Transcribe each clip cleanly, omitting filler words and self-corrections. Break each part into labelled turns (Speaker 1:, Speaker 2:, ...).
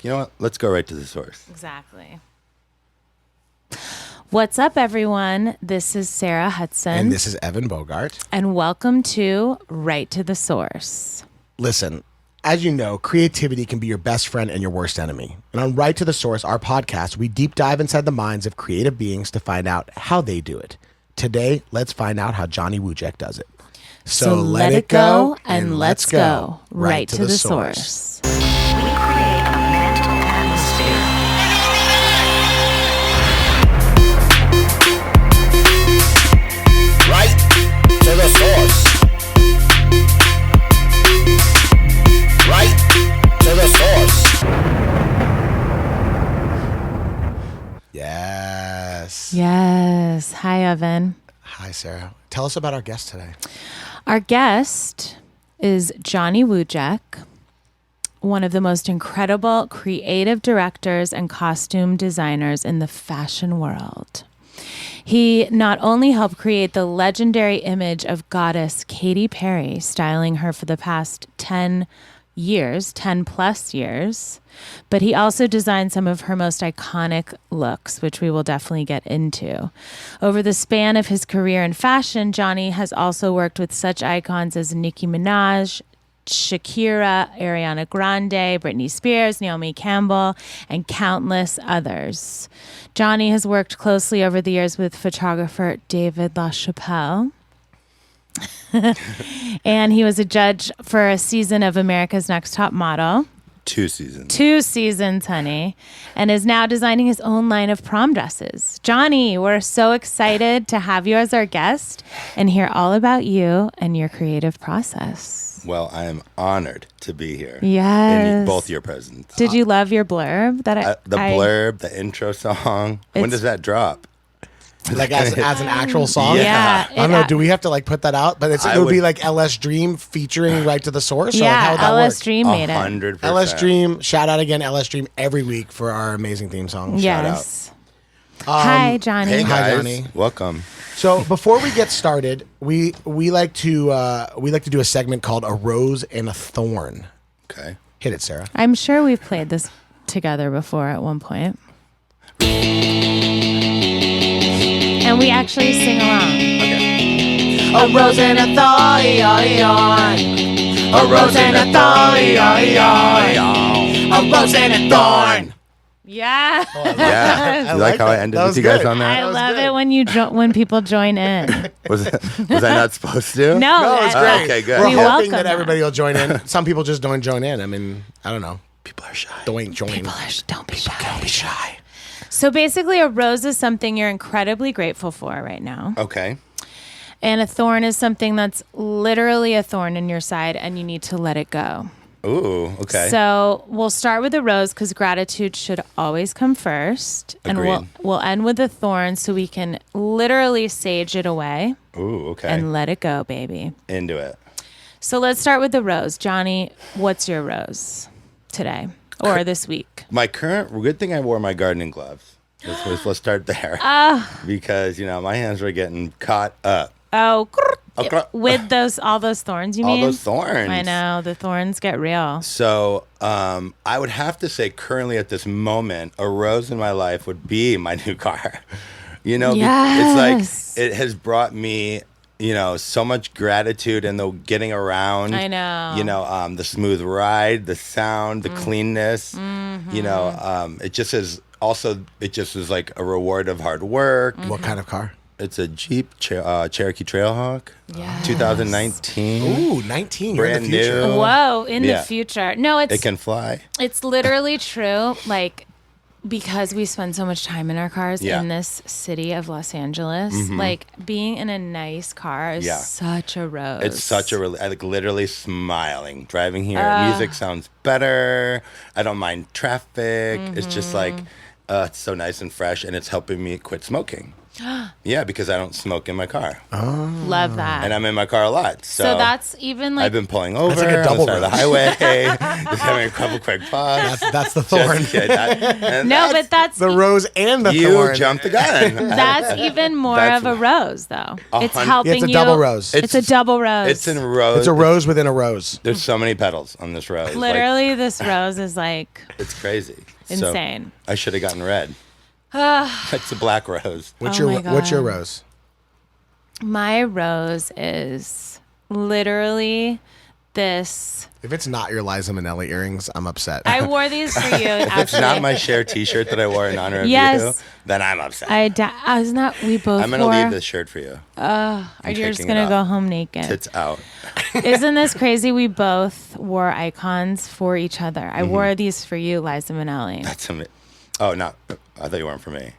Speaker 1: you know what? Let's go right to the source.
Speaker 2: Exactly. What's up, everyone? This is Sarah Hudson.
Speaker 3: And this is Evan Bogart.
Speaker 2: And welcome to Right to the Source.
Speaker 3: Listen, as you know, creativity can be your best friend and your worst enemy. And on Right to the Source, our podcast, we deep dive inside the minds of creative beings to find out how they do it. Today, let's find out how Johnny Wujek does it.
Speaker 2: So let it go and let's go right to the source.
Speaker 4: We create a mental atmosphere.
Speaker 5: Right to the source. Right to the source.
Speaker 3: Yes.
Speaker 2: Yes. Hi, Evan.
Speaker 3: Hi, Sarah. Tell us about our guest today.
Speaker 2: Our guest is Johnny Wujek, one of the most incredible creative directors and costume designers in the fashion world. He not only helped create the legendary image of goddess Katy Perry, styling her for the past 10 plus years, but he also designed some of her most iconic looks, which we will definitely get into. Over the span of his career in fashion, Johnny has also worked with such icons as Nicki Minaj, Shakira, Ariana Grande, Britney Spears, Naomi Campbell, and countless others. Johnny has worked closely over the years with photographer David LaChapelle. And he was a judge for a season of America's Next Top Model.
Speaker 1: 2 seasons.
Speaker 2: 2 seasons, honey. And is now designing his own line of prom dresses. Johnny, we're so excited to have you as our guest and hear all about you and your creative process.
Speaker 1: Well, I am honored to be here.
Speaker 2: Yes.
Speaker 1: In both your presence.
Speaker 2: Did you love your blurb?
Speaker 1: Blurb, the intro song. When does that drop?
Speaker 3: Like as an actual song?
Speaker 2: Yeah.
Speaker 3: I don't know. Do we have to like put that out? But it would be like LS Dream featuring Right to the Source? Or
Speaker 2: Yeah,
Speaker 3: like how would that
Speaker 2: LS
Speaker 3: work?
Speaker 2: Dream made it.
Speaker 1: 100%.
Speaker 3: LS Dream. Shout out again, LS Dream, every week for our amazing theme song.
Speaker 2: Yes. Hi, Johnny.
Speaker 1: Hey
Speaker 3: Hi,
Speaker 1: guys,
Speaker 3: Johnny.
Speaker 1: welcome.
Speaker 3: So before we get started, we like to do a segment called A Rose and a Thorn.
Speaker 1: Okay.
Speaker 3: Hit it, Sarah.
Speaker 2: I'm sure we've played this together before at one point. And we actually sing along.
Speaker 1: Okay.
Speaker 2: A rose and a thorn, a rose and a thorn, a rose and a thorn. Yeah.
Speaker 1: Yeah. You like how I ended
Speaker 3: That
Speaker 1: with
Speaker 3: was
Speaker 1: you guys
Speaker 3: good.
Speaker 1: on that?
Speaker 2: I love it when people join in.
Speaker 1: Was I not supposed to?
Speaker 2: No,
Speaker 3: it's
Speaker 2: that-
Speaker 3: great.
Speaker 1: Okay, good.
Speaker 3: We're
Speaker 2: We
Speaker 3: hoping
Speaker 2: welcome
Speaker 3: that
Speaker 2: that.
Speaker 3: everybody will join in. Some people just don't join in. I mean, I don't know.
Speaker 1: People are shy.
Speaker 3: Don't join.
Speaker 2: Don't be shy.
Speaker 3: Don't be shy.
Speaker 2: So basically, a rose is something you're incredibly grateful for right now.
Speaker 1: Okay.
Speaker 2: And a thorn is something that's literally a thorn in your side and you need to let it go.
Speaker 1: Ooh, okay.
Speaker 2: So we'll start with the rose because gratitude should always come first.
Speaker 1: Agreed.
Speaker 2: And we'll end with the thorn so we can literally sage it away
Speaker 1: Ooh, okay.
Speaker 2: and let it go, baby.
Speaker 1: Into it.
Speaker 2: So let's start with the rose. Johnny, what's your rose today or this week?
Speaker 1: My good thing I wore my gardening gloves. Let's start there. Because, my hands were getting caught up.
Speaker 2: Oh,
Speaker 1: With
Speaker 2: all those thorns, you
Speaker 1: all
Speaker 2: mean?
Speaker 1: those thorns.
Speaker 2: I know, the thorns get real.
Speaker 1: So I would have to say currently at this moment, a rose in my life would be my new car.
Speaker 2: Yes.
Speaker 1: It's like it has brought me, so much gratitude in the getting around.
Speaker 2: I know.
Speaker 1: The smooth ride, the sound, the cleanness. It just is like a reward of hard work.
Speaker 3: What kind of car?
Speaker 1: It's a Jeep Cherokee Trailhawk,
Speaker 2: Yes.
Speaker 1: 2019.
Speaker 3: Ooh, 19. You're in
Speaker 1: Brand
Speaker 3: the future.
Speaker 1: new.
Speaker 2: Whoa, in
Speaker 1: Yeah.
Speaker 2: the future. No,
Speaker 1: It can fly.
Speaker 2: it's literally true. Like, because we spend so much time in our cars
Speaker 1: Yeah.
Speaker 2: in this city of Los Angeles, like being in a nice car is
Speaker 1: Yeah.
Speaker 2: such a rose.
Speaker 1: It's such a I like literally smiling driving here. Music sounds better. I don't mind traffic. It's just like it's so nice and fresh, and it's helping me quit smoking. Yeah, because I don't smoke in my car.
Speaker 2: Love that.
Speaker 1: And I'm in my car a lot. So
Speaker 2: that's even like
Speaker 1: I've been pulling over
Speaker 3: like a double
Speaker 1: on the side of the highway, just having a couple quick puffs.
Speaker 3: That's the thorn.
Speaker 2: no, but that's
Speaker 3: The rose and the
Speaker 1: you
Speaker 3: thorn.
Speaker 1: jumped the gun.
Speaker 2: that's even more
Speaker 1: That's-
Speaker 2: of a rose, though. It's
Speaker 1: hun-
Speaker 2: helping
Speaker 3: It's a
Speaker 2: you.
Speaker 3: double rose.
Speaker 2: It's a double rose.
Speaker 1: It's in rose.
Speaker 3: It's a rose within a rose.
Speaker 1: There's so many petals on this rose. Like,
Speaker 2: Literally, this rose is like
Speaker 1: it's crazy.
Speaker 2: insane.
Speaker 1: So I should have gotten red. That's a black rose.
Speaker 3: What's
Speaker 2: Oh
Speaker 3: your
Speaker 2: my
Speaker 3: What's your
Speaker 2: God.
Speaker 3: rose?
Speaker 2: My rose is literally this.
Speaker 3: If it's not your Liza Minnelli earrings, I'm upset.
Speaker 2: I wore these for you.
Speaker 1: If it's not my Cher T-shirt that I wore in honor of
Speaker 2: Yes.
Speaker 1: you, then I'm upset.
Speaker 2: I was not. We both.
Speaker 1: I'm gonna
Speaker 2: wore,
Speaker 1: leave this shirt for you.
Speaker 2: Are you just
Speaker 1: taking it
Speaker 2: gonna
Speaker 1: off.
Speaker 2: go home naked?
Speaker 1: Tits out.
Speaker 2: Isn't this crazy? We both wore icons for each other.
Speaker 1: Mm-hmm.
Speaker 2: I wore these for you, Liza Minnelli.
Speaker 1: That's amazing. Oh, no. I thought you weren't for me.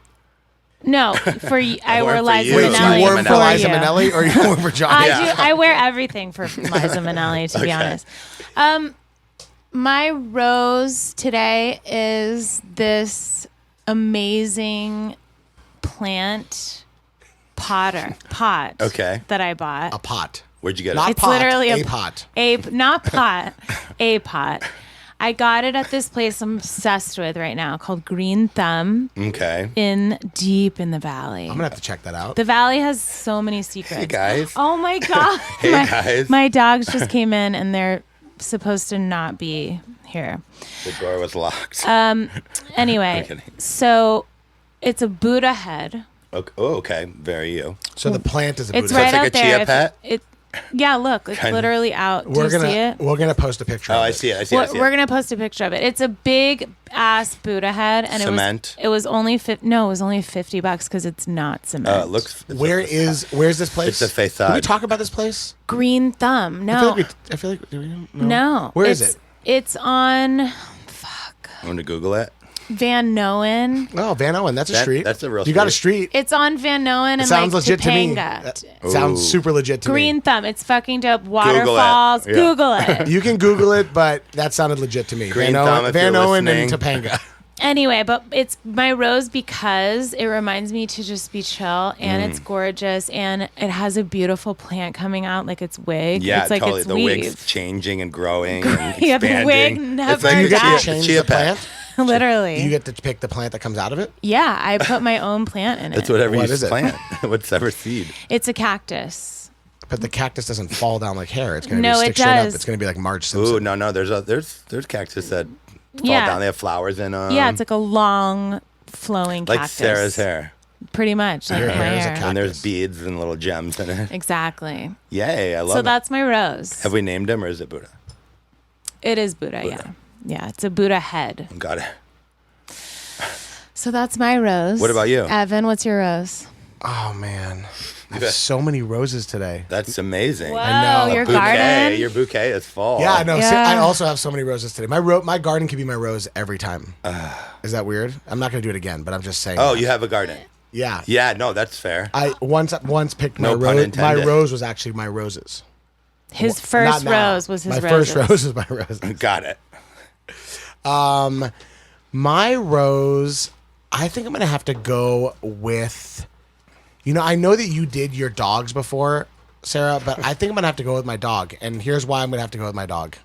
Speaker 2: No, for you. I
Speaker 1: wore
Speaker 2: wore
Speaker 1: for
Speaker 2: Liza
Speaker 1: you.
Speaker 3: Wait,
Speaker 2: Minnelli.
Speaker 3: so you wore them for
Speaker 2: for
Speaker 3: Liza
Speaker 2: you.
Speaker 3: Minnelli or you wore them for Johnny?
Speaker 2: I do. I wear everything for Liza Minnelli, to be honest. My rose today is this amazing plant pot
Speaker 1: Okay.
Speaker 2: that I bought.
Speaker 3: A pot.
Speaker 1: Where'd you get
Speaker 3: Not
Speaker 1: it?
Speaker 2: It's
Speaker 3: pot,
Speaker 2: literally
Speaker 3: a pot.
Speaker 2: Not pot, a pot. I got it at this place I'm obsessed with right now called Green Thumb
Speaker 1: Okay.
Speaker 2: deep in the valley.
Speaker 3: I'm gonna have to check that out.
Speaker 2: The valley has so many secrets.
Speaker 1: Hey, guys.
Speaker 2: Oh my God.
Speaker 1: Hey, guys.
Speaker 2: My dogs just came in and they're supposed to not be here.
Speaker 1: The door was locked.
Speaker 2: Anyway,
Speaker 1: kidding.
Speaker 2: so it's a Buddha head.
Speaker 1: Okay. Oh, okay. Very you.
Speaker 3: So the plant is a
Speaker 2: It's
Speaker 3: Buddha.
Speaker 2: right
Speaker 1: like
Speaker 2: out
Speaker 1: a
Speaker 2: there.
Speaker 1: chia pet?
Speaker 2: Yeah, look, it's
Speaker 1: Kinda.
Speaker 2: literally out. Do you see it?
Speaker 3: We're gonna post a picture.
Speaker 1: Oh,
Speaker 3: of
Speaker 1: I
Speaker 3: it.
Speaker 1: see it. I see it. I see
Speaker 2: We're
Speaker 1: it.
Speaker 2: gonna post a picture of it. It's a big ass Buddha head, and
Speaker 1: Cement?
Speaker 2: it was only $50 because it's not cement.
Speaker 1: Oh, it looks.
Speaker 3: Where's this place?
Speaker 1: It's a
Speaker 3: Did we
Speaker 1: facade.
Speaker 3: talk about this place?
Speaker 2: Green Thumb. No,
Speaker 3: I feel like do we know?
Speaker 2: no.
Speaker 3: Where is
Speaker 2: It's-
Speaker 3: it?
Speaker 2: It's on
Speaker 1: I'm going to Google it.
Speaker 2: Van Noen.
Speaker 3: Oh, Van Owen. That's a
Speaker 1: That-
Speaker 3: street.
Speaker 1: that's a real
Speaker 3: You got a
Speaker 1: street.
Speaker 3: street.
Speaker 2: It's on Van Noen and
Speaker 3: It sounds
Speaker 2: like
Speaker 3: legit to me.
Speaker 2: Topanga.
Speaker 3: That sounds super legit to
Speaker 2: Green
Speaker 3: me.
Speaker 2: Thumb. It's fucking dope. Waterfalls.
Speaker 1: Yeah.
Speaker 2: Google it.
Speaker 3: You can Google it, but that sounded legit to me.
Speaker 1: Green
Speaker 3: Van
Speaker 1: Thumb,
Speaker 3: Owen,
Speaker 1: if
Speaker 3: Van
Speaker 1: you're
Speaker 3: Owen and
Speaker 1: listening.
Speaker 3: Topanga.
Speaker 2: Anyway, but it's my rose because it reminds me to just be chill, and it's gorgeous, and it has a beautiful plant coming out, like its wig.
Speaker 1: Yeah,
Speaker 2: it's like
Speaker 1: totally.
Speaker 2: its
Speaker 1: The
Speaker 2: weave.
Speaker 1: wig's changing and growing and
Speaker 2: Yeah, the wig
Speaker 1: expanding.
Speaker 2: never
Speaker 1: It's like
Speaker 3: You get to
Speaker 2: dies.
Speaker 3: change
Speaker 1: chia
Speaker 3: the plant.
Speaker 2: Literally.
Speaker 3: You get to pick the plant that comes out of it.
Speaker 2: Yeah, I put my own plant in it.
Speaker 1: It's whatever
Speaker 3: What
Speaker 1: you
Speaker 3: is it?
Speaker 1: plant. Whatever seed.
Speaker 2: It's a cactus.
Speaker 3: But the cactus doesn't fall down like hair. It's going to
Speaker 2: No,
Speaker 3: be
Speaker 2: it
Speaker 3: stick straight up.
Speaker 2: does.
Speaker 3: It's going to be like Marge Simpson.
Speaker 1: Ooh, no. There's cactus that fall
Speaker 2: Yeah.
Speaker 1: down. They have flowers in them.
Speaker 2: Yeah, it's like a long flowing
Speaker 1: like
Speaker 2: cactus.
Speaker 1: Sarah's hair.
Speaker 2: Pretty much. Like
Speaker 3: Your
Speaker 2: my
Speaker 3: hair is a
Speaker 2: hair.
Speaker 3: cactus.
Speaker 1: And there's beads and little gems in it.
Speaker 2: Exactly.
Speaker 1: Yay, I love
Speaker 2: So
Speaker 1: it.
Speaker 2: that's my rose.
Speaker 1: Have we named him or is it Buddha?
Speaker 2: It is Buddha,
Speaker 1: Buddha.
Speaker 2: yeah. Yeah, it's a Buddha head.
Speaker 1: Got it.
Speaker 2: So that's my rose.
Speaker 1: What about you?
Speaker 2: Evan, what's your rose?
Speaker 3: Oh, man. I have so many roses today.
Speaker 1: That's amazing.
Speaker 2: Whoa,
Speaker 3: know.
Speaker 2: your
Speaker 1: Bouquet.
Speaker 2: garden?
Speaker 1: Your bouquet is full.
Speaker 3: Yeah, I know.
Speaker 2: Yeah.
Speaker 3: I also have so many roses today. My garden could be my rose every time. Is that weird? I'm not going to do it again, but I'm just saying.
Speaker 1: Oh,
Speaker 3: that.
Speaker 1: you have a garden.
Speaker 3: Yeah.
Speaker 1: Yeah, no, that's fair.
Speaker 3: I once picked my
Speaker 1: No pun
Speaker 3: rose. My
Speaker 1: intended.
Speaker 3: rose was actually my roses.
Speaker 2: His
Speaker 3: Not
Speaker 2: first
Speaker 3: now.
Speaker 2: rose was his
Speaker 3: my
Speaker 2: roses.
Speaker 3: first rose was my roses.
Speaker 1: Got it.
Speaker 3: My rose, I think I'm going to have to go with, I know that you did your dogs before, Sarah, but I think I'm going to have to go with my dog. And here's why I'm going to have to go with my dog.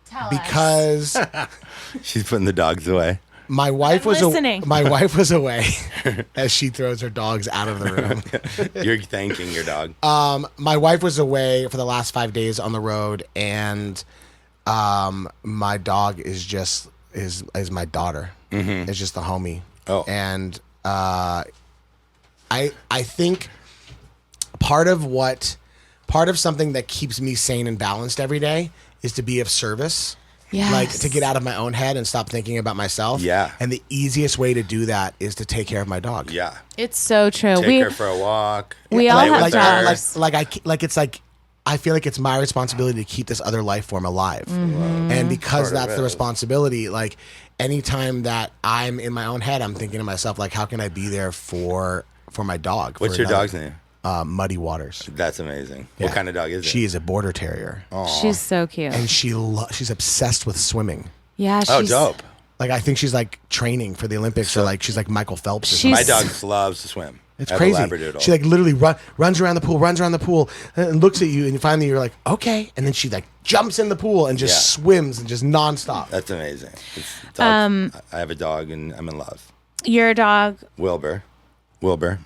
Speaker 2: Tell us.
Speaker 3: Because
Speaker 1: She's putting the dogs away.
Speaker 3: my wife
Speaker 2: I'm
Speaker 3: was
Speaker 2: listening.
Speaker 3: my wife was away as she throws her dogs out of the room.
Speaker 1: You're thanking your dog.
Speaker 3: My wife was away for the last 5 days on the road, and my dog is just is my daughter. It's just the homie.
Speaker 1: Oh.
Speaker 3: And I think part of something that keeps me sane and balanced every day is to be of service.
Speaker 2: Yes.
Speaker 3: Like to get out of my own head and stop thinking about myself.
Speaker 1: Yeah.
Speaker 3: And the easiest way to do that is to take care of my dog.
Speaker 1: Yeah.
Speaker 2: It's so true.
Speaker 1: Take her for a walk.
Speaker 2: we all
Speaker 1: play
Speaker 2: have
Speaker 1: with her.
Speaker 2: dogs.
Speaker 3: I feel like it's my responsibility to keep this other life form alive.
Speaker 2: Mm-hmm.
Speaker 3: And because
Speaker 1: Part of
Speaker 3: that's
Speaker 1: it
Speaker 3: the
Speaker 1: is.
Speaker 3: responsibility, like anytime that I'm in my own head, I'm thinking to myself, like, how can I be there for my dog?
Speaker 1: What's
Speaker 3: for
Speaker 1: your
Speaker 3: another-
Speaker 1: dog's name?
Speaker 3: Muddy Waters.
Speaker 1: That's amazing.
Speaker 3: Yeah.
Speaker 1: What kind of dog is it?
Speaker 3: She is a border terrier.
Speaker 2: She's so cute.
Speaker 3: And she's obsessed with swimming.
Speaker 2: Yeah, she's
Speaker 1: Oh, dope.
Speaker 3: Like I think she's like training for the Olympics, or like she's like Michael Phelps. Or something.
Speaker 1: My dog loves to swim.
Speaker 3: It's
Speaker 1: I have a
Speaker 3: crazy.
Speaker 1: Labradoodle.
Speaker 3: She like literally runs around the pool, and looks at you, and finally you're like, okay, and then she like jumps in the pool and just swims and just nonstop.
Speaker 1: That's amazing. I have a dog and I'm in love.
Speaker 2: Your dog,
Speaker 1: Wilbur
Speaker 2: Wilbur,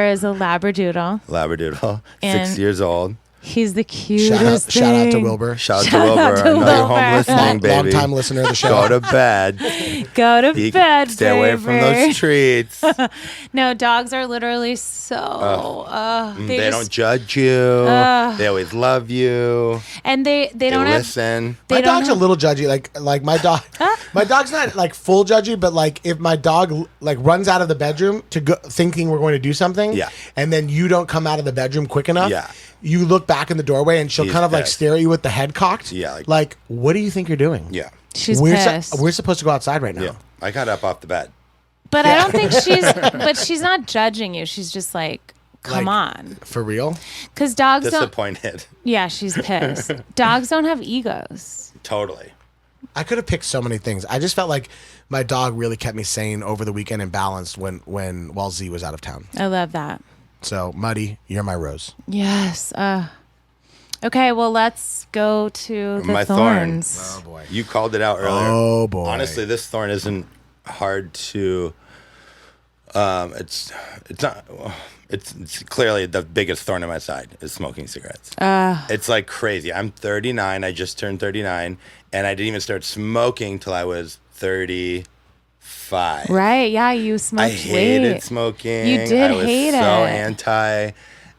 Speaker 2: is a Labradoodle.
Speaker 1: Labradoodle,
Speaker 2: And
Speaker 1: 6 years old.
Speaker 2: He's the cutest
Speaker 3: Shout out to
Speaker 2: thing.
Speaker 3: Wilbur.
Speaker 1: Shout out to Wilbur. I know you're home
Speaker 2: Wilbur.
Speaker 1: listening, baby.
Speaker 3: Long time listener of the show.
Speaker 1: Go to bed.
Speaker 2: Go to bed,
Speaker 1: Stay away from
Speaker 2: baby.
Speaker 1: those treats.
Speaker 2: No, dogs are literally so.
Speaker 1: They
Speaker 2: just-
Speaker 1: don't judge you. They always love you.
Speaker 2: and they
Speaker 1: They
Speaker 2: don't have.
Speaker 1: listen.
Speaker 2: They
Speaker 3: My
Speaker 2: don't
Speaker 3: dog's a little judgy. Like my dog, my dog's not like full judgy, but like if my dog like runs out of the bedroom to go thinking we're going to do something, and then you don't come out of the bedroom quick enough, you look back in the doorway and she'll
Speaker 1: He's
Speaker 3: kind of like
Speaker 1: pissed.
Speaker 3: stare at you with the head cocked, like what do you think you're doing?
Speaker 1: Yeah.
Speaker 2: She's
Speaker 3: we're
Speaker 2: pissed.
Speaker 3: we're supposed to go outside right now.
Speaker 1: Yeah. I got up off the bed.
Speaker 2: But I don't think she's. But she's not judging you. She's just like, come
Speaker 3: Like-
Speaker 2: on,
Speaker 3: For real?
Speaker 2: because dogs don't.
Speaker 1: Disappointed.
Speaker 2: Yeah, she's pissed. Dogs don't have egos.
Speaker 1: Totally.
Speaker 3: I could have picked so many things. I just felt like my dog really kept me sane over the weekend and balanced while Z was out of town.
Speaker 2: I love that.
Speaker 3: So Muddy, you're my rose.
Speaker 2: Yes. Okay, well, let's go to the
Speaker 1: My
Speaker 2: thorns.
Speaker 1: thorn.
Speaker 3: Oh boy.
Speaker 1: You called it out earlier.
Speaker 3: Oh boy.
Speaker 1: Honestly, this thorn isn't hard to. It's not. It's clearly the biggest thorn in my side is smoking cigarettes. It's like crazy. I'm 39. I just turned 39, and I didn't even start smoking till I was 35.
Speaker 2: Right? Yeah, you smoked
Speaker 1: I hated
Speaker 2: weed.
Speaker 1: smoking.
Speaker 2: You did
Speaker 1: I was
Speaker 2: hate
Speaker 1: so
Speaker 2: it.
Speaker 1: anti,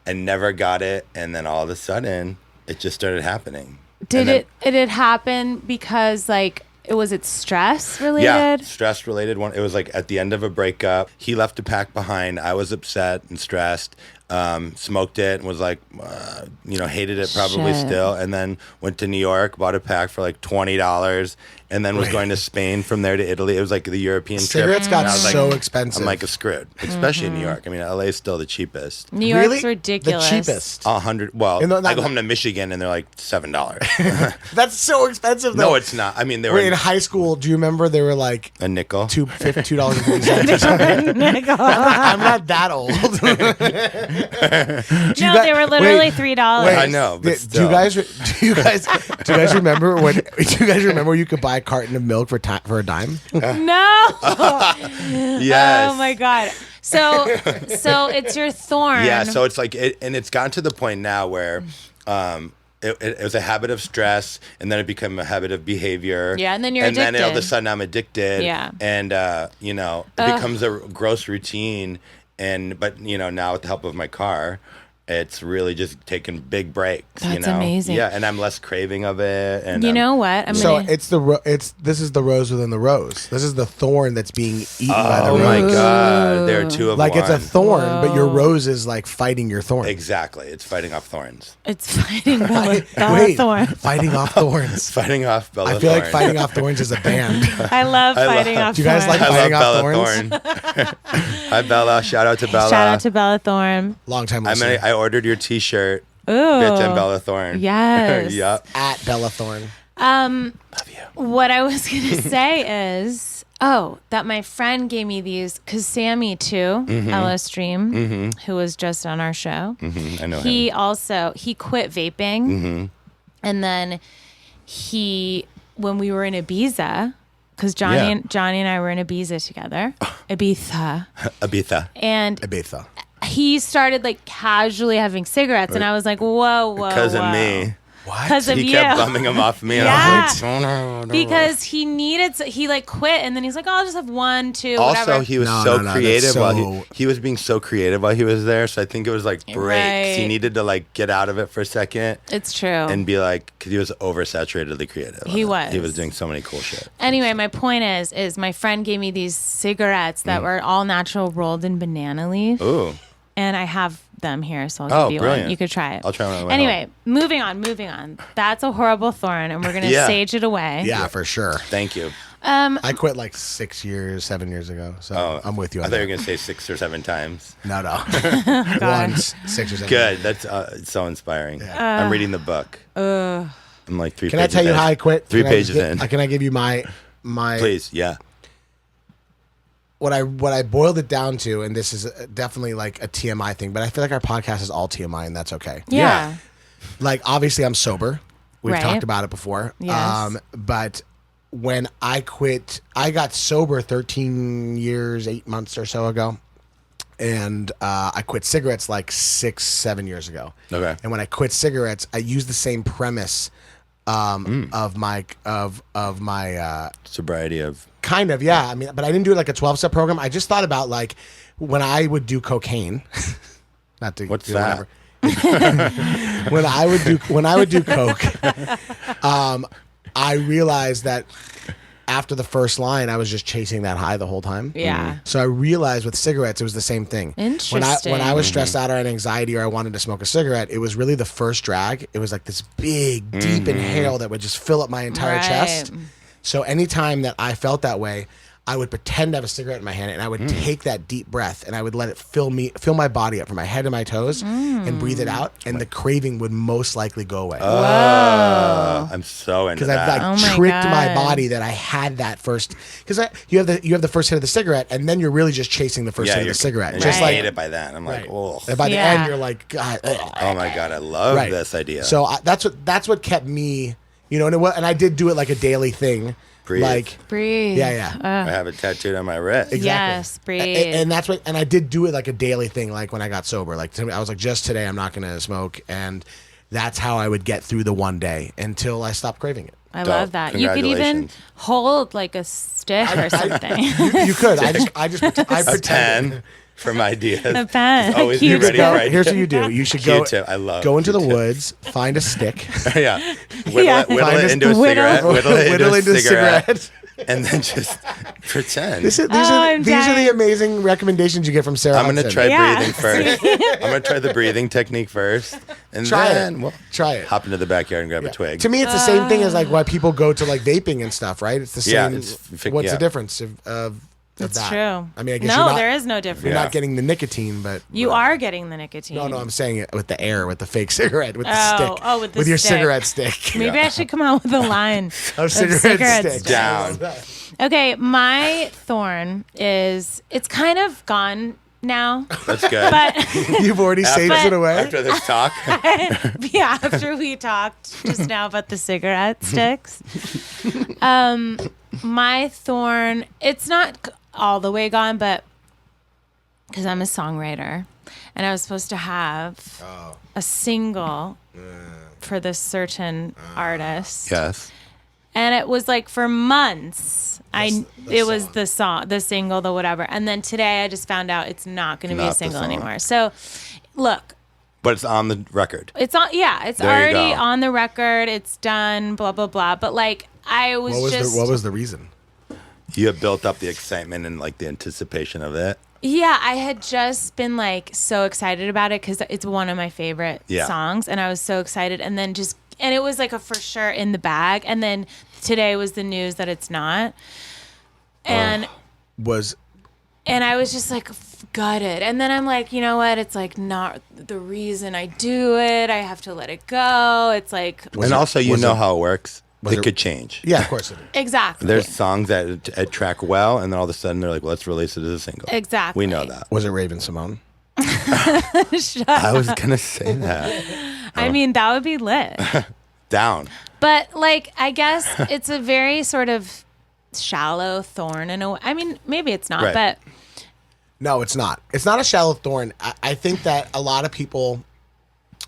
Speaker 1: and never got it. And then all of a sudden, it just started happening.
Speaker 2: Did
Speaker 1: And then-
Speaker 2: it happen because like was it stress related?
Speaker 1: Yeah, stress related one. It was like at the end of a breakup. He left a pack behind. I was upset and stressed. Smoked it and was like, hated it probably
Speaker 2: Shit.
Speaker 1: still. And then went to New York, bought a pack for like $20, and then was going to Spain from there to Italy. It was like the European
Speaker 3: Cigarettes
Speaker 1: trip.
Speaker 3: got
Speaker 1: And I was
Speaker 3: so
Speaker 1: like,
Speaker 3: expensive.
Speaker 1: I'm like screwed, especially in New York. I mean, LA is still the cheapest.
Speaker 2: New York's
Speaker 3: Really?
Speaker 2: ridiculous.
Speaker 3: The cheapest.
Speaker 1: 100. Well,
Speaker 3: And no,
Speaker 1: I
Speaker 3: not-
Speaker 1: go home to Michigan and they're like $7.
Speaker 3: That's so expensive though.
Speaker 1: No, it's not. I mean, they were
Speaker 3: Wait, in high school, do you remember they were like
Speaker 1: a nickel.
Speaker 3: $2.50? I'm not that old.
Speaker 2: No, they were literally $3.
Speaker 1: I know, but
Speaker 3: Do
Speaker 1: still.
Speaker 3: you guys remember when? Do you guys remember when you could buy a carton of milk for a dime?
Speaker 2: No.
Speaker 1: Yes.
Speaker 2: Oh my god. So it's your thorn.
Speaker 1: Yeah, so it's like, and it's gotten to the point now where it was a habit of stress, and then it became a habit of behavior.
Speaker 2: Yeah, and then you're
Speaker 1: and then all of a
Speaker 2: addicted.
Speaker 1: sudden I'm addicted.
Speaker 2: Yeah.
Speaker 1: And it becomes a gross routine. But now with the help of my car, it's really just taking big breaks.
Speaker 2: That's amazing.
Speaker 1: Yeah, and I'm less craving of it. And
Speaker 2: You know what? I'm
Speaker 3: So
Speaker 2: gonna,
Speaker 3: this is the rose within the rose. This is the thorn that's being eaten by the
Speaker 1: oh
Speaker 3: rose.
Speaker 1: my god, there are two of
Speaker 3: Like
Speaker 1: one.
Speaker 3: it's a thorn, but your rose is like fighting your thorn.
Speaker 1: Exactly, it's fighting off thorns.
Speaker 2: it's fighting Bella
Speaker 3: Wait,
Speaker 2: Thorn.
Speaker 3: fighting off thorns.
Speaker 1: Fighting off Bella
Speaker 3: I feel like
Speaker 1: Thorne.
Speaker 3: fighting off thorns is a band.
Speaker 2: I love fighting off
Speaker 3: Do you guys
Speaker 2: thorns.
Speaker 3: like
Speaker 1: I
Speaker 3: fighting off
Speaker 1: love
Speaker 3: thorns?
Speaker 1: Bella Thorne. Hi Bella, shout out to Bella.
Speaker 2: Shout out to Bella Thorn.
Speaker 3: Long time
Speaker 1: I
Speaker 3: listener.
Speaker 1: mean, I ordered your T-shirt.
Speaker 2: Ooh.
Speaker 1: Bitch and Bella Thorne.
Speaker 2: Yes.
Speaker 1: Yep.
Speaker 3: At Bella Thorne.
Speaker 1: Love you.
Speaker 2: What I was gonna say is, that my friend gave me these because Sammy too, Ella Stream, who was just on our show.
Speaker 1: I know
Speaker 2: He
Speaker 1: him.
Speaker 2: also quit vaping, and then when we were in Ibiza, because Johnny and I were in Ibiza together, Ibiza,
Speaker 1: Ibiza.
Speaker 2: and
Speaker 3: Ibiza.
Speaker 2: he started like casually having cigarettes, and I was like, whoa,
Speaker 1: Because of me.
Speaker 3: What?
Speaker 2: because of
Speaker 1: He
Speaker 2: you.
Speaker 1: kept bumming him off me. And
Speaker 2: Yeah.
Speaker 1: I was like, no.
Speaker 2: Because he like quit, and then he's like, oh, I'll just have 1, 2,
Speaker 1: Also,
Speaker 2: whatever.
Speaker 1: he was
Speaker 3: No,
Speaker 1: so
Speaker 3: no, that's
Speaker 1: creative
Speaker 3: so-
Speaker 1: while he was being so creative while he was there. So I think it was like breaks. He
Speaker 2: Right.
Speaker 1: needed to like get out of it for a second
Speaker 2: It's true.
Speaker 1: and be like, because he was oversaturatedly creative.
Speaker 2: He was.
Speaker 1: He was doing so many cool shit.
Speaker 2: Anyway, my point is my friend gave me these cigarettes that were all natural, rolled in banana leaf,
Speaker 1: Ooh.
Speaker 2: and I have them here, so I'll
Speaker 1: Oh,
Speaker 2: give you
Speaker 1: brilliant.
Speaker 2: one. You could try it.
Speaker 1: I'll try one on the way
Speaker 2: Anyway, moving on. That's a horrible thorn, and we're gonna
Speaker 1: Yeah.
Speaker 2: sage it away.
Speaker 3: Yeah, for sure.
Speaker 1: Thank you.
Speaker 3: I quit like 7 years ago, so I'm with you.
Speaker 1: I
Speaker 3: On
Speaker 1: thought you
Speaker 3: that.
Speaker 1: were going to say 6 or 7 times.
Speaker 3: No.
Speaker 2: God.
Speaker 3: Once, 6 or 7.
Speaker 1: Good. That's it's so inspiring. I'm reading the book. I'm like 3
Speaker 3: Can I
Speaker 1: pages
Speaker 3: tell you
Speaker 1: in.
Speaker 3: how I quit?
Speaker 1: Three
Speaker 3: Can I
Speaker 1: pages
Speaker 3: just
Speaker 1: in.
Speaker 3: Can I give you my
Speaker 1: Please, yeah.
Speaker 3: What I boiled it down to, and this is definitely like a TMI thing, but I feel like our podcast is all TMI, and that's okay.
Speaker 2: Yeah.
Speaker 3: Like, obviously, I'm sober. We've
Speaker 2: Right.
Speaker 3: talked about it before.
Speaker 2: Yes.
Speaker 3: But when I quit, I got sober 13 years, 8 months or so ago. And I quit cigarettes like 6-7 years ago.
Speaker 1: Okay.
Speaker 3: And when I quit cigarettes, I used the same premise of my
Speaker 1: Sobriety of.
Speaker 3: kind of, yeah. I mean, but I didn't do it like a 12-step program. I just thought about like when I would do cocaine. Not to
Speaker 1: What's
Speaker 3: do
Speaker 1: that?
Speaker 3: whatever. when I would do coke, I realized that after the first line, I was just chasing that high the whole time.
Speaker 2: Yeah.
Speaker 3: So I realized with cigarettes, it was the same thing.
Speaker 2: Interesting.
Speaker 3: When I was stressed out or had anxiety or I wanted to smoke a cigarette, it was really the first drag. It was like this big, deep inhale that would just fill up my entire
Speaker 2: Right.
Speaker 3: chest. So anytime that I felt that way, I would pretend to have a cigarette in my hand and I would take that deep breath and I would let it fill my body up from my head to my toes and breathe it out, and the craving would most likely go away.
Speaker 2: Whoa.
Speaker 1: I'm so into
Speaker 3: Because I've
Speaker 1: that.
Speaker 3: like
Speaker 2: Oh my
Speaker 3: tricked my
Speaker 2: God.
Speaker 3: body that I had that first. Because you have the first hit of the cigarette, and then you're really just chasing the first hit of the cigarette.
Speaker 1: And
Speaker 3: Just
Speaker 1: I
Speaker 3: like
Speaker 1: hate it by that. I'm like,
Speaker 3: right.
Speaker 1: oh.
Speaker 3: And by the
Speaker 2: Yeah.
Speaker 3: end, you're like, God.
Speaker 1: Oh my God, I love
Speaker 3: Right.
Speaker 1: this idea.
Speaker 3: So that's what kept me, and I did do it like a daily thing.
Speaker 1: Breathe.
Speaker 3: Like,
Speaker 2: Breathe.
Speaker 3: yeah.
Speaker 1: I have it tattooed on my wrist.
Speaker 3: Exactly.
Speaker 2: Yes, breathe.
Speaker 3: And that's what, and I did do it like a daily thing. Like when I got sober, like I was like, just today, I'm not going to smoke. And that's how I would get through the one day until I stopped craving it.
Speaker 2: I
Speaker 1: Dope.
Speaker 2: love that. You could even
Speaker 1: Congratulations.
Speaker 2: hold like a stick or something.
Speaker 3: You could. I pretend.
Speaker 1: A pen from ideas.
Speaker 2: A pen.
Speaker 1: Always
Speaker 2: Cute
Speaker 1: be ready
Speaker 3: Go-
Speaker 1: for ideas.
Speaker 3: here's what you do. You should go.
Speaker 1: Q-tip. I love
Speaker 3: Go into the
Speaker 1: Q-tip.
Speaker 3: woods, find a stick,
Speaker 1: Yeah. Whittle,
Speaker 2: Yeah.
Speaker 1: it, whittle
Speaker 3: Find
Speaker 1: it
Speaker 3: a-
Speaker 1: into a cigarette. Whittle it
Speaker 3: whittle
Speaker 1: into a cigarette.
Speaker 3: cigarette.
Speaker 1: And then just pretend.
Speaker 3: These are
Speaker 2: I'm
Speaker 3: the
Speaker 2: dying.
Speaker 3: amazing recommendations you get from Sarah.
Speaker 1: I'm going to
Speaker 3: Hudson.
Speaker 1: try
Speaker 2: Yeah.
Speaker 1: breathing first. I'm going to try the breathing technique first. And
Speaker 3: Try
Speaker 1: then
Speaker 3: it.
Speaker 1: we'll
Speaker 3: Try it.
Speaker 1: hop into the backyard and grab a twig.
Speaker 3: To me, it's the same thing as like why people go to like vaping and stuff, right? It's the
Speaker 1: Yeah,
Speaker 3: same.
Speaker 1: it's
Speaker 3: What's
Speaker 1: yeah.
Speaker 3: the difference of
Speaker 2: That's
Speaker 3: that?
Speaker 2: true.
Speaker 3: I mean, I guess
Speaker 2: no,
Speaker 3: you're not,
Speaker 2: there is no difference.
Speaker 3: You're
Speaker 1: Yeah.
Speaker 3: not getting the nicotine, but
Speaker 2: You are getting the nicotine.
Speaker 3: No, I'm saying it with the air, with the fake cigarette, with the
Speaker 2: Oh,
Speaker 3: stick.
Speaker 2: oh, with the
Speaker 3: your
Speaker 2: stick.
Speaker 3: cigarette stick.
Speaker 2: Maybe I should come out with a line
Speaker 3: Of cigarette sticks.
Speaker 1: Down.
Speaker 2: Okay, my thorn is it's kind of gone now,
Speaker 1: That's good.
Speaker 2: but
Speaker 3: You've already saved it away.
Speaker 1: After this talk,
Speaker 2: yeah, after we talked just now about the cigarette sticks, my thorn, it's not all the way gone, but because I'm a songwriter and I was supposed to have a single for this certain artist.
Speaker 1: yes.
Speaker 2: And it was like for months. It was the song, the single, the whatever. And then today I just found out it's not going to be
Speaker 1: Not
Speaker 2: a
Speaker 1: the
Speaker 2: single
Speaker 1: song.
Speaker 2: anymore. So look,
Speaker 1: But it's on the record.
Speaker 2: it's on, yeah, it's
Speaker 1: There you
Speaker 2: already
Speaker 1: go.
Speaker 2: on the record. It's done, blah, blah, blah. But like, I was,
Speaker 3: What was the reason?
Speaker 1: You have built up the excitement and like the anticipation of it.
Speaker 2: yeah, I had just been like so excited about it because it's one of my favorite
Speaker 1: Yeah.
Speaker 2: songs. And I was so excited. And then and it was like a for sure in the bag. And then today was the news that it's not. And And I was just like gutted. And then I'm like, you know what? It's like not the reason I do it. I have to let it go. It's like,
Speaker 1: And also, you know how it works. It
Speaker 3: it-
Speaker 1: could change.
Speaker 3: Yeah, of course it is.
Speaker 2: exactly.
Speaker 1: There's songs that track well, and then all of a sudden they're like, well, let's release it as a single.
Speaker 2: Exactly.
Speaker 1: We know that.
Speaker 3: Was it Raven Simone?
Speaker 1: I was going to say that.
Speaker 2: I mean, that would be lit.
Speaker 1: Down.
Speaker 2: But like, I guess it's a very sort of shallow thorn in a way. I mean, maybe it's not,
Speaker 1: Right.
Speaker 2: but
Speaker 3: No, it's not. It's not a shallow thorn. I think that a lot of people,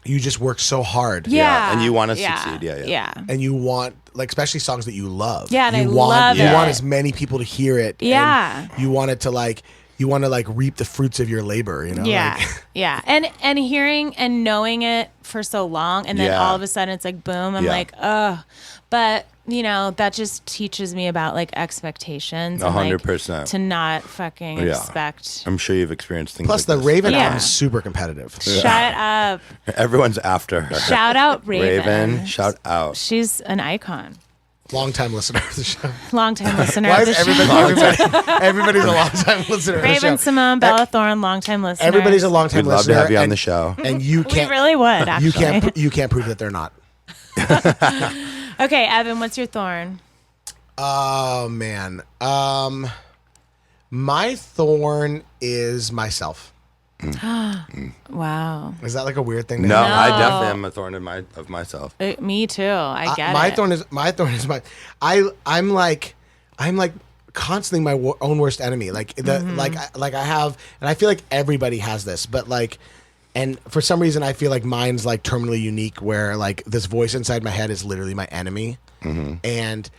Speaker 3: you just work so hard.
Speaker 2: yeah.
Speaker 1: and you wanna succeed. Yeah.
Speaker 2: Yeah.
Speaker 3: And you want, like, especially songs that you love.
Speaker 2: Yeah, and
Speaker 3: you
Speaker 2: I
Speaker 3: want,
Speaker 2: love
Speaker 3: You
Speaker 1: it.
Speaker 3: want as many people to hear it. and
Speaker 2: Yeah.
Speaker 3: you want it to, like, reap the fruits of your labor, you know?
Speaker 2: Yeah,
Speaker 3: Like,
Speaker 2: yeah, and hearing and knowing it for so long, and then
Speaker 1: Yeah.
Speaker 2: all of a sudden it's like boom. I'm
Speaker 1: Yeah.
Speaker 2: like, ugh. But that just teaches me about like expectations. and, like,
Speaker 1: 100%.
Speaker 2: to not fucking
Speaker 1: Yeah.
Speaker 2: expect.
Speaker 1: I'm sure you've experienced things
Speaker 3: plus,
Speaker 1: like
Speaker 3: the
Speaker 1: this.
Speaker 3: Raven
Speaker 2: Yeah.
Speaker 3: album is super competitive.
Speaker 2: Shut up!
Speaker 1: Everyone's after her.
Speaker 2: Shout out Raven.
Speaker 1: Shout out.
Speaker 2: She's an icon.
Speaker 3: Long-time listener of the show.
Speaker 2: Longtime listener
Speaker 3: Why
Speaker 2: of the
Speaker 3: is
Speaker 2: show.
Speaker 3: everybody's a long-time listener of the show?
Speaker 2: Raven Simone, Bella Thorne, longtime listener.
Speaker 3: Everybody's a long-time
Speaker 1: We'd love
Speaker 3: listener.
Speaker 1: to have you on
Speaker 3: and-
Speaker 1: the show.
Speaker 3: And you
Speaker 2: We
Speaker 3: can't,
Speaker 2: really would. Actually.
Speaker 3: you can't prove that they're not.
Speaker 2: Okay, Evan, what's your thorn?
Speaker 3: Oh man. My thorn is myself.
Speaker 2: Wow.
Speaker 3: Is that like a weird thing? To
Speaker 1: No,
Speaker 3: have?
Speaker 1: I definitely am a thorn of myself.
Speaker 2: Me too. I get
Speaker 3: my
Speaker 2: it.
Speaker 3: thorn is my. I'm like constantly my own worst enemy. Like the like I have, and I feel like everybody has this, but like. And for some reason, I feel like mine's like terminally unique, where like this voice inside my head is literally my enemy, and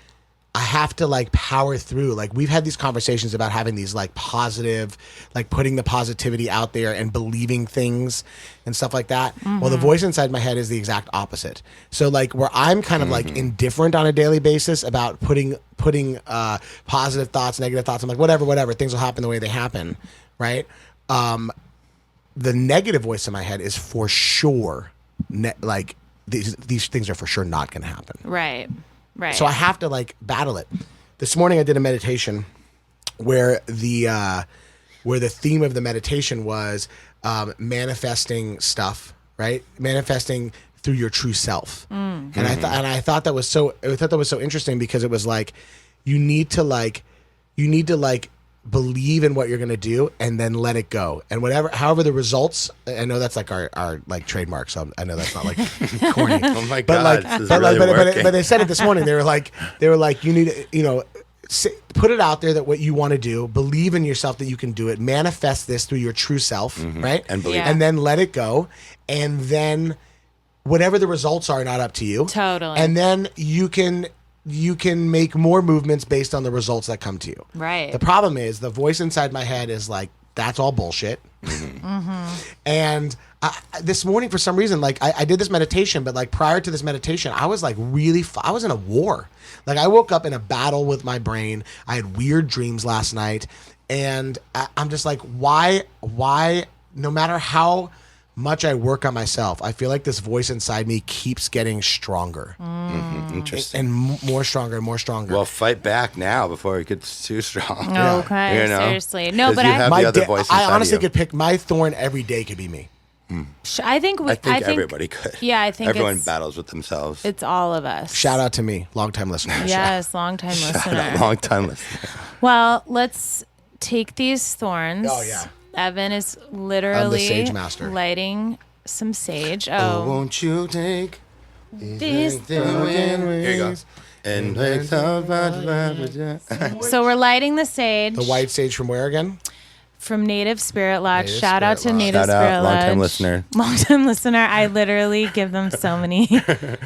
Speaker 3: I have to like power through. Like we've had these conversations about having these like positive, like putting the positivity out there and believing things and stuff like that. Well, the voice inside my head is the exact opposite. So like where I'm kind of like indifferent on a daily basis about putting positive thoughts, negative thoughts. I'm like whatever, things will happen the way they happen, right? The negative voice in my head is for sure, like these things are for sure not going to happen.
Speaker 2: Right.
Speaker 3: So I have to like battle it. This morning I did a meditation where the theme of the meditation was manifesting stuff, right? Manifesting through your true self. And I thought that was so interesting because it was like you need to believe in what you're going to do and then let it go. And however the results, I know that's like our like trademark. So I know that's not like corny.
Speaker 1: Oh my God.
Speaker 3: But they said it this morning. They were like, you need to, put it out there that what you want to do, believe in yourself that you can do it, manifest this through your true self, right?
Speaker 1: And believe
Speaker 2: Yeah.
Speaker 3: And then let it go. And then whatever the results are, not up to you.
Speaker 2: Totally.
Speaker 3: And then you can make more movements based on the results that come to you.
Speaker 2: Right.
Speaker 3: The problem is the voice inside my head is like, that's all bullshit. And this morning, for some reason, like I did this meditation, but like prior to this meditation, I was like I was in a war. Like I woke up in a battle with my brain. I had weird dreams last night. And I'm just like, why, no matter how much I work on myself, I feel like this voice inside me keeps getting stronger.
Speaker 1: Interesting.
Speaker 3: And more stronger and more stronger.
Speaker 1: Well, fight back now before it gets too strong.
Speaker 2: Okay,
Speaker 1: You know?
Speaker 2: seriously. No,
Speaker 1: 'Cause
Speaker 2: but
Speaker 1: you have the other voice
Speaker 3: I
Speaker 1: inside
Speaker 3: honestly
Speaker 1: of you.
Speaker 3: could pick my thorn every day could be me.
Speaker 2: I think
Speaker 1: everybody could.
Speaker 2: Yeah, I think
Speaker 1: everyone
Speaker 2: it's,
Speaker 1: battles with themselves.
Speaker 2: it's all of us.
Speaker 3: Shout out to me, longtime listener.
Speaker 2: Yes, long time listener.
Speaker 1: Long time listener.
Speaker 2: Well, let's take these thorns.
Speaker 3: Oh, yeah.
Speaker 2: Evan is literally
Speaker 3: sage master.
Speaker 2: lighting some sage.
Speaker 1: Oh, won't you take
Speaker 2: These
Speaker 1: Here you go. And like
Speaker 2: So we're lighting the sage
Speaker 3: The white sage from where again?
Speaker 2: from Native Spirit Lodge.
Speaker 3: Native
Speaker 2: Shout out to
Speaker 3: Spirit Lodge.
Speaker 2: Native
Speaker 1: Shout out,
Speaker 2: Spirit Lodge.
Speaker 1: long-time listener.
Speaker 2: Long-time listener. I literally give them so many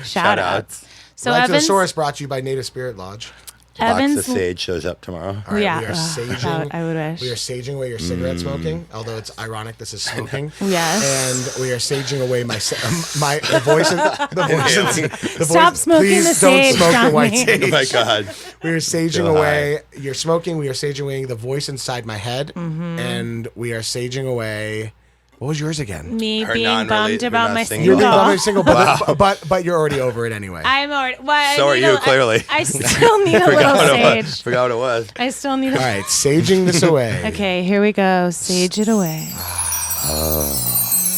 Speaker 2: shout outs. So
Speaker 3: Right to the
Speaker 2: Evan's,
Speaker 3: Source brought to you by Native Spirit Lodge.
Speaker 1: Box of
Speaker 2: Evan's
Speaker 1: sage shows up tomorrow.
Speaker 3: All right,
Speaker 2: Yeah.
Speaker 3: we are
Speaker 2: Ugh,
Speaker 3: saging.
Speaker 2: I would wish.
Speaker 3: We are saging away your cigarette smoking, although it's ironic this is smoking.
Speaker 2: Yes.
Speaker 3: And we are saging away the voice. The
Speaker 2: Stop smoking
Speaker 3: please
Speaker 2: the sage,
Speaker 3: don't smoke the white
Speaker 2: Johnny.
Speaker 3: sage.
Speaker 1: Oh my God.
Speaker 3: We are saging
Speaker 1: Go
Speaker 3: away your smoking. We are saging away the voice inside my head, and we are saging away. What was yours again?
Speaker 2: Me
Speaker 1: Her
Speaker 2: being
Speaker 1: non-rela-
Speaker 2: bummed about
Speaker 1: not
Speaker 2: my
Speaker 1: single.
Speaker 3: You're being
Speaker 2: single.
Speaker 3: bummed single, but you're already over it anyway.
Speaker 2: I'm already. Well,
Speaker 1: So are you, clearly.
Speaker 2: I still need a little sage.
Speaker 1: Forgot what it was.
Speaker 2: I still need.
Speaker 3: All right, saging this away.
Speaker 2: Okay, here we go. Sage it away.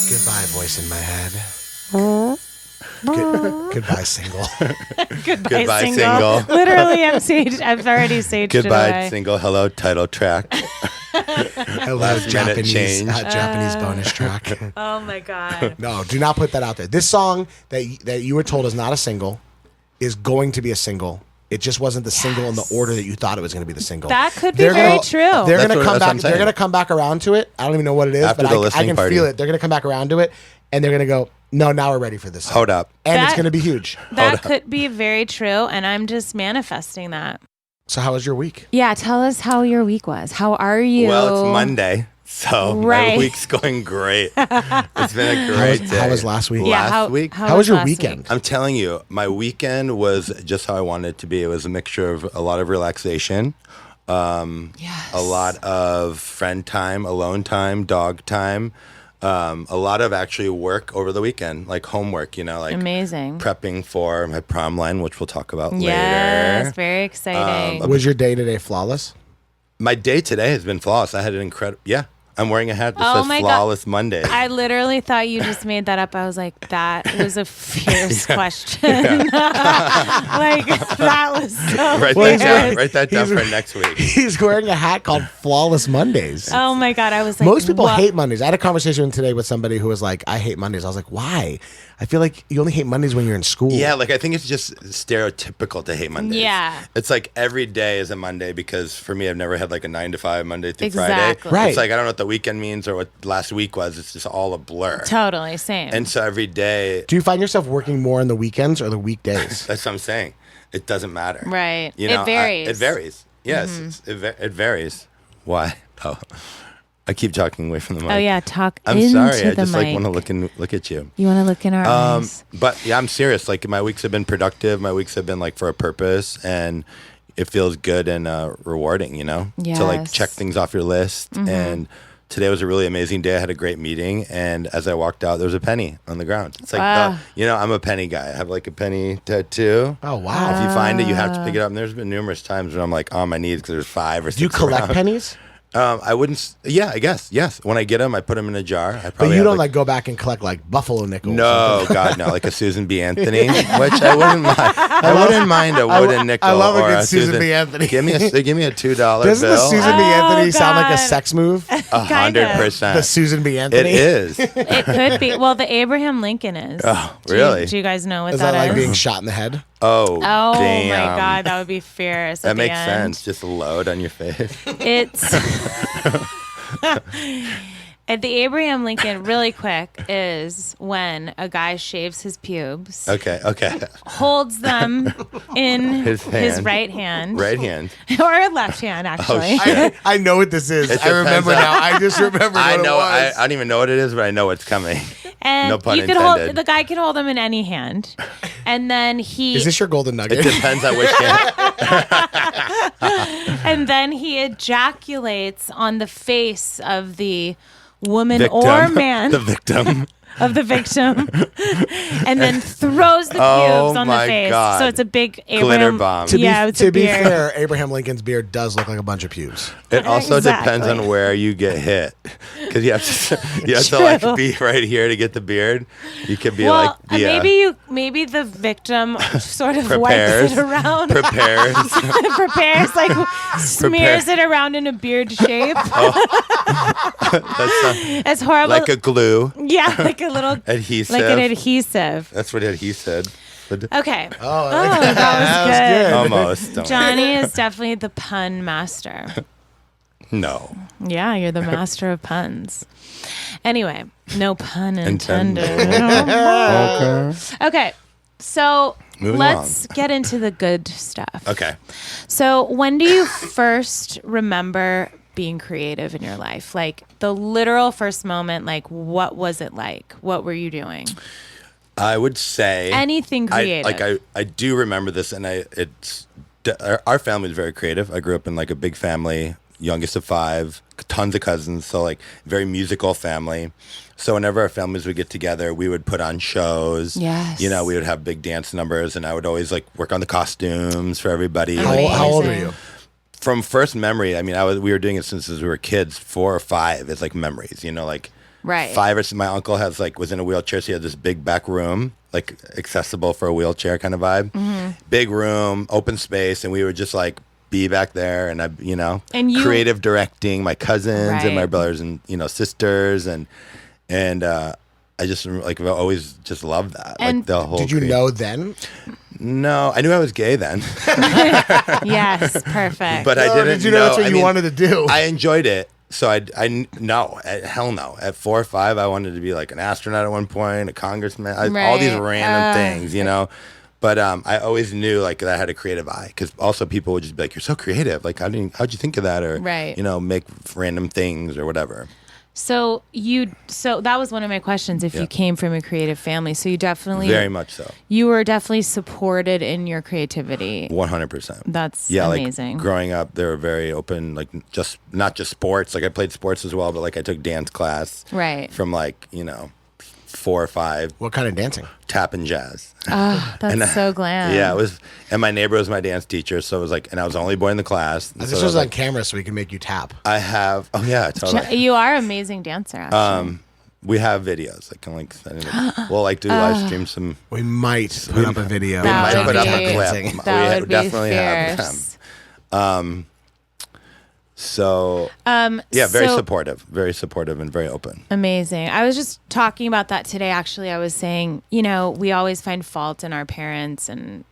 Speaker 3: Goodbye, voice in my head. Goodbye, single.
Speaker 2: Goodbye,
Speaker 1: Single.
Speaker 2: single. Literally, I've already saged
Speaker 1: Goodbye,
Speaker 2: it away.
Speaker 1: single. Hello, title track.
Speaker 3: I love
Speaker 1: Last minute change.
Speaker 3: Japanese bonus track.
Speaker 2: Oh my god.
Speaker 3: No, do not put that out there. This song that you were told is not a single is going to be a single. It just wasn't the single in the order that you thought it was going to be the single.
Speaker 2: That could be very true.
Speaker 3: They're
Speaker 1: That's
Speaker 3: going to
Speaker 1: what-
Speaker 3: come
Speaker 1: that's what
Speaker 3: back.
Speaker 1: I'm
Speaker 3: They're
Speaker 1: saying.
Speaker 3: going to come back around to it. I don't even know what it is,
Speaker 1: After
Speaker 3: but
Speaker 1: the
Speaker 3: I
Speaker 1: listening
Speaker 3: can
Speaker 1: party.
Speaker 3: feel it. They're going to come back around to it, and they're going to go, no, now we're ready for this.
Speaker 1: Hold up.
Speaker 3: And it's
Speaker 2: That-
Speaker 3: going to be huge.
Speaker 2: That could be very true, and I'm just manifesting that.
Speaker 3: So how was your week?
Speaker 2: Yeah, tell us how your week was. How are you?
Speaker 1: Well, it's Monday, so
Speaker 2: Right.
Speaker 1: my week's going great. It's been a great day.
Speaker 3: How was last week?
Speaker 2: Yeah,
Speaker 1: Last week?
Speaker 3: How was your
Speaker 2: last
Speaker 3: weekend?
Speaker 2: week?
Speaker 1: I'm telling you, my weekend was just how I wanted it to be. It was a mixture of a lot of relaxation,
Speaker 2: Yes.
Speaker 1: a lot of friend time, alone time, dog time, a lot of actually work over the weekend, like homework, like
Speaker 2: Amazing.
Speaker 1: prepping for my prom line, which we'll talk about
Speaker 2: Yes,
Speaker 1: later.
Speaker 2: very exciting.
Speaker 3: Was your day today flawless?
Speaker 1: My day today has been flawless. I had an incredible, I'm wearing a hat that
Speaker 2: Oh
Speaker 1: says
Speaker 2: my God.
Speaker 1: Flawless Mondays.
Speaker 2: I literally thought you just made that up. I was like, that was a fierce question. Like, that was so
Speaker 1: Write
Speaker 2: fierce.
Speaker 1: that down. Write that down
Speaker 3: He's-
Speaker 1: for next week.
Speaker 3: He's wearing a hat called Flawless Mondays.
Speaker 2: Oh my God. I was like,
Speaker 3: Most people
Speaker 2: what?
Speaker 3: hate Mondays. I had a conversation today with somebody who was like, I hate Mondays. I was like, why? I feel like you only hate Mondays when you're in school.
Speaker 1: Yeah, like I think it's just stereotypical to hate Mondays.
Speaker 2: Yeah.
Speaker 1: It's like every day is a Monday because for me, I've never had like a 9 to 5 Monday through
Speaker 2: Exactly.
Speaker 1: Friday.
Speaker 3: Right.
Speaker 1: It's like I don't know what the weekend means or what last week was. It's just all a blur.
Speaker 2: Totally. Same.
Speaker 1: And so every day,
Speaker 3: Do you find yourself working more on the weekends or the weekdays?
Speaker 1: that's what I'm saying. It doesn't matter.
Speaker 2: Right.
Speaker 1: You know,
Speaker 2: It varies.
Speaker 1: it varies. Yes, it varies. Why? Oh, I keep talking away from the mic.
Speaker 2: Oh, yeah. Talk
Speaker 1: I'm
Speaker 2: into
Speaker 1: sorry. I
Speaker 2: the
Speaker 1: just
Speaker 2: mic.
Speaker 1: like want to look at you.
Speaker 2: You want to look in our eyes.
Speaker 1: But yeah, I'm serious. Like my weeks have been productive. My weeks have been like for a purpose, and it feels good and rewarding. You know, to like
Speaker 2: Yes.
Speaker 1: check things off your list. And today was a really amazing day. I had a great meeting, and as I walked out, there was a penny on the ground. It's like,
Speaker 2: Wow.
Speaker 1: you know, I'm a penny guy. I have like a penny tattoo.
Speaker 3: Oh, wow.
Speaker 1: If you find it, you have to pick it up. And there's been numerous times when I'm like on my knees because there's 5 or 6.
Speaker 3: Do you collect
Speaker 1: around.
Speaker 3: pennies?
Speaker 1: I wouldn't. Yeah, I guess. Yes. When I get them, I put them in a jar. I
Speaker 3: But
Speaker 1: probably
Speaker 3: you
Speaker 1: have,
Speaker 3: don't like go back and collect like buffalo nickels.
Speaker 1: No, God, no. Like a Susan B. Anthony, which I wouldn't mind. I wouldn't mind a wooden nickel.
Speaker 3: I love a
Speaker 1: or
Speaker 3: good Susan B. Anthony.
Speaker 1: Give me a $2 bill.
Speaker 3: Doesn't the Susan B. Anthony
Speaker 2: Oh,
Speaker 3: sound like a
Speaker 2: God.
Speaker 3: sex move?
Speaker 1: 100%.
Speaker 3: The Susan B.
Speaker 1: It
Speaker 3: Anthony?
Speaker 1: is.
Speaker 2: It could be. Well, the Abraham Lincoln is.
Speaker 1: Oh,
Speaker 2: Do you-
Speaker 1: really?
Speaker 2: Do you guys know what
Speaker 3: Is that
Speaker 2: that
Speaker 3: like
Speaker 2: is?
Speaker 3: being shot in the head?
Speaker 1: Oh,
Speaker 2: Oh
Speaker 1: damn.
Speaker 2: my God, that would be fierce.
Speaker 1: That
Speaker 2: at the
Speaker 1: makes
Speaker 2: end.
Speaker 1: sense. Just a load on your face.
Speaker 2: It's at the Abraham Lincoln. Really quick is when a guy shaves his pubes,
Speaker 1: Okay.
Speaker 2: holds them in
Speaker 1: His hand.
Speaker 2: right hand,
Speaker 1: Right hand.
Speaker 2: or left hand, actually.
Speaker 1: shit.
Speaker 3: I know what this is.
Speaker 1: It
Speaker 3: I remember
Speaker 1: depends on-
Speaker 3: now. I just remember what
Speaker 1: I know.
Speaker 3: it was.
Speaker 1: I don't even know what it is, but I know what's coming.
Speaker 2: And
Speaker 1: No pun
Speaker 2: you could hold
Speaker 1: intended.
Speaker 2: the guy can hold them in any hand, and then he
Speaker 3: Is this your Golden
Speaker 1: It
Speaker 3: Nugget?
Speaker 1: depends on which hand.
Speaker 2: and then he ejaculates on the face of the woman
Speaker 1: Victim.
Speaker 2: or man
Speaker 1: The victim.
Speaker 2: of the victim, and then throws the pubes
Speaker 1: Oh
Speaker 2: on the
Speaker 1: my
Speaker 2: face.
Speaker 1: God.
Speaker 2: So it's a big
Speaker 1: Glitter
Speaker 2: Abraham
Speaker 1: bomb.
Speaker 2: Yeah, it's
Speaker 3: to
Speaker 2: a
Speaker 3: be
Speaker 2: beard.
Speaker 3: fair, Abraham Lincoln's beard does look like a bunch of pubes.
Speaker 1: It also depends
Speaker 2: Exactly.
Speaker 1: on where you get hit, because you have to like
Speaker 2: True.
Speaker 1: be right here to get the beard. You could be
Speaker 2: Well,
Speaker 1: like
Speaker 2: maybe the victim sort of
Speaker 1: prepares
Speaker 2: wipes it around,
Speaker 1: prepares.
Speaker 2: prepares like smears it around in a beard shape.
Speaker 1: That's
Speaker 2: It's horrible.
Speaker 1: like a glue
Speaker 2: yeah, like a little
Speaker 1: adhesive.
Speaker 2: like an adhesive.
Speaker 1: That's what he said.
Speaker 2: Okay.
Speaker 3: Oh,
Speaker 2: that was good.
Speaker 1: Almost. Don't worry.
Speaker 2: Johnny is definitely the pun master.
Speaker 1: No.
Speaker 2: Yeah, you're the master of puns. Anyway, no pun intended.
Speaker 1: Okay.
Speaker 2: Okay, so
Speaker 1: Moving
Speaker 2: let's get into the good stuff.
Speaker 1: Okay.
Speaker 2: So, when do you first remember being creative in your life? Like the literal first moment, like what was it like? What were you doing?
Speaker 1: I would say
Speaker 2: Anything creative.
Speaker 1: I do remember this, and our family was very creative. I grew up in like a big family, youngest of 5, tons of cousins, so like very musical family. So whenever our families would get together, we would put on shows.
Speaker 2: Yes.
Speaker 1: You know, we would have big dance numbers, and I would always like work on the costumes for everybody.
Speaker 3: How old are
Speaker 2: Amazing.
Speaker 3: you?
Speaker 1: From first memory, I mean, we were doing it since we were kids. 4 or 5 is like memories, you know, like
Speaker 2: Right.
Speaker 1: 5 or so. My uncle was in a wheelchair, so he had this big back room, like accessible for a wheelchair kind of vibe.
Speaker 2: Mm-hmm.
Speaker 1: Big room, open space, and we would just like be back there, and
Speaker 2: And you-
Speaker 1: creative directing my cousins and my
Speaker 2: Right.
Speaker 1: brothers and sisters, and I just like I've always just loved that.
Speaker 2: And
Speaker 1: like the whole.
Speaker 3: Did you know then?
Speaker 1: No, I knew I was gay then,
Speaker 2: Yes, perfect.
Speaker 1: but I
Speaker 3: Or
Speaker 1: didn't.
Speaker 3: did you know that's what
Speaker 1: I
Speaker 3: you
Speaker 1: mean,
Speaker 3: wanted to do?
Speaker 1: I enjoyed it. So no, hell no. At 4 or 5, I wanted to be like an astronaut at one point, a congressman, all these
Speaker 2: Right.
Speaker 1: random things, you know. But I always knew like that I had a creative eye, because also people would just be like, "You're so creative. Like, how'd you think of that?" Or
Speaker 2: Right.
Speaker 1: make random things or whatever.
Speaker 2: So that was one of my questions. If
Speaker 1: Yeah.
Speaker 2: you came from a creative family, so you definitely
Speaker 1: Very much so,
Speaker 2: you were definitely supported in your creativity.
Speaker 1: 100%.
Speaker 2: That's
Speaker 1: Yeah,
Speaker 2: amazing.
Speaker 1: like growing up, they were very open. Like not just sports. Like I played sports as well, but like I took dance class
Speaker 2: Right.
Speaker 1: from like 4 or 5,
Speaker 3: What kind of dancing?
Speaker 1: tap and jazz.
Speaker 2: Oh, that's so glam.
Speaker 1: Yeah, it was, and my neighbor was my dance teacher, so it was like, and I was the only boy in the class. And
Speaker 3: This
Speaker 1: so it
Speaker 3: was on
Speaker 1: like,
Speaker 3: camera so we can make you tap.
Speaker 1: I have, oh yeah, totally.
Speaker 2: You are an amazing dancer, actually.
Speaker 1: We have videos. I can like send it. We'll like do live stream some.
Speaker 3: We might put up a video.
Speaker 2: That
Speaker 3: of
Speaker 2: would
Speaker 3: Johnny
Speaker 2: be-
Speaker 3: dancing.
Speaker 2: that
Speaker 1: We
Speaker 2: would be
Speaker 1: definitely have
Speaker 2: fierce.
Speaker 1: them. So yeah, very
Speaker 2: so-
Speaker 1: supportive, and very open.
Speaker 2: Amazing. I was just talking about that today. Actually, I was saying, we always find fault in our parents and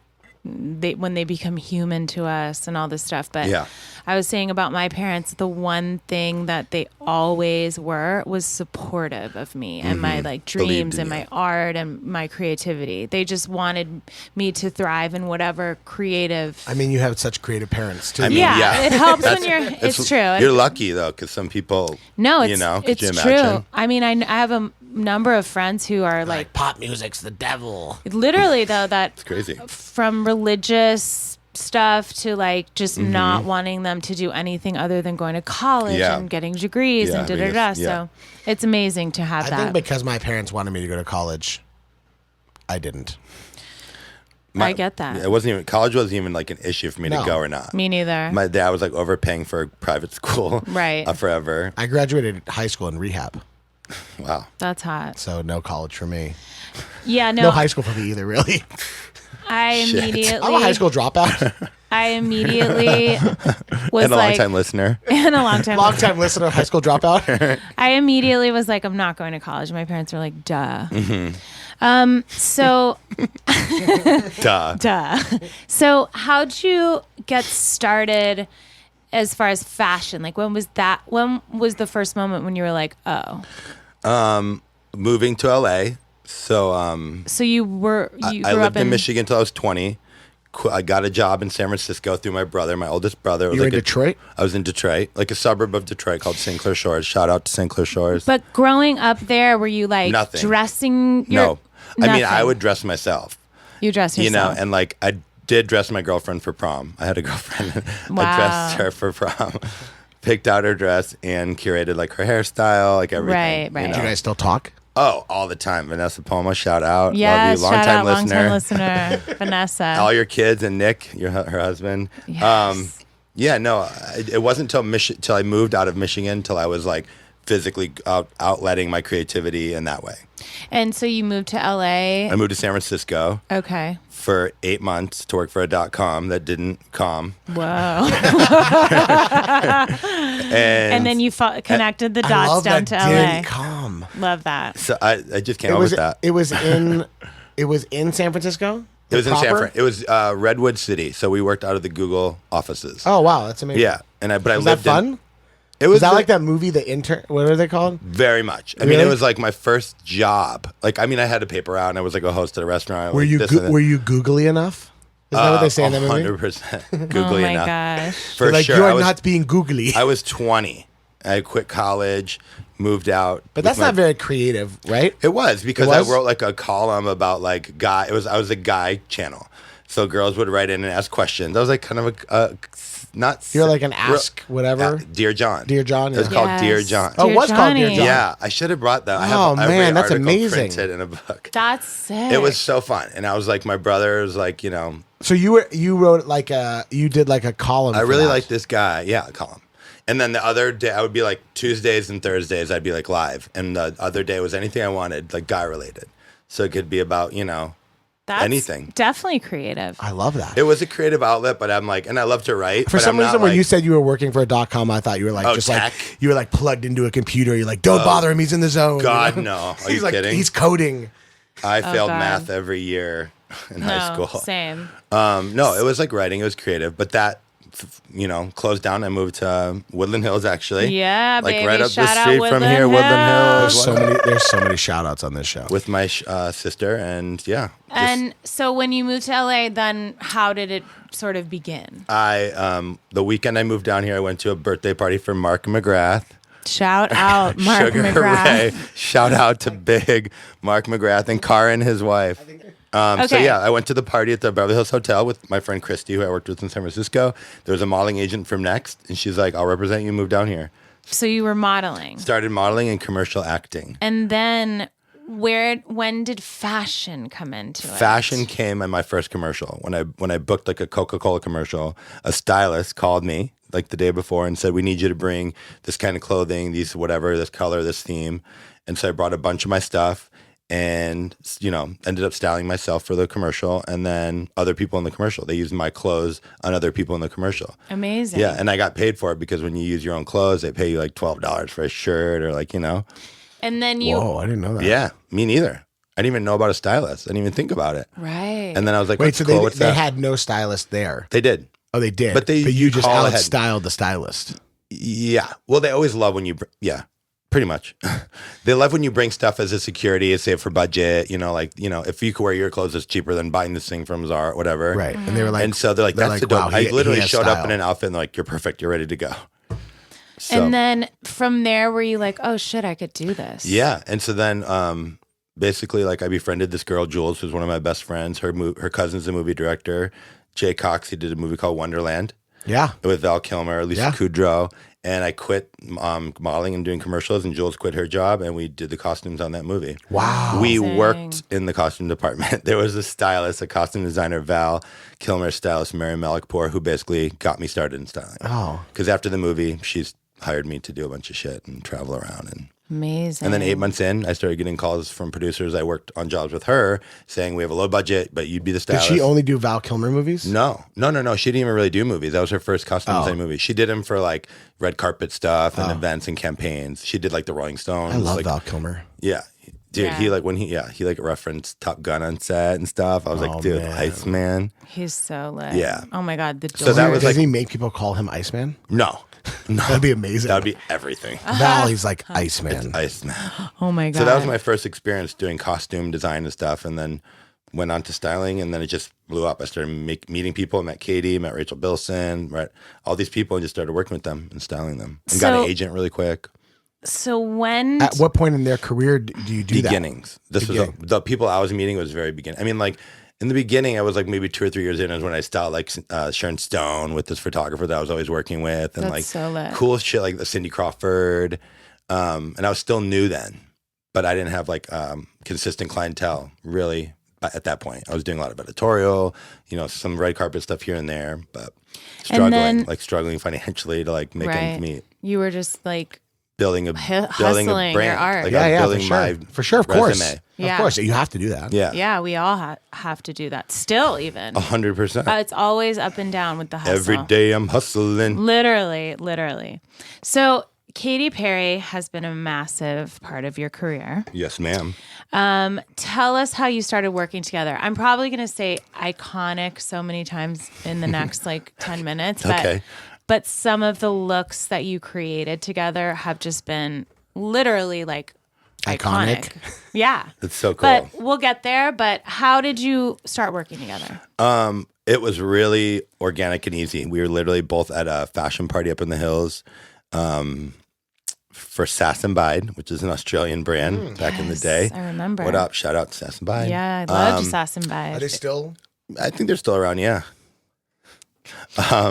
Speaker 2: when they become human to us and all this stuff. But
Speaker 1: Yeah.
Speaker 2: I was saying about my parents, the one thing that they always were was supportive of me and my like dreams
Speaker 1: in
Speaker 2: and
Speaker 1: you.
Speaker 2: my art and my creativity. They just wanted me to thrive in whatever creative.
Speaker 3: I mean, you have such creative parents too.
Speaker 1: I mean,
Speaker 2: Yeah, it helps when
Speaker 1: That's-
Speaker 2: it's true.
Speaker 1: You're lucky though, because some people.
Speaker 2: No,
Speaker 1: could
Speaker 2: it's
Speaker 1: you
Speaker 2: true.
Speaker 1: imagine?
Speaker 2: I mean, I have a number of friends who are like
Speaker 3: pop music's the devil.
Speaker 2: literally though that
Speaker 1: It's crazy.
Speaker 2: from religious stuff to like just not wanting them to do anything other than going to college
Speaker 1: Yeah.
Speaker 2: and getting degrees
Speaker 1: Yeah,
Speaker 2: and da
Speaker 1: because-
Speaker 2: da da.
Speaker 1: yeah.
Speaker 2: So it's amazing to have
Speaker 3: I
Speaker 2: that.
Speaker 3: think because my parents wanted me to go to college, I didn't.
Speaker 2: I get that.
Speaker 1: It wasn't even college wasn't even like an issue for me
Speaker 3: No.
Speaker 1: to go or not.
Speaker 2: Me neither.
Speaker 1: My dad was like overpaying for private school,
Speaker 2: Right.
Speaker 1: Forever.
Speaker 3: I graduated high school in rehab,
Speaker 1: Wow.
Speaker 2: That's hot.
Speaker 3: so no college for me.
Speaker 2: Yeah,
Speaker 3: No high school for me either, really.
Speaker 2: I
Speaker 1: Shit.
Speaker 2: immediately
Speaker 3: I'm a high school dropout.
Speaker 2: I immediately was
Speaker 1: And a
Speaker 2: like
Speaker 1: long-time listener.
Speaker 2: and a long time
Speaker 3: Long time listener, high school dropout.
Speaker 2: I immediately was like, I'm not going to college. My parents were like, duh.
Speaker 1: Mm-hmm.
Speaker 2: So
Speaker 1: Duh.
Speaker 2: duh. So how'd you get started as far as fashion? Like when was the first moment when you were like, oh.
Speaker 1: Moving to LA. So
Speaker 2: So you grew
Speaker 1: I lived
Speaker 2: up
Speaker 1: in Michigan until I was 20. I got a job in San Francisco through my brother, my oldest brother. It was
Speaker 3: You were
Speaker 1: like
Speaker 3: in Detroit?
Speaker 1: I was in Detroit, like a suburb of Detroit called St. Clair Shores. Shout out to St. Clair Shores.
Speaker 2: But growing up there, were you like
Speaker 1: Nothing.
Speaker 2: dressing your
Speaker 1: No. I mean, I
Speaker 2: Nothing.
Speaker 1: would dress myself,
Speaker 2: You dress
Speaker 1: you know,
Speaker 2: yourself.
Speaker 1: and like I did dress my girlfriend for prom. I had a girlfriend.
Speaker 2: Wow.
Speaker 1: I dressed her for prom. Picked out her dress and curated like her hairstyle, like everything.
Speaker 2: Right.
Speaker 1: you
Speaker 3: Do you
Speaker 1: know?
Speaker 3: guys still talk?
Speaker 1: Oh, all the time. Vanessa Palma, shout out.
Speaker 2: Yeah,
Speaker 1: Love you.
Speaker 2: shout out,
Speaker 1: Long-time
Speaker 2: long-time
Speaker 1: listener.
Speaker 2: listener, Vanessa.
Speaker 1: All your kids and Nick, her husband.
Speaker 2: Yes.
Speaker 1: Yeah, no, it wasn't till I moved out of Michigan till I was like physically outletting my creativity in that way.
Speaker 2: And so you moved to LA.
Speaker 1: I moved to San Francisco
Speaker 2: Okay.
Speaker 1: for 8 months to work for a .com that didn't com.
Speaker 2: Whoa.
Speaker 1: And
Speaker 2: And then you connected the
Speaker 3: I
Speaker 2: dots
Speaker 3: love
Speaker 2: down
Speaker 3: that
Speaker 2: to LA.
Speaker 3: didn't come.
Speaker 2: Love that.
Speaker 1: so I just came up with that.
Speaker 3: It was in San Francisco.
Speaker 1: It was in San
Speaker 3: Proper?
Speaker 1: Fran. It was Redwood City. So we worked out of the Google offices.
Speaker 3: Oh wow, that's amazing.
Speaker 1: Yeah, but I
Speaker 3: Was that
Speaker 1: lived
Speaker 3: fun?
Speaker 1: in. It was
Speaker 3: Was that like that movie, The Intern? What are they called?
Speaker 1: Very much. I mean,
Speaker 3: Really?
Speaker 1: it was like my first job. Like, I mean, I had a paper out and I was like a host at a restaurant.
Speaker 3: Were
Speaker 1: like
Speaker 3: you
Speaker 1: this and that.
Speaker 3: were you googly enough? Is that what they say in that movie?
Speaker 1: 100% googly
Speaker 2: Oh my
Speaker 1: enough.
Speaker 2: gosh.
Speaker 1: For
Speaker 3: They're like
Speaker 1: sure.
Speaker 3: you
Speaker 1: I
Speaker 3: are
Speaker 1: was,
Speaker 3: not being googly.
Speaker 1: I was 20. I quit college, moved out.
Speaker 3: But that's
Speaker 1: with my-
Speaker 3: not very creative, right?
Speaker 1: It was because
Speaker 3: It was?
Speaker 1: I wrote like a column about like guy. I was a guy channel, so girls would write in and ask questions. I was like kind of a not.
Speaker 3: You're like an ask whatever.
Speaker 1: Dear John.
Speaker 3: Dear John,
Speaker 1: It was
Speaker 3: yeah.
Speaker 1: called
Speaker 2: Yes.
Speaker 1: Dear John.
Speaker 3: Oh, it was called Dear
Speaker 2: Johnny.
Speaker 3: John.
Speaker 1: Yeah, I should have brought that. I
Speaker 3: Oh,
Speaker 1: have every
Speaker 3: man, that's
Speaker 1: article
Speaker 3: amazing.
Speaker 1: printed in a book.
Speaker 2: That's sick.
Speaker 1: It was so fun, and I was like, my brother was like, you know,
Speaker 3: So you wrote like you did like a column.
Speaker 1: I
Speaker 3: for
Speaker 1: really
Speaker 3: that.
Speaker 1: like this guy. Yeah, I call him. And then the other day, I would be like Tuesdays and Thursdays, I'd be like live, and the other day was anything I wanted, like guy related. So it could be about
Speaker 2: That's
Speaker 1: anything.
Speaker 2: Definitely creative.
Speaker 3: I love that.
Speaker 1: It was a creative outlet, but I'm like, and I love to write.
Speaker 3: For
Speaker 1: but
Speaker 3: some
Speaker 1: I'm not
Speaker 3: reason, when
Speaker 1: like-
Speaker 3: you said you were working for a .com, I thought you were like
Speaker 1: Oh,
Speaker 3: just
Speaker 1: tech?
Speaker 3: like you were like plugged into a computer. You're like, don't bother him, he's in the zone.
Speaker 1: God,
Speaker 3: you know?
Speaker 1: no. Are
Speaker 3: he's
Speaker 1: you
Speaker 3: like,
Speaker 1: kidding?
Speaker 3: He's coding.
Speaker 1: I failed
Speaker 2: God.
Speaker 1: math every year in high
Speaker 2: No,
Speaker 1: school.
Speaker 2: same.
Speaker 1: No, it was like writing. It was creative, but that, closed down. I moved to Woodland Hills, actually.
Speaker 2: Yeah,
Speaker 1: like
Speaker 2: baby.
Speaker 1: right up
Speaker 2: Shout
Speaker 1: the
Speaker 2: out
Speaker 1: street from here, Woodland
Speaker 3: There's
Speaker 1: Hills.
Speaker 3: there's so many shout outs on this show.
Speaker 1: With my sister, and yeah.
Speaker 2: And so when you moved to LA, then how did it sort of begin?
Speaker 1: The weekend I moved down here, I went to a birthday party for Mark McGrath.
Speaker 2: Shout out Mark
Speaker 1: Sugar
Speaker 2: McGrath.
Speaker 1: Ray. Shout out to big Mark McGrath and Karin, his wife. So
Speaker 2: Okay.
Speaker 1: yeah, I went to the party at the Beverly Hills Hotel with my friend Christy, who I worked with in San Francisco. There was a modeling agent from Next, and she's like, "I'll represent you. Move down here."
Speaker 2: So you were modeling.
Speaker 1: Started modeling and commercial acting.
Speaker 2: And then when did fashion come into it?
Speaker 1: Fashion came in my first commercial. When I booked like a Coca-Cola commercial, a stylist called me like the day before and said, we need you to bring this kind of clothing, these whatever, this color, this theme. And so I brought a bunch of my stuff and, ended up styling myself for the commercial. And then other people in the commercial, they used my clothes on other people in the commercial.
Speaker 2: Amazing.
Speaker 1: Yeah. And I got paid for it because when you use your own clothes, they pay you like $12 for a shirt or like,
Speaker 2: And then
Speaker 3: Whoa, I didn't know that.
Speaker 1: Yeah, me neither. I didn't even know about a stylist. I didn't even think about it.
Speaker 2: Right.
Speaker 1: And then I was like,
Speaker 3: Wait, so
Speaker 1: cool,
Speaker 3: they had no stylist there?
Speaker 1: They did.
Speaker 3: Oh, they did?
Speaker 1: But
Speaker 3: you just
Speaker 1: call ahead.
Speaker 3: out-styled the stylist.
Speaker 1: Yeah. Well, they always love when you, pretty much. They love when you bring stuff as a security, save for budget, if you could wear your clothes, it's cheaper than buying this thing from Zara or whatever.
Speaker 3: Right. And they were like,
Speaker 1: and so they're like, that's the dope.
Speaker 3: wow,
Speaker 1: I literally
Speaker 3: he has
Speaker 1: showed up in
Speaker 3: style.
Speaker 1: an outfit and they're like, you're perfect. You're ready to go. So,
Speaker 2: and then from there, were you like, oh shit, I could do this?
Speaker 1: yeah. And so then, basically, like I befriended this girl, Jules, who's one of my best friends. Her cousin's a movie director. Jay Cox, he did a movie called Wonderland.
Speaker 3: Yeah.
Speaker 1: With Val Kilmer, Lisa Kudrow. And I quit modeling and doing commercials, and Jules quit her job, and we did the costumes on that movie.
Speaker 3: Wow.
Speaker 1: We
Speaker 2: Amazing.
Speaker 1: worked in the costume department. There was a stylist, a costume designer, Val Kilmer stylist, Mary Malikpour, who basically got me started in styling.
Speaker 3: Oh.
Speaker 1: Because after the movie, she's hired me to do a bunch of shit and travel around.
Speaker 2: Amazing.
Speaker 1: And then 8 months in, I started getting calls from producers. I worked on jobs with her saying, we have a low budget, but you'd be the
Speaker 3: Did
Speaker 1: stylist.
Speaker 3: she only do Val Kilmer movies?
Speaker 1: No. She didn't even really do movies. That was her first costume design movie. She did them for like red carpet stuff and events and campaigns. She did like the Rolling Stones.
Speaker 3: I love
Speaker 1: like,
Speaker 3: Val Kilmer.
Speaker 1: Yeah. Dude,
Speaker 2: Yeah.
Speaker 1: he like referenced Top Gun on set and stuff. I was like, dude,
Speaker 3: man.
Speaker 1: Iceman.
Speaker 2: He's so lit.
Speaker 1: Yeah.
Speaker 2: Oh my God. The
Speaker 1: So that
Speaker 2: doors.
Speaker 1: was
Speaker 3: Does
Speaker 1: like-
Speaker 3: he make people call him Iceman?
Speaker 1: No.
Speaker 3: That'd be amazing.
Speaker 1: That would be everything.
Speaker 3: Val, he's like Iceman.
Speaker 1: Iceman.
Speaker 2: Oh my God.
Speaker 1: So that was my first experience doing costume design and stuff, and then went on to styling, and then it just blew up. I started meeting people. I met Katy, met Rachel Bilson, right? All these people, and just started working with them and styling them, and got
Speaker 2: So-
Speaker 1: an agent really quick.
Speaker 2: So when
Speaker 3: At what point in their career do you do
Speaker 1: Beginnings. This was the people I was meeting was very beginning. I mean, like in the beginning, I was like maybe 2 or 3 years in is when I styled like Sharon Stone with this photographer that I was always working with, and
Speaker 2: That's
Speaker 1: like
Speaker 2: so lit.
Speaker 1: cool shit like the Cindy Crawford. And I was still new then, but I didn't have like consistent clientele really at that point. I was doing a lot of editorial, some red carpet stuff here and there, but struggling financially to like make ends meet.
Speaker 2: You were just like
Speaker 1: Building a
Speaker 2: hustling
Speaker 1: brand,
Speaker 2: your art.
Speaker 1: like
Speaker 3: Yeah,
Speaker 1: I'm
Speaker 3: yeah,
Speaker 1: building
Speaker 3: for sure.
Speaker 1: my
Speaker 3: For sure, of course.
Speaker 1: resume.
Speaker 2: Yeah.
Speaker 3: Of course, you have to do that.
Speaker 1: Yeah,
Speaker 2: yeah, we all have to do that. Still, even
Speaker 1: 100%.
Speaker 2: it's always up and down with the hustle.
Speaker 1: Every day I'm hustling.
Speaker 2: Literally. So Katy Perry has been a massive part of your career.
Speaker 1: Yes, ma'am.
Speaker 2: Tell us how you started working together. I'm probably going to say iconic so many times in the next 10 minutes. But some of the looks that you created together have just been literally iconic. Yeah.
Speaker 1: It's so cool.
Speaker 2: But we'll get there. But how did you start working together?
Speaker 1: It was really organic and easy. We were literally both at a fashion party up in the hills for Sass and Bide, which is an Australian brand back in the day.
Speaker 2: I remember.
Speaker 1: What up? Shout out to Sass and Bide.
Speaker 2: Yeah, I loved Sass and Bide.
Speaker 3: Are they still?
Speaker 1: I think they're still around, yeah.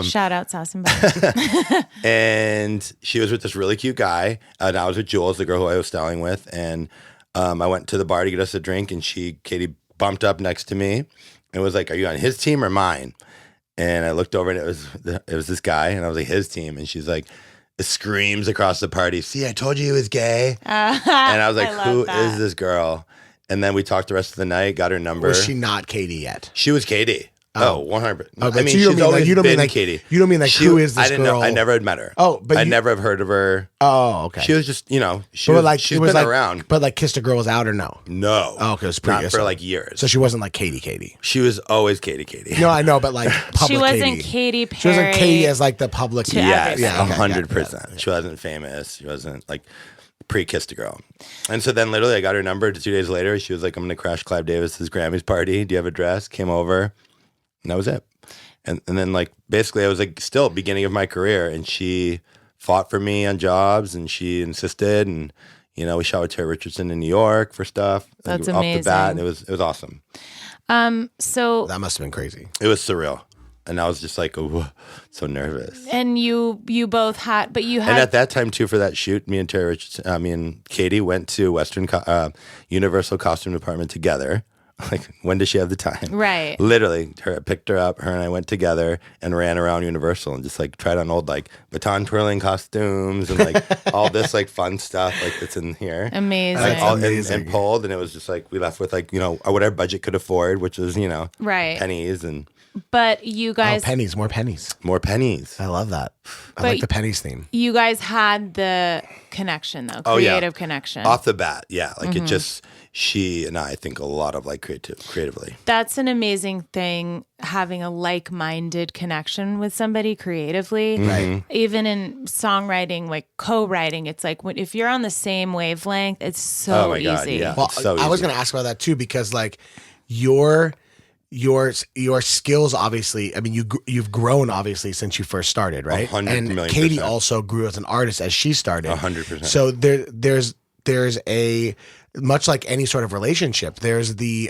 Speaker 2: Shout out Sass and Bide.
Speaker 1: And she was with this really cute guy. And I was with Jules, the girl who I was styling with. And I went to the bar to get us a drink, and Katy bumped up next to me and was like, "Are you on his team or mine?" And I looked over, and it was this guy, and I was like, "His team." And she's like, it screams across the party, "See, I told you he was gay." And I was like, "Who is this girl?" And then we talked the rest of the night, got her number.
Speaker 3: Was she not Katy yet?
Speaker 1: She was Katy. Oh, 100%.
Speaker 3: Oh,
Speaker 1: I mean,
Speaker 3: so you don't
Speaker 1: she's
Speaker 3: mean
Speaker 1: always
Speaker 3: you don't
Speaker 1: been
Speaker 3: mean like
Speaker 1: Katy.
Speaker 3: You don't mean like who is this
Speaker 1: I didn't
Speaker 3: girl?
Speaker 1: know. I never had met her.
Speaker 3: Oh, but
Speaker 1: I
Speaker 3: you-
Speaker 1: never have heard of her.
Speaker 3: Oh, okay.
Speaker 1: She was just, she
Speaker 3: But
Speaker 1: was, she's been around.
Speaker 3: But Kissed a Girl was out or no?
Speaker 1: No.
Speaker 3: Oh, okay, it was
Speaker 1: not
Speaker 3: previous.
Speaker 1: for years.
Speaker 3: So she wasn't like Katy.
Speaker 1: She was always Katy.
Speaker 3: No, I know, but like public
Speaker 2: She wasn't
Speaker 3: Katy.
Speaker 2: Katy Perry.
Speaker 3: She wasn't Katy as like the public.
Speaker 2: To
Speaker 1: Yes,
Speaker 2: everybody.
Speaker 1: 100%. She wasn't famous. She wasn't pre-Kissed a Girl. And so then literally I got her number 2 days later. She was like, "I'm going to crash Clive Davis's Grammys party. Do you have a dress?" Came over, and that was it. And then basically I was still beginning of my career, and she fought for me on jobs, and she insisted, and we shot with Terry Richardson in New York for stuff.
Speaker 2: That's
Speaker 1: off the bat,
Speaker 2: amazing.
Speaker 1: it was awesome.
Speaker 2: So
Speaker 3: That must have been crazy.
Speaker 1: It was surreal. and I was just like, oh, so nervous.
Speaker 2: And you both had, but you had.
Speaker 1: And at that time too, for that shoot, me and Katy went to Universal Costume Department together. Like, when does she have the time?
Speaker 2: Right.
Speaker 1: Literally, picked her up. Her and I went together and ran around Universal and just like tried on old like baton twirling costumes and like all this like fun stuff like that's in here.
Speaker 2: Amazing.
Speaker 1: And pulled, and it was just like we left with like whatever budget could afford, which was
Speaker 2: right,
Speaker 1: pennies and.
Speaker 2: But you guys,
Speaker 3: pennies, more pennies.
Speaker 1: I
Speaker 3: love that. I like the pennies theme.
Speaker 2: You guys had the connection though, creative connection
Speaker 1: off the bat. Yeah, like it just. She and I think a lot of like creatively.
Speaker 2: That's an amazing thing, having a like-minded connection with somebody creatively.
Speaker 3: Right.
Speaker 2: Even in songwriting, like co-writing, it's like if you're on the same wavelength, it's so easy. God, yeah.
Speaker 3: Well, I was going to ask about that too, because like your skills, obviously, I mean, you've grown obviously since you first started, right?
Speaker 1: 100,000,000%.
Speaker 3: Katy also grew as an artist as she started.
Speaker 1: 100%.
Speaker 3: So there's a, much like any sort of relationship, there's the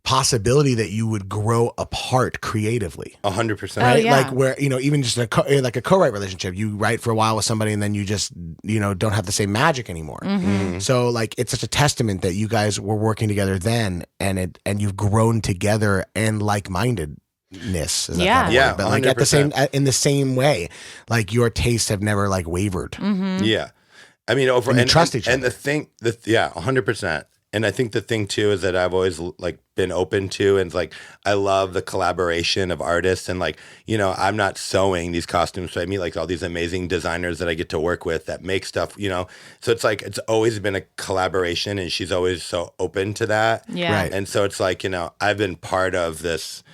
Speaker 3: possibility that you would grow apart creatively.
Speaker 1: 100%.
Speaker 3: Right?
Speaker 2: Yeah.
Speaker 3: Like where, even just like a co-write relationship, you write for a while with somebody and then you just, don't have the same magic anymore.
Speaker 2: Mm-hmm.
Speaker 3: So like, it's such a testament that you guys were working together then and you've grown together and like-mindedness.
Speaker 2: Yeah.
Speaker 3: But like
Speaker 1: 100%.
Speaker 3: in the same way, like your tastes have never like wavered.
Speaker 2: Mm-hmm.
Speaker 1: Yeah. I mean,
Speaker 3: and trust each other.
Speaker 1: And 100%. And I think the thing too is that I've always like been open to, and like I love the collaboration of artists, and like I'm not sewing these costumes, so I meet like all these amazing designers that I get to work with that make stuff, So it's like it's always been a collaboration, and she's always so open to that.
Speaker 2: Yeah.
Speaker 3: Right.
Speaker 1: And so it's like I've been part of this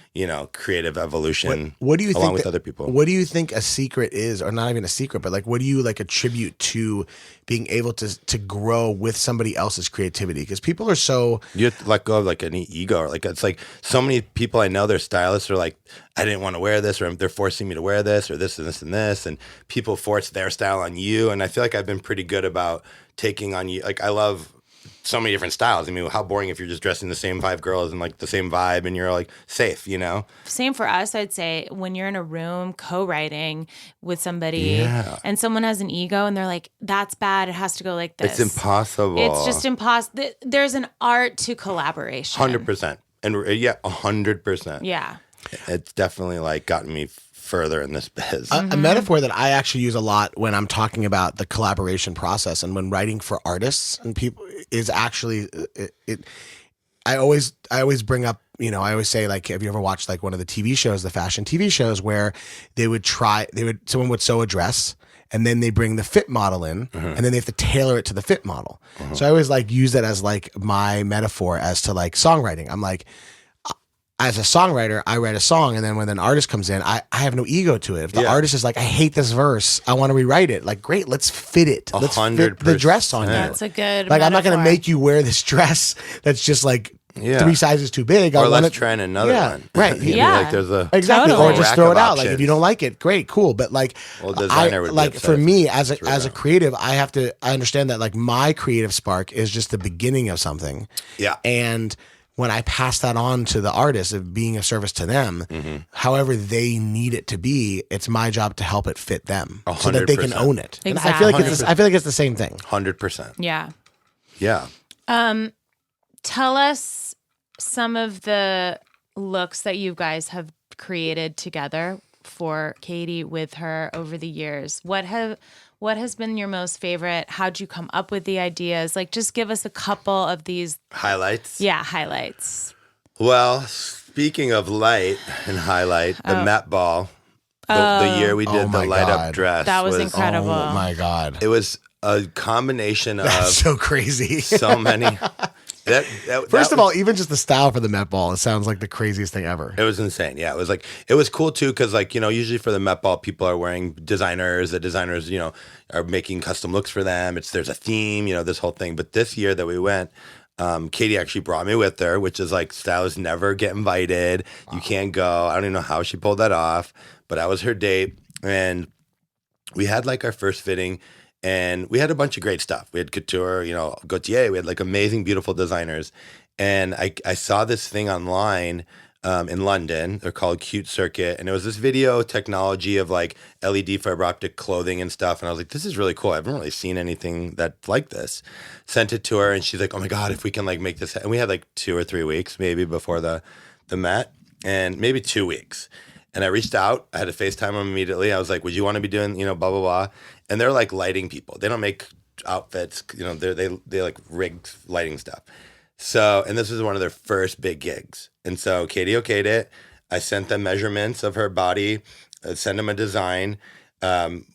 Speaker 1: creative evolution.
Speaker 3: What do you
Speaker 1: along
Speaker 3: think
Speaker 1: with other people?
Speaker 3: What do you think a secret is, or not even a secret, but like what do you like attribute to being able to grow with somebody else's creativity? Because people are so
Speaker 1: you have to let go of like any ego, or like it's like so many people I know, their stylists are like, I didn't want to wear this, or they're forcing me to wear this, or this and this and this, and people force their style on you. And I feel like I've been pretty good about taking on you. Like I love so many different styles. I mean, how boring if you're just dressing the same 5 girls and like the same vibe and you're like safe,
Speaker 2: Same for us, I'd say, when you're in a room co-writing with somebody and someone has an ego and they're like, that's bad, it has to go like this.
Speaker 1: It's impossible.
Speaker 2: It's just impossible. There's an art to collaboration.
Speaker 1: 100%. And 100%.
Speaker 2: Yeah.
Speaker 1: It's definitely like gotten me further in this biz.
Speaker 3: A metaphor that I actually use a lot when I'm talking about the collaboration process and when writing for artists and people is actually I always bring up, I always say, like, have you ever watched like one of the TV shows, the fashion TV shows, where someone would sew a dress and then they bring the fit model in and then they have to tailor it to the fit model. So I always like use that as like my metaphor as to like songwriting. I'm like, as a songwriter, I write a song, and then when an artist comes in, I have no ego to it. If the artist is like, I hate this verse, I want to rewrite it. Like, great, let's fit it. Let's fit the dress on you.
Speaker 2: That's a good
Speaker 3: Like,
Speaker 2: metaphor.
Speaker 3: I'm not going to make you wear this dress that's just like 3 sizes too big.
Speaker 1: Or let's try another one.
Speaker 3: Right.
Speaker 1: Like there's a
Speaker 3: exactly.
Speaker 2: Totally.
Speaker 3: Or just throw it out. Like,
Speaker 1: options.
Speaker 3: if you don't like it, great, cool. But like,
Speaker 1: designer would be
Speaker 3: like
Speaker 1: upset
Speaker 3: for
Speaker 1: if
Speaker 3: me
Speaker 1: it's
Speaker 3: as a creative, I understand that like my creative spark is just the beginning of something.
Speaker 1: Yeah.
Speaker 3: And when I pass that on to the artist of being a service to them, however they need it to be, it's my job to help it fit them so that they can own it.
Speaker 2: Exactly.
Speaker 3: And I feel like it's the same thing.
Speaker 1: 100%.
Speaker 2: Yeah.
Speaker 1: Yeah.
Speaker 2: Tell us some of the looks that you guys have created together for Katy with her over the years. What has been your most favorite? How'd you come up with the ideas? Like, just give us a couple of these
Speaker 1: highlights.
Speaker 2: Yeah, highlights.
Speaker 1: Well, speaking of light and highlight, the Met Ball, the year we did the light up dress.
Speaker 2: That was incredible.
Speaker 3: Oh my God.
Speaker 1: It was a combination
Speaker 3: That's
Speaker 1: of
Speaker 3: so crazy.
Speaker 1: so many.
Speaker 3: First of all, even just the style for the Met Ball, it sounds like the craziest thing ever.
Speaker 1: It was insane. Yeah, it was cool too because usually for the Met Ball, people are wearing designers. The designers, are making custom looks for them. There's a theme, this whole thing. But this year that we went, Katy actually brought me with her, which is like stylists never get invited. Wow. You can't go. I don't even know how she pulled that off, but I was her date, and we had like our first fitting. And we had a bunch of great stuff. We had couture, Gautier. We had like amazing, beautiful designers. And I saw this thing online in London. They're called Cute Circuit. And it was this video technology of like LED fiber optic clothing and stuff. And I was like, this is really cool. I haven't really seen anything that's like this. Sent it to her and she's like, oh my God, if we can like make this. And we had like 2 or 3 weeks maybe before the Met, and maybe 2 weeks. And I reached out. I had to FaceTime them immediately. I was like, would you want to be doing, blah, blah, blah. And they're like lighting people. They don't make outfits, they like rigged lighting stuff. So, and this was one of their first big gigs. And so Katy okayed it. I sent them measurements of her body, sent them a design.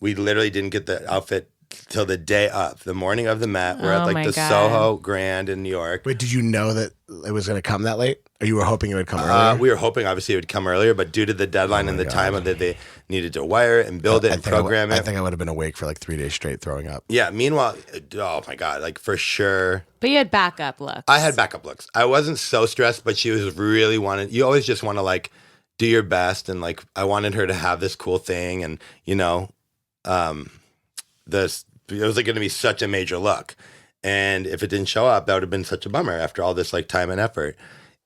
Speaker 1: We literally didn't get the outfit till the day of, the morning of the Met. We're at like the
Speaker 2: God.
Speaker 1: Soho Grand in New York.
Speaker 3: Wait, did you know that it was going to come that late? Or you were hoping it would come earlier?
Speaker 1: We were hoping, obviously, it would come earlier, but due to the deadline and the time that they needed to wire it and build it and program it.
Speaker 3: I think I would have been awake for like 3 days straight throwing up.
Speaker 1: Yeah. Meanwhile, oh my God, like for sure.
Speaker 2: But you had backup looks.
Speaker 1: I had backup looks. I wasn't so stressed, but she was really you always just want to like do your best. And like, I wanted her to have this cool thing. And, it was like going to be such a major look. And if it didn't show up, that would have been such a bummer after all this like time and effort.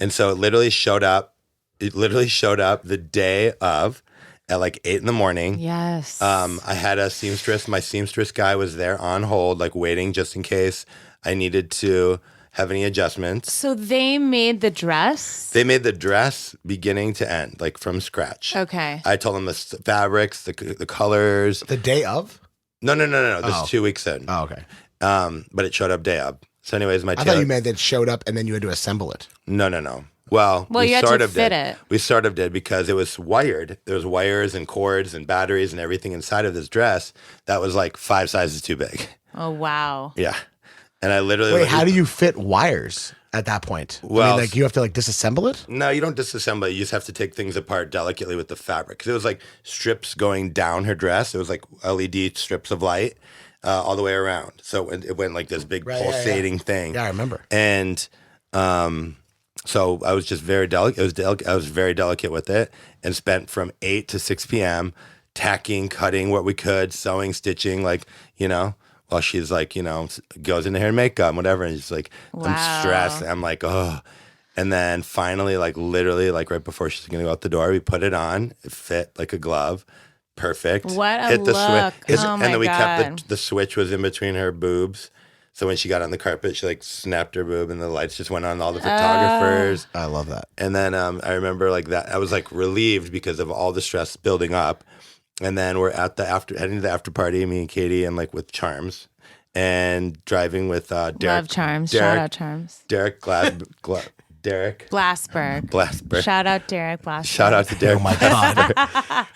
Speaker 1: And so it literally showed up. It literally showed up the day of at like 8 a.m.
Speaker 2: Yes.
Speaker 1: I had a seamstress. My seamstress guy was there on hold, like waiting just in case I needed to have any adjustments.
Speaker 2: So they made the dress?
Speaker 1: They made the dress beginning to end, like from scratch.
Speaker 2: Okay.
Speaker 1: I told them the fabrics, the colors.
Speaker 3: The day of?
Speaker 1: No. This is 2 weeks in.
Speaker 3: Oh, okay.
Speaker 1: But it showed up day of. So anyways,
Speaker 3: I thought you meant that it showed up and then you had to assemble it.
Speaker 1: No. Well,
Speaker 2: you had to fit it.
Speaker 1: We sort of did because it was wired. There was wires and cords and batteries and everything inside of this dress that was like 5 sizes too big.
Speaker 2: Oh, wow.
Speaker 1: Yeah. And I literally...
Speaker 3: Wait, how do you fit wires at that point?
Speaker 1: Well,
Speaker 3: like you have to like disassemble it?
Speaker 1: No, you don't disassemble it. You just have to take things apart delicately with the fabric. Because it was like strips going down her dress. It was like LED strips of light all the way around. So it went like this big pulsating thing.
Speaker 3: Yeah, I remember.
Speaker 1: And so I was just very delicate. I was very delicate with it and spent from 8 to 6 p.m. tacking, cutting what we could, sewing, stitching, like, while she's like, goes into hair and makeup, whatever. And she's like,
Speaker 2: wow.
Speaker 1: I'm stressed. I'm like, oh. And then finally, like literally, like right before she's going to go out the door, we put it on. It fit like a glove. Perfect.
Speaker 2: What a
Speaker 1: Hit the
Speaker 2: look.
Speaker 1: switch.
Speaker 2: Oh
Speaker 1: and then we
Speaker 2: God.
Speaker 1: kept the switch was in between her boobs. So when she got on the carpet, she like snapped her boob and the lights just went on all the photographers.
Speaker 3: I love that.
Speaker 1: And then I remember like that. I was like relieved because of all the stress building up. And then we're at heading to the after party, me and Katy, and like with Charms, and driving with Derek.
Speaker 2: Love Charms. Shout out Charms.
Speaker 1: Derek Derek
Speaker 2: Blasberg. Shout out Derek Blasberg.
Speaker 1: Shout out to Derek.
Speaker 3: Oh my God.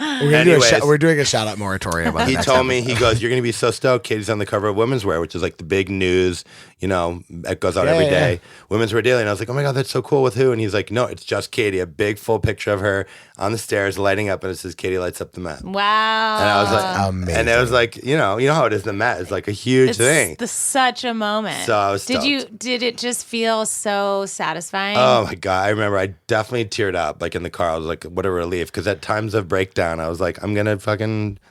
Speaker 3: We're doing a shout out moratorium.
Speaker 1: He told me, he goes, you're going to be so stoked. Katy's on the cover of Women's Wear, which is like the big news, it goes out every day. Women's Wear Daily. And I was like, oh my God, that's so cool. With who? And he's like, no, it's just Katy. A big full picture of her on the stairs lighting up. And it says, Katy lights up the Met.
Speaker 2: Wow.
Speaker 1: And I was like,
Speaker 3: amazing.
Speaker 1: And it was like, you know how it is. The Met is like a huge thing.
Speaker 2: It's such a moment.
Speaker 1: So I was stoked.
Speaker 2: Did it just feel so satisfying?
Speaker 1: Oh my God. I remember I definitely teared up like in the car. I was like, what a relief. Because at times of breakdown, I was like, I'm going to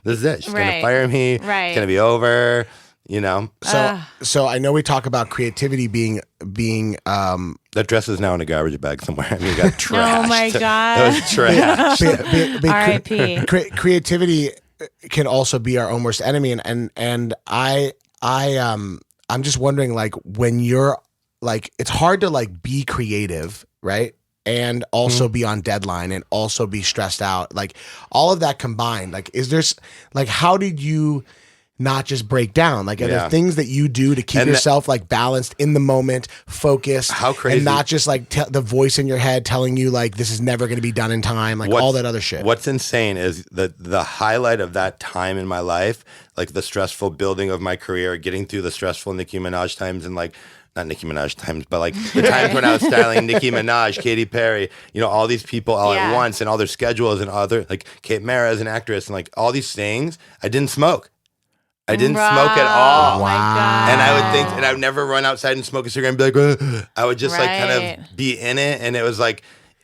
Speaker 1: this is it. She's going to fire me.
Speaker 2: Right.
Speaker 1: It's going to be over,
Speaker 3: So I know we talk about creativity being
Speaker 1: that dress is now in a garbage bag somewhere. I mean, it got trashed.
Speaker 2: Oh my God.
Speaker 1: It was trash.
Speaker 2: R.I.P.
Speaker 3: Creativity can also be our own worst enemy. And I'm just wondering, like, when you're like, it's hard to like be creative, right? And also be on deadline and also be stressed out. Like all of that combined, like, how did you not just break down? Like, are there things that you do to keep yourself like balanced in the moment, focused?
Speaker 1: How crazy.
Speaker 3: And not just like the voice in your head telling you like, this is never going to be done in time, like all that other shit.
Speaker 1: What's insane is the highlight of that time in my life, like the stressful building of my career, getting through the stressful Nicki Minaj times and like, not Nicki Minaj times, but like the times when I was styling Nicki Minaj, Katy Perry, all these people all at once and all their schedules and other, like Kate Mara as an actress and like all these things, I didn't smoke. I didn't smoke at all.
Speaker 2: Oh my God.
Speaker 1: And I would think, and I would never run outside and smoke a cigarette and be like, ugh. I would just like kind of be in it. And it was like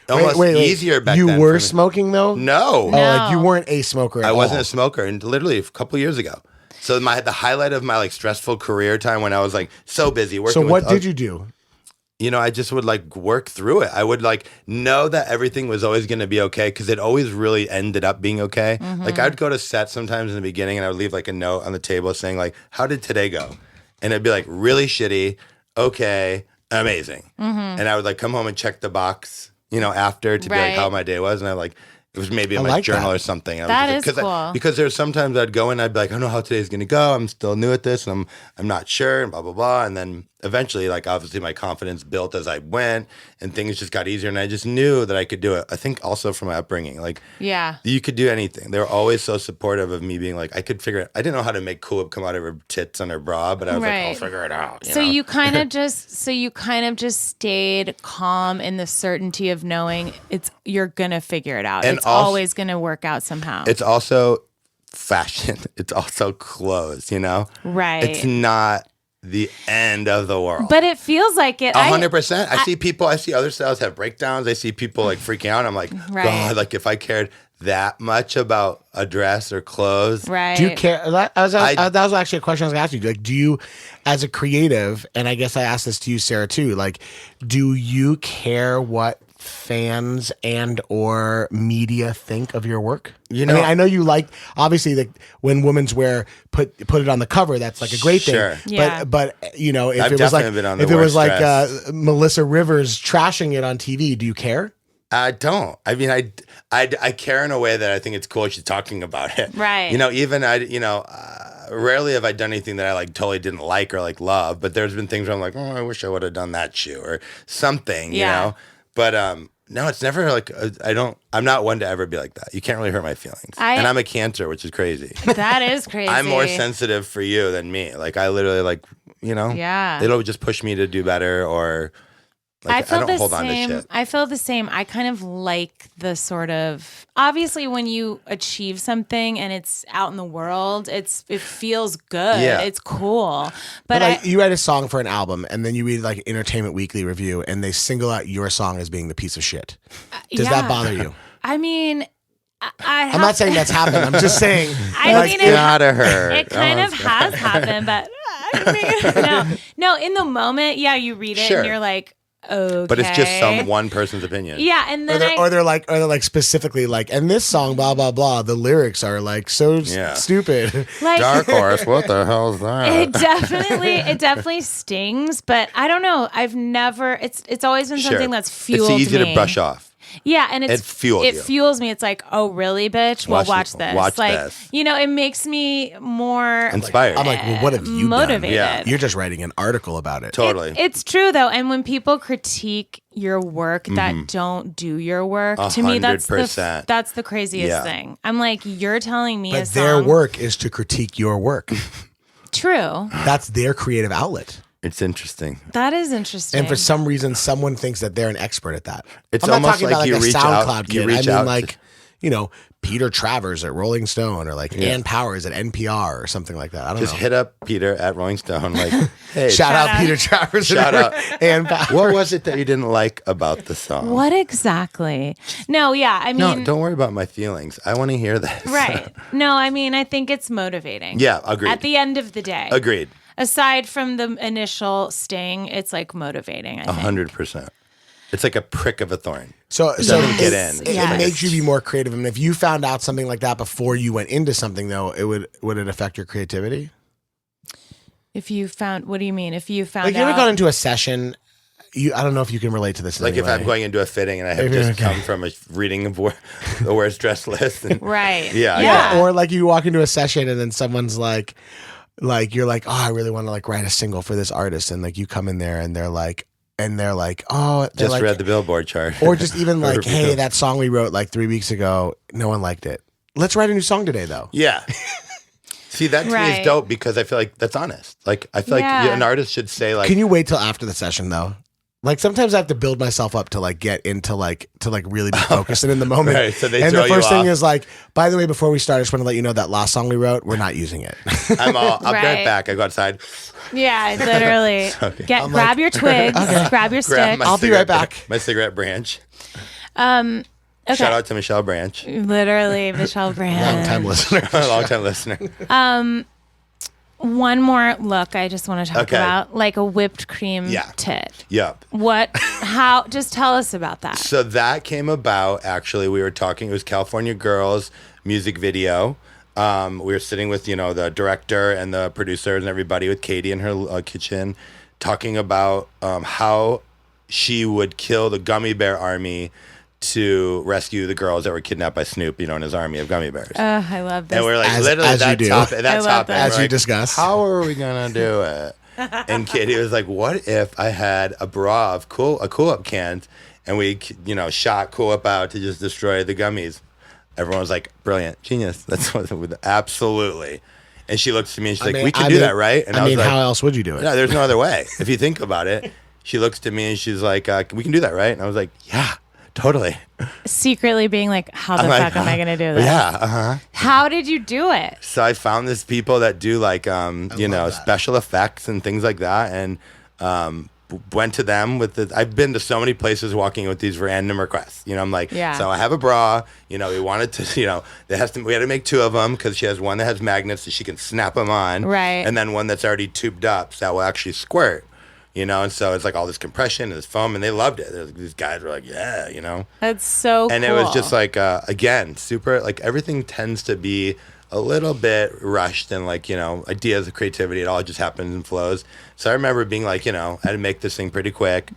Speaker 1: almost easier back then.
Speaker 3: You were smoking though?
Speaker 1: No.
Speaker 3: Oh, like you weren't a smoker at all.
Speaker 1: I wasn't a smoker, and literally a couple of years ago. So the highlight of my like stressful career time when I was like so busy working.
Speaker 3: So what did you do?
Speaker 1: I just would like work through it. I would like know that everything was always going to be okay because it always really ended up being okay. Like I'd go to set sometimes in the beginning and I would leave like a note on the table saying like, how did today go? And it'd be like really shitty, okay, amazing. And I would like come home and check the box, after to be like how my day was. And I like, it was maybe in my journal or something.
Speaker 2: That is cool.
Speaker 1: Because there's sometimes I'd go in, I'd be like, I don't know how today's going to go. I'm still new at this and I'm not sure and blah, blah, blah. And then eventually, like obviously my confidence built as I went and things just got easier and I just knew that I could do it. I think also from my upbringing, like you could do anything. They were always so supportive of me being like, I could figure it. I didn't know how to make Cool Whip come out of her tits on her bra, but I was like, I'll figure it out.
Speaker 2: You kind of just stayed calm in the certainty of knowing you're gonna figure it out. And it's always gonna work out somehow.
Speaker 1: It's also fashion. It's also clothes, Right. It's not the end of the world.
Speaker 2: But it feels like it.
Speaker 1: 100%. I see other styles have breakdowns. I see people like freaking out. I'm like, God, like if I cared that much about a dress or clothes.
Speaker 2: Right.
Speaker 3: Do you care? That was actually a question I was going to ask you. Like, do you, as a creative, and I guess I asked this to you, Sarah, too, like, do you care what fans and or media think of your work? I know you like, obviously, like when women's wear put it on the cover, that's like a great thing.
Speaker 2: Yeah.
Speaker 3: But if
Speaker 1: I've
Speaker 3: it was like
Speaker 1: been on the
Speaker 3: if it was like
Speaker 1: dress.
Speaker 3: Melissa Rivers trashing it on TV, do you care?
Speaker 1: I don't. I mean, I care in a way that I think it's cool she's talking about it.
Speaker 2: Right.
Speaker 1: Even rarely have I done anything that I like totally didn't like or like love, but there's been things where I'm like, oh, I wish I would have done that shoe or something, But no, it's never like I'm not one to ever be like that. You can't really hurt my feelings. And I'm a Cancer, which is crazy.
Speaker 2: That is crazy.
Speaker 1: I'm more sensitive for you than me. Like I literally like, it'll just push me to do better or like I don't hold on to shit.
Speaker 2: I feel the same. I kind of like the sort of, obviously when you achieve something and it's out in the world, it feels good.
Speaker 1: Yeah.
Speaker 2: It's cool.
Speaker 3: But like, you write a song for an album and then you read like Entertainment Weekly review and they single out your song as being the piece of shit. Does that bother you?
Speaker 2: I mean,
Speaker 3: I'm not saying that's happened. I'm just saying.
Speaker 1: It gotta hurt.
Speaker 2: It kind of has happened, but I mean, no. In the moment, you read it and you're like, okay.
Speaker 1: But it's just one person's opinion.
Speaker 2: Yeah, and then
Speaker 3: they're like specifically like, and this song, blah blah blah. The lyrics are like so stupid.
Speaker 2: Like,
Speaker 1: Dark Horse, what the hell is that?
Speaker 2: It definitely stings, but I don't know. I've never. It's always been something that's fueled me.
Speaker 1: It's easy to brush off.
Speaker 2: Yeah, and
Speaker 1: it
Speaker 2: fuels me. It's like, oh, really, bitch? Well, watch this.
Speaker 1: Watch
Speaker 2: like,
Speaker 1: this.
Speaker 2: It makes me more
Speaker 1: inspired.
Speaker 3: I'm like, well, what have you
Speaker 2: motivated?
Speaker 3: Done? Yeah. You're just writing an article about it.
Speaker 1: Totally.
Speaker 2: It's true though, and when people critique your work that don't do your work, to me that's the craziest thing. I'm like, you're telling me,
Speaker 3: but their work is to critique your work.
Speaker 2: True.
Speaker 3: That's their creative outlet.
Speaker 1: It's interesting.
Speaker 2: That is interesting.
Speaker 3: And for some reason, someone thinks that they're an expert at that.
Speaker 1: It's
Speaker 3: I'm not
Speaker 1: almost
Speaker 3: talking
Speaker 1: like
Speaker 3: about like
Speaker 1: you
Speaker 3: a
Speaker 1: reach
Speaker 3: SoundCloud
Speaker 1: out.
Speaker 3: kid. I mean, like, Peter Travers at Rolling Stone or like Ann Powers at NPR or something like that. I don't know.
Speaker 1: Just hit up Peter at Rolling Stone. Like, hey,
Speaker 3: shout out Peter Travers.
Speaker 1: Shout out
Speaker 3: Ann Powers.
Speaker 1: What was it that you didn't like about the song?
Speaker 2: What exactly? No, I mean,
Speaker 1: no, don't worry about my feelings. I want to hear this.
Speaker 2: Right. No, I mean, I think it's motivating.
Speaker 1: Yeah, agreed.
Speaker 2: At the end of the day.
Speaker 1: Agreed.
Speaker 2: Aside from the initial sting, it's like motivating.
Speaker 1: 100%. It's like a prick of a thorn.
Speaker 3: So
Speaker 1: it doesn't get in.
Speaker 3: It makes you be more creative. I mean, if you found out something like that before you went into something, though, would it affect your creativity?
Speaker 2: If you found, what do you mean? If you found
Speaker 3: like,
Speaker 2: out,
Speaker 3: you ever gone into a session? I don't know if you can relate to this.
Speaker 1: Like if I'm going into a fitting and I have just come from a reading of the worst dress list. And,
Speaker 2: right.
Speaker 1: Yeah.
Speaker 3: Or like you walk into a session and then someone's like you're like, oh, I really want to like write a single for this artist, and like you come in there and they're like, oh,
Speaker 1: just
Speaker 3: like,
Speaker 1: read the Billboard chart,
Speaker 3: or just even like, hey, that song we wrote like 3 weeks ago, no one liked it. Let's write a new song today, though.
Speaker 1: Yeah. See, that to me is dope because I feel like that's honest. Like I feel like an artist should say like,
Speaker 3: can you wait till after the session though? Like sometimes I have to build myself up to like get into like to like really be focused and in the moment.
Speaker 1: Right, so they
Speaker 3: and
Speaker 1: throw
Speaker 3: the first
Speaker 1: you
Speaker 3: thing
Speaker 1: off.
Speaker 3: is like, by the way, before we start, I just want to let you know that last song we wrote, we're not using it.
Speaker 1: I'll be right back. I go outside.
Speaker 2: Yeah, literally.
Speaker 1: Okay.
Speaker 2: Grab your twigs, grab your sticks.
Speaker 3: I'll be right back.
Speaker 1: My cigarette branch.
Speaker 2: Okay.
Speaker 1: Shout out to Michelle Branch.
Speaker 2: Literally, Michelle Branch.
Speaker 3: Long time listener.
Speaker 1: Long time listener.
Speaker 2: one more look I just want to talk
Speaker 1: Okay.
Speaker 2: about, like a whipped cream
Speaker 1: Yeah.
Speaker 2: tit.
Speaker 1: Yep.
Speaker 2: What? How? Just tell us about that.
Speaker 1: So that came about, actually, we were talking, it was California Girls music video. We were sitting with, the director and the producers and everybody with Katy in her kitchen, talking about how she would kill the gummy bear army to rescue the girls that were kidnapped by Snoop, in his army of gummy bears.
Speaker 2: I love this.
Speaker 1: And we're like,
Speaker 3: As
Speaker 1: literally,
Speaker 3: you
Speaker 1: that
Speaker 3: do.
Speaker 1: topic.
Speaker 2: I
Speaker 1: That
Speaker 2: love
Speaker 1: topic.
Speaker 2: that.
Speaker 3: As
Speaker 1: We're
Speaker 3: you
Speaker 1: like,
Speaker 3: discuss.
Speaker 1: How are we gonna do it? And Katy was like, "What if I had a bra of Cool Up cans, and we, shot Cool Up out to just destroy the gummies?" Everyone was like, "Brilliant, genius! That's what absolutely." And she looks to me and she's like, "We can do that, right?" And
Speaker 3: I
Speaker 1: was
Speaker 3: mean,
Speaker 1: like,
Speaker 3: how else would you do it?
Speaker 1: "No, there's no other way. If you think about it." She looks to me and she's like, "We can do that, right?" And I was like, "Yeah, totally."
Speaker 2: Secretly being like, how the
Speaker 1: I'm like,
Speaker 2: fuck am I going to do this?
Speaker 1: Yeah,
Speaker 2: How did you do it?
Speaker 1: So I found these people that do like,
Speaker 3: that.
Speaker 1: special effects and things like that, and went to them with the. I've been to so many places walking with these random requests. I'm like,
Speaker 2: Yeah.
Speaker 1: so I have a bra. We wanted to, we had to make 2 of them because she has one that has magnets so she can snap them on,
Speaker 2: Right.
Speaker 1: and then one that's already tubed up so that will actually squirt. And so it's like all this compression and this foam, and they loved it. These guys were like, yeah,
Speaker 2: That's so
Speaker 1: And
Speaker 2: cool.
Speaker 1: it was just like, again, super, like everything tends to be a little bit rushed and like, ideas of creativity, it all just happens and flows. So I remember being like, I had to make this thing pretty quick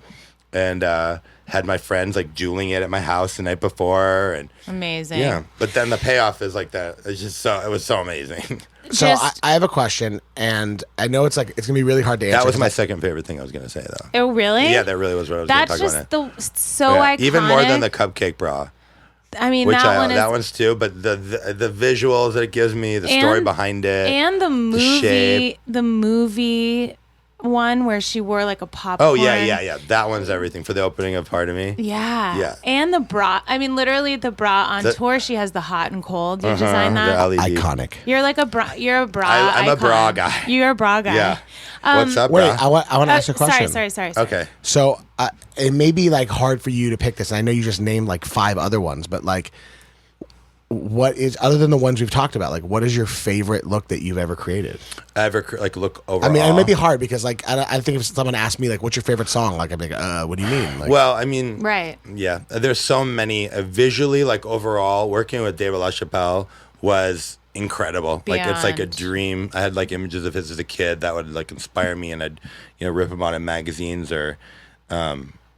Speaker 1: and had my friends like jeweling it at my house the night before. And
Speaker 2: amazing.
Speaker 1: yeah, but then the payoff is like that. It's just it was so amazing.
Speaker 3: So I have a question, and I know it's going to be really hard to answer.
Speaker 1: That was my
Speaker 3: 'cause
Speaker 1: second favorite thing I was going to say though.
Speaker 2: Oh, really?
Speaker 1: Yeah, that really was what I was going to
Speaker 2: That's
Speaker 1: talk
Speaker 2: just
Speaker 1: about.
Speaker 2: so
Speaker 1: Yeah,
Speaker 2: iconic.
Speaker 1: even more than the cupcake bra.
Speaker 2: I mean,
Speaker 1: Which
Speaker 2: that
Speaker 1: one's too, but the visuals that it gives me, the story behind it,
Speaker 2: and the
Speaker 1: shape.
Speaker 2: movie one where she wore like a popcorn.
Speaker 1: Oh yeah. That one's everything for the opening of Part of Me.
Speaker 2: Yeah.
Speaker 1: Yeah.
Speaker 2: And the bra. I mean, literally the bra on tour. She has the hot and cold. You designed that.
Speaker 1: The LED.
Speaker 3: iconic.
Speaker 2: You're like a bra. You're a bra.
Speaker 1: I'm a
Speaker 2: icon.
Speaker 1: bra guy.
Speaker 2: You're a bra guy.
Speaker 1: Yeah. What's up,
Speaker 3: Wait,
Speaker 1: bro?
Speaker 3: I want to ask you a question.
Speaker 2: Sorry.
Speaker 1: Okay.
Speaker 3: So it may be like hard for you to pick this. And I know you just named like 5 other ones, but like, what is, other than the ones we've talked about, like what is your favorite look that you've ever created?
Speaker 1: Ever like look overall?
Speaker 3: I mean, it might be hard because like I think if someone asked me like, what's your favorite song? Like I'd be like, what do you mean? Like,
Speaker 1: Well, I mean,
Speaker 2: Right.
Speaker 1: Yeah, there's so many. Visually, like overall, working with David LaChapelle was incredible. Like it's like a
Speaker 2: Beyond.
Speaker 1: dream. I had like images of his as a kid that would like inspire me, and I'd rip him out in magazines or.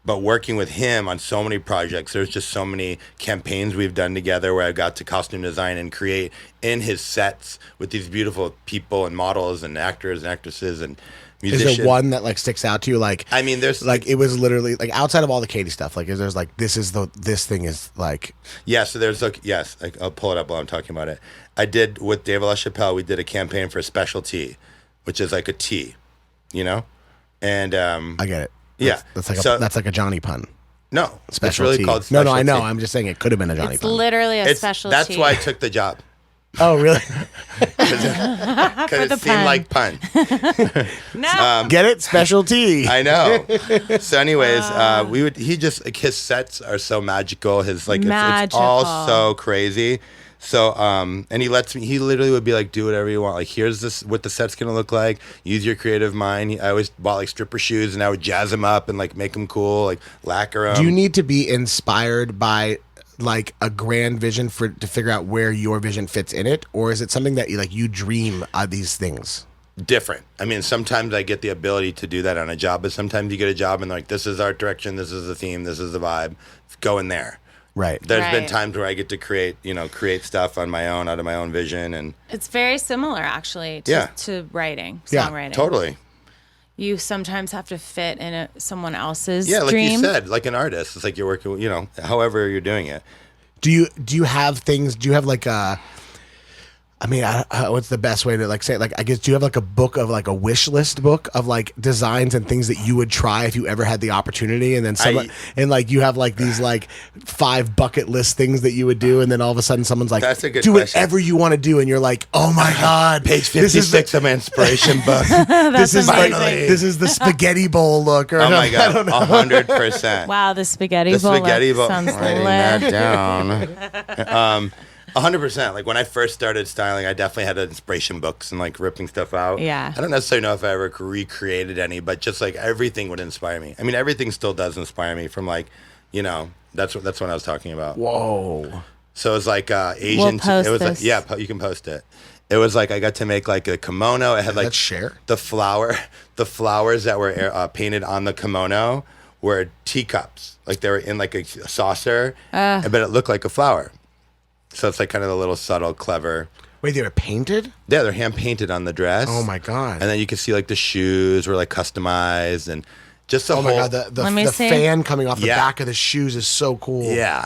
Speaker 1: But working with him on so many projects, there's just so many campaigns we've done together where I got to costume design and create in his sets with these beautiful people and models and actors and actresses and musicians.
Speaker 3: is there one that like sticks out to you? Like,
Speaker 1: I mean, there's
Speaker 3: like it was literally like outside of all the Katy stuff. Like, there's like this thing is like.
Speaker 1: Yeah, so there's like, yes, I'll pull it up while I'm talking about it. I did with David LaChapelle, we did a campaign for Special Tea, which is like a tea, and
Speaker 3: I get it.
Speaker 1: Yeah.
Speaker 3: That's like a Johnny pun.
Speaker 1: no,
Speaker 3: Special
Speaker 1: it's really
Speaker 3: tea.
Speaker 1: called
Speaker 3: No,
Speaker 1: Special
Speaker 3: I know.
Speaker 1: Tea.
Speaker 3: I'm just saying it could have been a Johnny
Speaker 2: It's
Speaker 3: pun.
Speaker 2: literally a specialty.
Speaker 1: That's why I took the job
Speaker 3: Oh, really?
Speaker 1: because it
Speaker 2: the
Speaker 1: seemed
Speaker 2: pun.
Speaker 1: like pun.
Speaker 2: No.
Speaker 3: Get it? Special tea.
Speaker 1: I know. So, anyways, his sets are so magical. His like it's all
Speaker 2: Magical.
Speaker 1: so crazy. So, and he literally would be like, do whatever you want. Like, here's what the set's going to look like. Use your creative mind. I always bought like stripper shoes and I would jazz them up and like make them cool, like lacquer them.
Speaker 3: Do you need to be inspired by like a grand vision to figure out where your vision fits in it, or is it something that you dream of these things?
Speaker 1: Different. I mean, sometimes I get the ability to do that on a job, but sometimes you get a job and they're like, this is art direction, this is the theme, this is the vibe. Go in there.
Speaker 3: Right.
Speaker 1: There's been
Speaker 2: Right.
Speaker 1: times where I get to create stuff on my own, out of my own vision, and
Speaker 2: It's very similar, actually, to writing,
Speaker 3: Yeah,
Speaker 2: songwriting.
Speaker 1: totally.
Speaker 2: You sometimes have to fit in someone else's
Speaker 1: Yeah, like
Speaker 2: dream.
Speaker 1: you said, like an artist. It's like you're working, however you're doing it.
Speaker 3: Do you have things? Do you have like a? I mean, what's the best way to like say it? Like, I guess, do you have like a book of like a wish list book of like designs and things that you would try if you ever had the opportunity? And then you have like these like 5 bucket list things that you would do, and then all of a sudden someone's like,
Speaker 1: That's a good
Speaker 3: do
Speaker 1: question.
Speaker 3: whatever you want to do, and you're like, oh my god,
Speaker 1: Page
Speaker 3: this is
Speaker 1: 56 of my inspiration book.
Speaker 3: this is like
Speaker 1: amazing.
Speaker 3: this is the spaghetti bowl look. Or
Speaker 1: Oh my
Speaker 3: I
Speaker 1: god,
Speaker 3: don't know.
Speaker 1: 100%.
Speaker 2: Wow, the spaghetti
Speaker 1: The
Speaker 2: bowl
Speaker 1: spaghetti bowl.
Speaker 2: sounds
Speaker 1: Writing
Speaker 2: lit.
Speaker 1: that down. 100%. Like when I first started styling, I definitely had inspiration books and like ripping stuff out.
Speaker 2: Yeah.
Speaker 1: I don't necessarily know if I ever recreated any, but just like everything would inspire me. I mean, everything still does inspire me from like, that's what I was talking about.
Speaker 3: Whoa.
Speaker 1: So it was like Asian.
Speaker 2: We'll post
Speaker 1: it was
Speaker 2: this.
Speaker 1: like, you can post it. It was like I got to make like a kimono. It had like
Speaker 3: Let's share.
Speaker 1: the flowers that were painted on the kimono were teacups. Like they were in like a saucer, but it looked like a flower. So it's like kind of a little subtle, clever.
Speaker 3: Wait, they were painted?
Speaker 1: Yeah, they're hand painted on the dress.
Speaker 3: Oh my God.
Speaker 1: And then you can see like the shoes were like customized and just the
Speaker 3: Oh
Speaker 1: whole.
Speaker 3: my God,
Speaker 2: Let me
Speaker 3: the
Speaker 2: see.
Speaker 3: fan coming off the
Speaker 1: Yeah.
Speaker 3: back of the shoes is so cool.
Speaker 1: Yeah.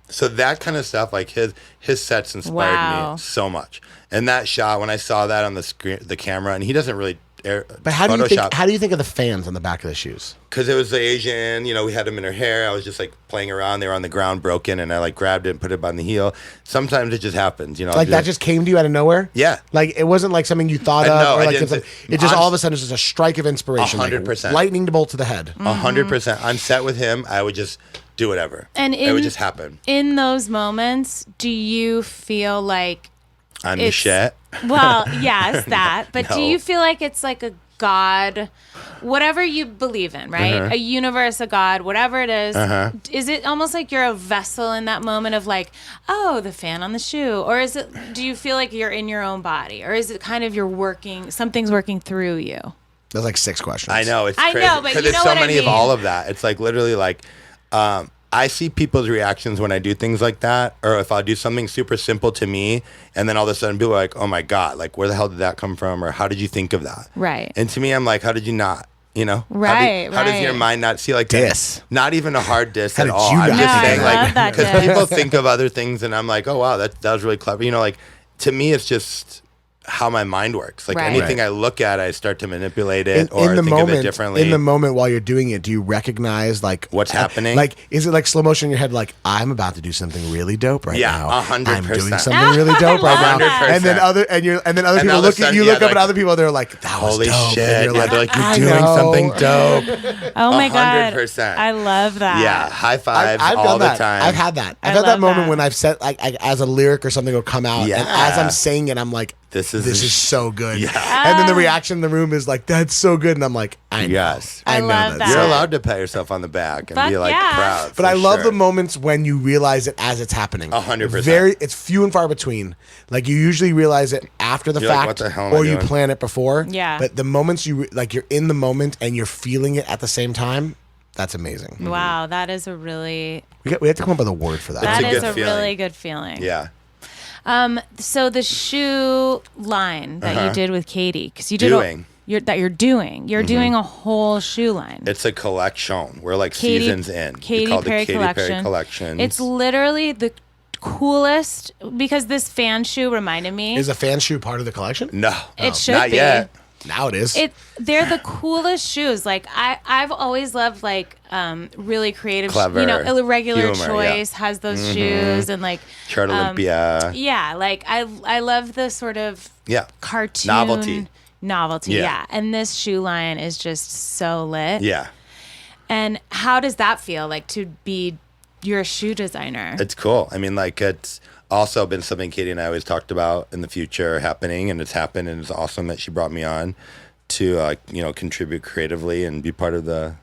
Speaker 1: So that kind of stuff, like his sets inspired
Speaker 2: Wow.
Speaker 1: me so much. And that shot, when I saw that on the screen, the camera, and he doesn't really
Speaker 3: But how do you think of the fans on the back of the shoes?
Speaker 1: Because it was the Asian, we had them in her hair. I was just like playing around. They were on the ground, broken, and I like grabbed it and put it on the heel. Sometimes it just happens,
Speaker 3: Like that just came to you out of nowhere?
Speaker 1: Yeah.
Speaker 3: Like it wasn't like something you thought
Speaker 1: No,
Speaker 3: of, or
Speaker 1: I
Speaker 3: like
Speaker 1: didn't
Speaker 3: it just all of a sudden was just a strike of inspiration,
Speaker 1: 100%.
Speaker 3: like lightning bolt to the head.
Speaker 1: 100%. On set with him, I would just do whatever.
Speaker 2: And
Speaker 1: it would just happen.
Speaker 2: In those moments, do you feel like
Speaker 1: I'm the shit.
Speaker 2: Well, yes, that. But do
Speaker 1: No.
Speaker 2: you feel like it's like a God, whatever you believe in, right? A universe, a God, whatever it is. Is it almost like you're a vessel in that moment of like, oh, the fan on the shoe? Or do you feel like you're in your own body? Or is it kind of something's working through you?
Speaker 3: There's like 6 questions.
Speaker 1: I know, it's
Speaker 2: I
Speaker 1: crazy.
Speaker 2: know, but you
Speaker 1: there's
Speaker 2: know
Speaker 1: so
Speaker 2: what I
Speaker 1: many of
Speaker 2: mean.
Speaker 1: all of that. It's like literally like, I see people's reactions when I do things like that, or if I do something super simple to me, and then all of a sudden people are like, oh my God, like where the hell did that come from? Or how did you think of that?
Speaker 2: Right.
Speaker 1: And to me, I'm like, how did you not?
Speaker 2: Right,
Speaker 1: How does your
Speaker 2: right.
Speaker 1: mind not see like
Speaker 3: Diss.
Speaker 1: Not even a hard diss
Speaker 3: How
Speaker 1: at
Speaker 3: did
Speaker 1: all.
Speaker 3: you
Speaker 1: I'm
Speaker 3: not
Speaker 1: just
Speaker 3: think
Speaker 1: saying
Speaker 3: of
Speaker 2: that? I
Speaker 1: like
Speaker 2: love that
Speaker 1: because
Speaker 2: diss.
Speaker 1: people think of other things, and I'm like, oh wow, that was really clever. Like to me, it's just how my mind works. Like
Speaker 2: Right.
Speaker 1: anything I look at, I start to manipulate it
Speaker 3: In
Speaker 1: or
Speaker 3: the
Speaker 1: think
Speaker 3: moment,
Speaker 1: of it differently.
Speaker 3: in the moment while you're doing it, do you recognize like
Speaker 1: What's happening?
Speaker 3: Like, is it like slow motion in your head? Like, I'm about to do something really dope right
Speaker 1: Yeah,
Speaker 3: now.
Speaker 1: 100%.
Speaker 3: I'm doing something really dope right now.
Speaker 1: 100%.
Speaker 3: And then other people
Speaker 1: all of a
Speaker 3: look at
Speaker 1: sudden,
Speaker 3: you,
Speaker 1: yeah,
Speaker 3: look up at
Speaker 1: like,
Speaker 3: other people. They're like, that was
Speaker 1: holy
Speaker 3: dope.
Speaker 1: shit!
Speaker 3: And you're
Speaker 1: Yeah,
Speaker 3: like,
Speaker 1: they're like,
Speaker 3: I
Speaker 1: you're doing
Speaker 3: know.
Speaker 1: something dope.
Speaker 2: Oh my God.
Speaker 1: 100%.
Speaker 2: I love that.
Speaker 1: Yeah, high fives
Speaker 3: I've
Speaker 1: all
Speaker 3: done
Speaker 1: the
Speaker 3: that.
Speaker 1: time.
Speaker 3: I've had that.
Speaker 2: I
Speaker 3: I've had
Speaker 2: love
Speaker 3: that moment
Speaker 2: that.
Speaker 3: when I've said like as a lyric or something will come out, and
Speaker 1: Yeah.
Speaker 3: as I'm saying it, I'm like,
Speaker 1: This is
Speaker 3: so good.
Speaker 1: Yeah.
Speaker 3: And then the reaction in the room is like, that's so good, and I'm like, I know.
Speaker 1: Yes.
Speaker 3: I
Speaker 2: I
Speaker 3: know
Speaker 2: love
Speaker 3: that's
Speaker 2: that.
Speaker 1: You're allowed to pat yourself on the back and
Speaker 2: Fuck
Speaker 1: be like
Speaker 2: yeah.
Speaker 1: proud.
Speaker 3: But
Speaker 1: for
Speaker 3: I love
Speaker 1: sure.
Speaker 3: the moments when you realize it as it's happening.
Speaker 1: 100%.
Speaker 3: It's few and far between. Like you usually realize it after the
Speaker 1: You're like,
Speaker 3: fact,
Speaker 1: what the hell am I
Speaker 3: or you
Speaker 1: doing?
Speaker 3: plan it before.
Speaker 2: Yeah.
Speaker 3: But the moments you're in the moment and you're feeling it at the same time, that's amazing.
Speaker 2: Wow, that is a really
Speaker 3: We have to come up with a word for that.
Speaker 2: that
Speaker 1: a
Speaker 2: is
Speaker 1: good
Speaker 2: a
Speaker 1: feeling.
Speaker 2: really good feeling.
Speaker 1: Yeah.
Speaker 2: So the shoe line that you did with Katy, because you did
Speaker 1: Doing.
Speaker 2: you're doing a whole shoe line.
Speaker 1: It's a collection. We're like
Speaker 2: Katy-
Speaker 1: seasons in. We
Speaker 2: Katy
Speaker 1: call it the
Speaker 2: Perry
Speaker 1: Katy
Speaker 2: collection.
Speaker 1: Perry collection.
Speaker 2: It's literally the coolest because this fan shoe reminded me.
Speaker 3: Is a fan shoe part of the collection?
Speaker 1: no.
Speaker 2: It should
Speaker 1: not
Speaker 2: be.
Speaker 1: yet.
Speaker 3: Now it is.
Speaker 2: They're the coolest shoes. Like I've always loved like really creative,
Speaker 1: Clever.
Speaker 2: irregular
Speaker 1: Humor, yeah.
Speaker 2: choice has those shoes and like
Speaker 1: Chart Olympia.
Speaker 2: yeah, like I love the sort of
Speaker 1: Yeah.
Speaker 2: cartoon novelty.
Speaker 1: Yeah.
Speaker 2: Yeah, and this shoe line is just so lit.
Speaker 1: Yeah.
Speaker 2: And how does that feel like to be your shoe designer?
Speaker 1: It's cool. I mean, like, it's also been something Katie and I always talked about in the future happening, and it's happened, and it's awesome that she brought me on to, contribute creatively and be part of the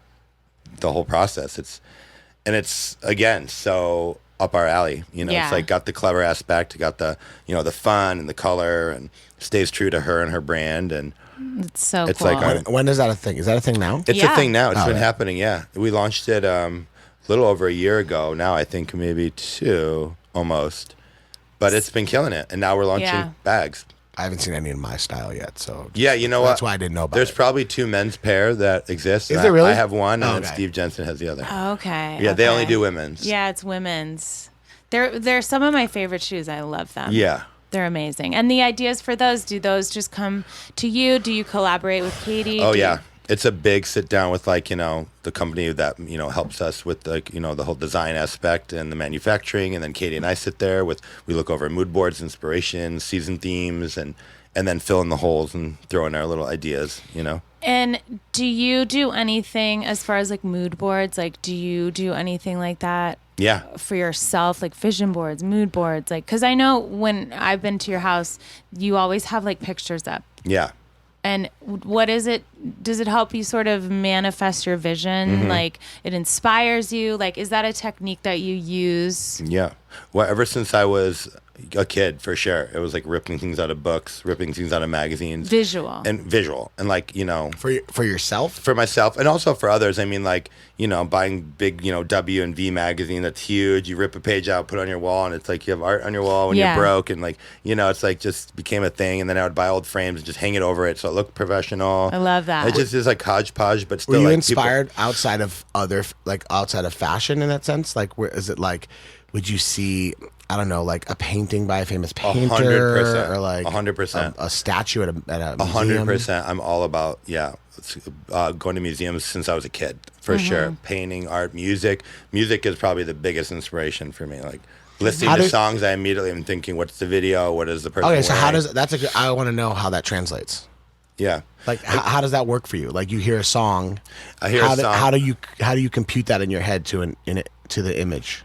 Speaker 1: whole process. It's again, so up our alley.
Speaker 2: Yeah.
Speaker 1: It's like got the clever aspect, got the, the fun and the color, and stays true to her and her brand. And
Speaker 2: It's so
Speaker 1: it's
Speaker 2: cool.
Speaker 1: like
Speaker 3: when is that a thing? Is that a thing now?
Speaker 1: it's
Speaker 2: Yeah.
Speaker 1: a thing now. It's
Speaker 3: Oh,
Speaker 1: been
Speaker 3: yeah.
Speaker 1: happening. Yeah. We launched it a little over a year ago now, I think maybe 2 almost. But it's been killing it. And now we're launching
Speaker 2: Yeah.
Speaker 1: bags.
Speaker 3: I haven't seen any in my style yet, so
Speaker 1: Yeah, you know what?
Speaker 3: that's why I didn't know about
Speaker 1: There's
Speaker 3: it.
Speaker 1: probably 2 men's pair that exist.
Speaker 3: Is
Speaker 1: and
Speaker 3: there really?
Speaker 1: I have one, and
Speaker 3: Oh,
Speaker 1: then
Speaker 3: okay.
Speaker 1: Steve Jensen has the other.
Speaker 2: Okay.
Speaker 1: Yeah, they only
Speaker 2: okay.
Speaker 1: do women's.
Speaker 2: Yeah, it's women's. They're some of my favorite shoes. I love them.
Speaker 1: Yeah.
Speaker 2: They're amazing. And the ideas for those, do those just come to you? Do you collaborate with Katy?
Speaker 1: Oh,
Speaker 2: Do you-
Speaker 1: yeah. It's a big sit down with the company that, helps us with the whole design aspect and the manufacturing. And then Katie and I sit there we look over mood boards, inspirations, season themes, and then fill in the holes and throw in our little ideas,
Speaker 2: And do you do anything as far as like mood boards? Like, do you do anything like that
Speaker 1: Yeah.
Speaker 2: for yourself, like vision boards, mood boards, like, because I know when I've been to your house, you always have like pictures up.
Speaker 1: Yeah.
Speaker 2: And what is it? Does it help you sort of manifest your vision? Like it inspires you? Like, is that a technique that you use?
Speaker 1: Yeah. Well, ever since I was a kid, for sure. It was like ripping things out of books, ripping things out of magazines.
Speaker 2: Visual.
Speaker 1: And like,
Speaker 3: For yourself?
Speaker 1: for myself and also for others. I mean, like, buying big, W and V magazine that's huge. You rip a page out, put it on your wall, and it's like you have art on your wall when
Speaker 2: Yeah.
Speaker 1: you're broke, and like, it's like just became a thing. And then I would buy old frames and just hang it over it so it looked professional.
Speaker 2: I love that.
Speaker 1: It just is like hodgepodge, but still.
Speaker 3: Were you
Speaker 1: like
Speaker 3: inspired outside of outside of fashion in that sense? Like, where is it like? Would you see? I don't know, like a painting by a famous painter,
Speaker 1: 100%,
Speaker 3: or like
Speaker 1: 100%,
Speaker 3: a statue at a museum.
Speaker 1: 100%. I'm all about going to museums since I was a kid, for sure. Painting, art, music. Music is probably the biggest inspiration for me. Like listening to songs, I immediately am thinking, what's the video? What is the person?
Speaker 3: Okay, so
Speaker 1: wearing?
Speaker 3: how does that's a good? I want to know how that translates.
Speaker 1: Yeah.
Speaker 3: Like how does that work for you? Like you hear a song.
Speaker 1: I hear a song.
Speaker 3: How do you compute that in your head to the image?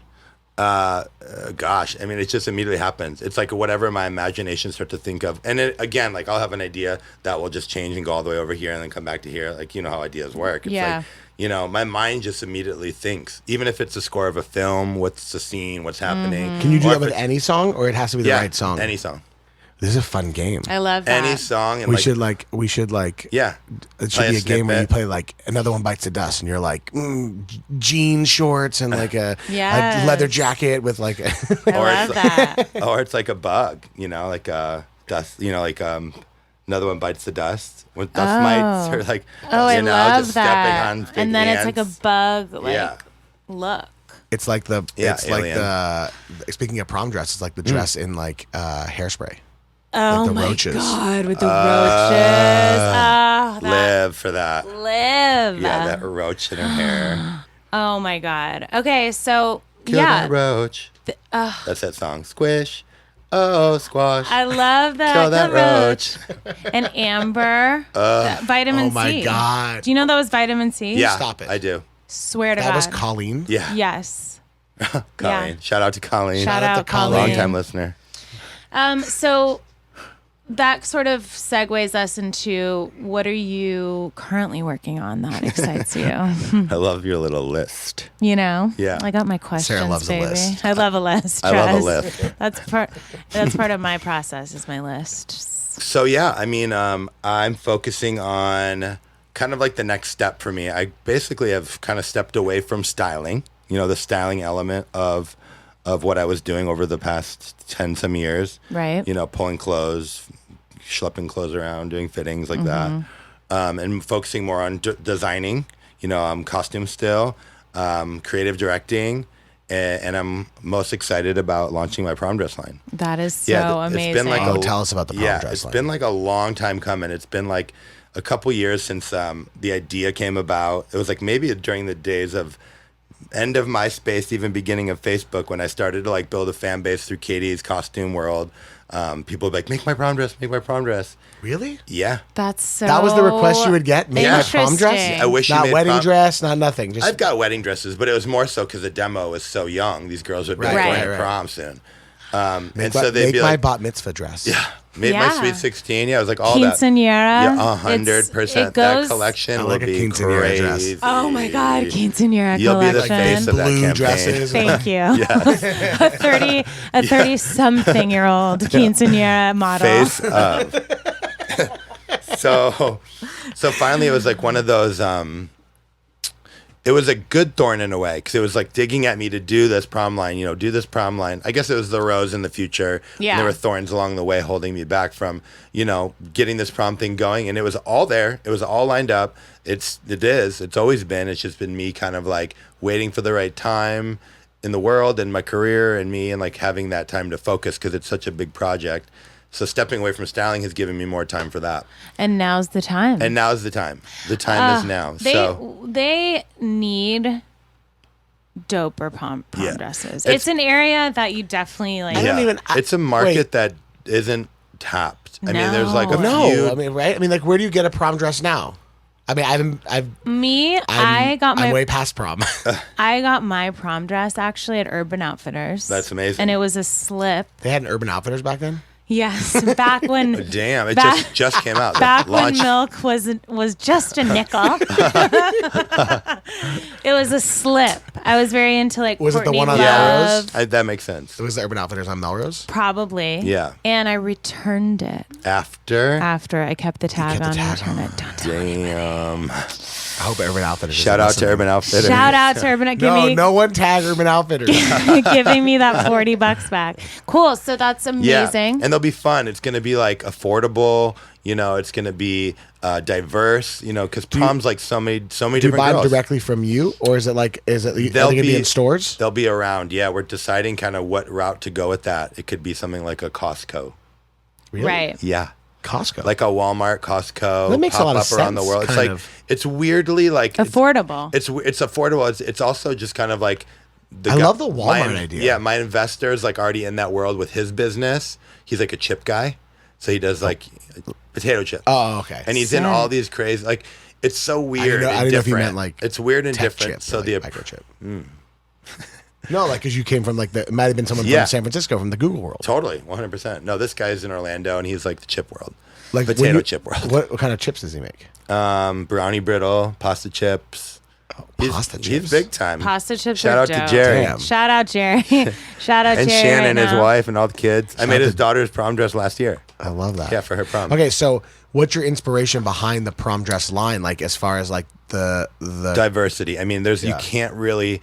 Speaker 1: Gosh, I mean, it just immediately happens. It's like whatever my imagination starts to think of. And again, like I'll have an idea that will just change and go all the way over here and then come back to here. Like, how ideas work. It's
Speaker 2: Yeah.
Speaker 1: like, my mind just immediately thinks, even if it's the score of a film, what's the scene, what's happening.
Speaker 3: Can you do
Speaker 1: Or
Speaker 3: that
Speaker 1: if
Speaker 3: with
Speaker 1: it's-
Speaker 3: any song, or it has to be the
Speaker 1: yeah,
Speaker 3: right song?
Speaker 1: any song.
Speaker 3: This is a fun game.
Speaker 2: I love that.
Speaker 1: Any song. And
Speaker 3: We should like
Speaker 1: yeah.
Speaker 3: It should
Speaker 1: Play
Speaker 3: be
Speaker 1: a
Speaker 3: a game where you
Speaker 1: snippet.
Speaker 3: play like Another One Bites the Dust, and you're like jean shorts and like a
Speaker 2: Yes.
Speaker 3: leather jacket with like.
Speaker 2: I love that.
Speaker 1: Or it's like a bug, like dust, like Another One Bites the Dust with dust mites, or like,
Speaker 2: I love
Speaker 1: just
Speaker 2: that.
Speaker 1: stepping on big
Speaker 2: And then
Speaker 1: ants.
Speaker 2: it's like a bug, like
Speaker 1: Yeah.
Speaker 2: look.
Speaker 3: It's like the
Speaker 1: Alien.
Speaker 3: speaking of prom dress, it's like the dress in like Hairspray.
Speaker 2: Oh
Speaker 3: the
Speaker 2: my
Speaker 3: roaches.
Speaker 2: God, with the roaches. Oh, that
Speaker 1: Live for that.
Speaker 2: live.
Speaker 1: Yeah, that roach in her hair.
Speaker 2: Oh my God. Okay, so
Speaker 1: Kill
Speaker 2: yeah.
Speaker 1: that roach. That's that song. Squish. Oh, squash.
Speaker 2: I love that.
Speaker 1: Kill that
Speaker 2: The
Speaker 1: roach.
Speaker 2: And amber. Vitamin
Speaker 3: Oh my
Speaker 2: C.
Speaker 3: God.
Speaker 2: Do you know that was vitamin C?
Speaker 1: Yeah,
Speaker 3: Stop it.
Speaker 1: I do.
Speaker 2: Swear to
Speaker 3: That
Speaker 2: God.
Speaker 3: was Colleen.
Speaker 1: Yeah.
Speaker 2: Yes.
Speaker 1: Colleen.
Speaker 2: Yeah.
Speaker 1: Shout out to Colleen.
Speaker 2: Shout
Speaker 3: out
Speaker 2: out
Speaker 3: to Colleen.
Speaker 2: Colleen.
Speaker 1: Long-time listener.
Speaker 2: So that sort of segues us into what are you currently working on that excites you?
Speaker 1: I love your little list.
Speaker 2: Yeah.
Speaker 1: Yeah.
Speaker 2: I got my questions,
Speaker 3: loves a
Speaker 2: baby.
Speaker 3: list.
Speaker 2: I love a list.
Speaker 1: I love a
Speaker 2: Trust.
Speaker 1: list.
Speaker 2: That's part of my process is my list.
Speaker 1: So yeah, I mean, I'm focusing on kind of like the next step for me. I basically have kind of stepped away from styling, the styling element of what I was doing over the past 10 some years.
Speaker 2: Right.
Speaker 1: Pulling clothes, schlepping clothes around, doing fittings like that. And focusing more on designing, costume still, creative directing. And I'm most excited about launching my prom dress line.
Speaker 2: That is so
Speaker 1: Yeah,
Speaker 2: amazing.
Speaker 1: it's been like
Speaker 3: Tell us about the prom dress
Speaker 1: it's
Speaker 3: line.
Speaker 1: been like a long time coming. It's been like a couple years since the idea came about. It was like maybe during the days of end of MySpace, even beginning of Facebook, when I started to like build a fan base through Katy's costume world. People would be like, make my prom dress.
Speaker 3: Really?
Speaker 1: Yeah.
Speaker 2: That's so
Speaker 3: That was the request you would get? Make my prom dress?
Speaker 2: interesting.
Speaker 1: I wish you
Speaker 3: Not
Speaker 1: made
Speaker 3: wedding
Speaker 1: prom-
Speaker 3: dress, not nothing. Just
Speaker 1: I've got wedding dresses, but it was more so because the demo was so young. These girls would be
Speaker 3: Right,
Speaker 1: going
Speaker 2: right,
Speaker 1: to
Speaker 3: right.
Speaker 1: prom soon.
Speaker 3: make,
Speaker 1: And so they'd
Speaker 3: make
Speaker 1: be
Speaker 3: my
Speaker 1: like,
Speaker 3: bat mitzvah dress.
Speaker 1: yeah, made my
Speaker 2: Yeah.
Speaker 1: Sweet 16. Yeah, it was like all that.
Speaker 2: Quinceañera.
Speaker 1: Yeah,
Speaker 2: It's-
Speaker 1: 100%.
Speaker 2: it goes-
Speaker 1: That collection
Speaker 3: I
Speaker 1: will
Speaker 3: like a
Speaker 1: be
Speaker 3: quinceañera dress.
Speaker 1: crazy.
Speaker 2: Oh my God, quinceañera
Speaker 1: You'll be the
Speaker 2: collection.
Speaker 1: face of that
Speaker 3: Blue
Speaker 1: campaign.
Speaker 3: dresses.
Speaker 2: Thank you.
Speaker 1: Yes.
Speaker 2: a 30-something-year-old quinceañera model.
Speaker 1: Face of. So finally it was like one of those, it was a good thorn in a way because it was like digging at me to do this prom line, do this prom line. I guess it was the rose in the future.
Speaker 2: Yeah.
Speaker 1: And there were thorns along the way holding me back from, getting this prom thing going. And it was all there. It was all lined up. It's always been. It's just been me kind of like waiting for the right time in the world and my career and me and like having that time to focus because it's such a big project. So stepping away from styling has given me more time for that.
Speaker 2: And now's the time.
Speaker 1: And now's the time. The time is now.
Speaker 2: They need doper prom
Speaker 1: Yeah.
Speaker 2: dresses.
Speaker 1: It's-
Speaker 2: It's an area that you definitely like.
Speaker 3: I don't even-
Speaker 1: it's a market
Speaker 3: wait.
Speaker 1: that isn't tapped. I mean, there's like a
Speaker 2: No.
Speaker 1: few.
Speaker 3: No, I mean, right? I mean, like, where do you get a prom dress now? I mean,
Speaker 2: I'm
Speaker 3: way past prom.
Speaker 2: I got my prom dress actually at Urban Outfitters.
Speaker 1: That's amazing.
Speaker 2: And it was a slip.
Speaker 3: They had an Urban Outfitters back then?
Speaker 2: Yes, back when
Speaker 1: Damn, it
Speaker 2: back-
Speaker 1: just came out.
Speaker 2: back when
Speaker 1: Launched.
Speaker 2: milk was just a nickel. It was a slip. I was very into like
Speaker 3: Was it the
Speaker 2: Courtney
Speaker 3: one on
Speaker 2: Love.
Speaker 3: Melrose?
Speaker 1: That makes sense.
Speaker 3: It was the Urban Outfitters on Melrose?
Speaker 2: Probably.
Speaker 1: Yeah.
Speaker 2: And I returned it
Speaker 1: After.
Speaker 2: after I kept the tag
Speaker 3: kept the
Speaker 2: on.
Speaker 3: tag
Speaker 2: and returned
Speaker 3: on.
Speaker 2: it. Don't tell me.
Speaker 1: Damn.
Speaker 3: I hope Urban Outfitters.
Speaker 1: Shout out to Urban Outfitters.
Speaker 2: Shout out to Urban.
Speaker 3: No one tag Urban Outfitters.
Speaker 2: giving me that $40 back. Cool. So that's
Speaker 1: Yeah,
Speaker 2: amazing.
Speaker 1: and they'll be fun. It's going to be like affordable. You know, it's going to be diverse. You know, because prom's like so many
Speaker 3: Do you
Speaker 1: different
Speaker 3: buy them
Speaker 1: girls.
Speaker 3: directly from you, or is it are they going to be in stores?
Speaker 1: They'll be around. Yeah, we're deciding kind of what route to go with that. It could be something like a Costco.
Speaker 3: Really?
Speaker 2: Right.
Speaker 1: Yeah.
Speaker 3: Costco.
Speaker 1: Like a Walmart, Costco.
Speaker 3: That makes a lot of
Speaker 1: pop-up around the
Speaker 3: sense,
Speaker 1: world. It's
Speaker 3: kind
Speaker 1: like
Speaker 3: of.
Speaker 1: it's weirdly like
Speaker 2: Affordable.
Speaker 1: It's affordable. It's also just kind of like
Speaker 3: I love the Walmart idea.
Speaker 1: Yeah, my investor's like already in that world with his business. He's like a chip guy, so he does like potato chips.
Speaker 3: Oh, okay.
Speaker 1: And he's in
Speaker 2: Sick.
Speaker 1: all these crazy like it's so weird.
Speaker 3: I
Speaker 1: and
Speaker 3: didn't know if you
Speaker 1: different.
Speaker 3: meant, like,
Speaker 1: it's weird and
Speaker 3: tech
Speaker 1: different.
Speaker 3: chip,
Speaker 1: So
Speaker 3: like
Speaker 1: the
Speaker 3: microchip. No, like because you came from like it might have been someone
Speaker 1: Yeah.
Speaker 3: from San Francisco from the Google world.
Speaker 1: totally 100%. No, this guy's in Orlando and he's like the chip world,
Speaker 3: Like when
Speaker 1: potato
Speaker 3: you-
Speaker 1: chip world.
Speaker 3: What kind of chips does he make?
Speaker 1: Brownie brittle, pasta chips.
Speaker 3: Pasta chips.
Speaker 1: He's big time.
Speaker 2: Pasta chips
Speaker 1: Shout
Speaker 2: are
Speaker 1: out to
Speaker 2: dope.
Speaker 1: Jerry.
Speaker 3: Damn.
Speaker 2: Shout out Jerry. Shout out
Speaker 1: And
Speaker 2: Jerry.
Speaker 1: Shannon,
Speaker 2: right
Speaker 1: his
Speaker 2: now.
Speaker 1: wife, and all the kids. I made
Speaker 3: to-
Speaker 1: his daughter's prom dress last year.
Speaker 3: I love that.
Speaker 1: Yeah, for her prom.
Speaker 3: Okay, so what's your inspiration behind the prom dress line? Like as far as like the
Speaker 1: Diversity. I mean, you
Speaker 3: Yeah.
Speaker 1: can't really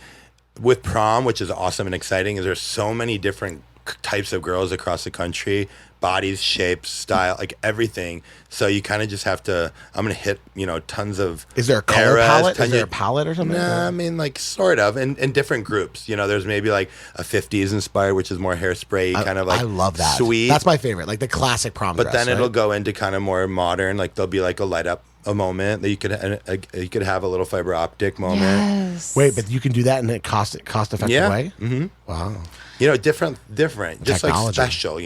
Speaker 1: with prom, which is awesome and exciting. Is there's so many different types of girls across the country, bodies, shapes, style, like everything. So you kind of just have to. I'm gonna hit tons of.
Speaker 3: Is there a color
Speaker 1: eras,
Speaker 3: palette? Is
Speaker 1: tons
Speaker 3: there a
Speaker 1: of-
Speaker 3: palette or something?
Speaker 1: Nah, I mean, like sort of, in different groups. There's maybe like a 50s inspired, which is more hairspray, kind of like
Speaker 3: I love that.
Speaker 1: sweet.
Speaker 3: That's my favorite, like the classic prom
Speaker 1: But
Speaker 3: dress.
Speaker 1: then it'll
Speaker 3: right?
Speaker 1: go into kind of more modern. Like there'll be like a light up a moment that you could have a little fiber optic moment.
Speaker 2: Yes.
Speaker 3: Wait, but you can do that in a cost effective
Speaker 1: Yeah.
Speaker 3: way. Mm-hmm. Wow.
Speaker 1: Different, just
Speaker 3: Technology.
Speaker 1: like special.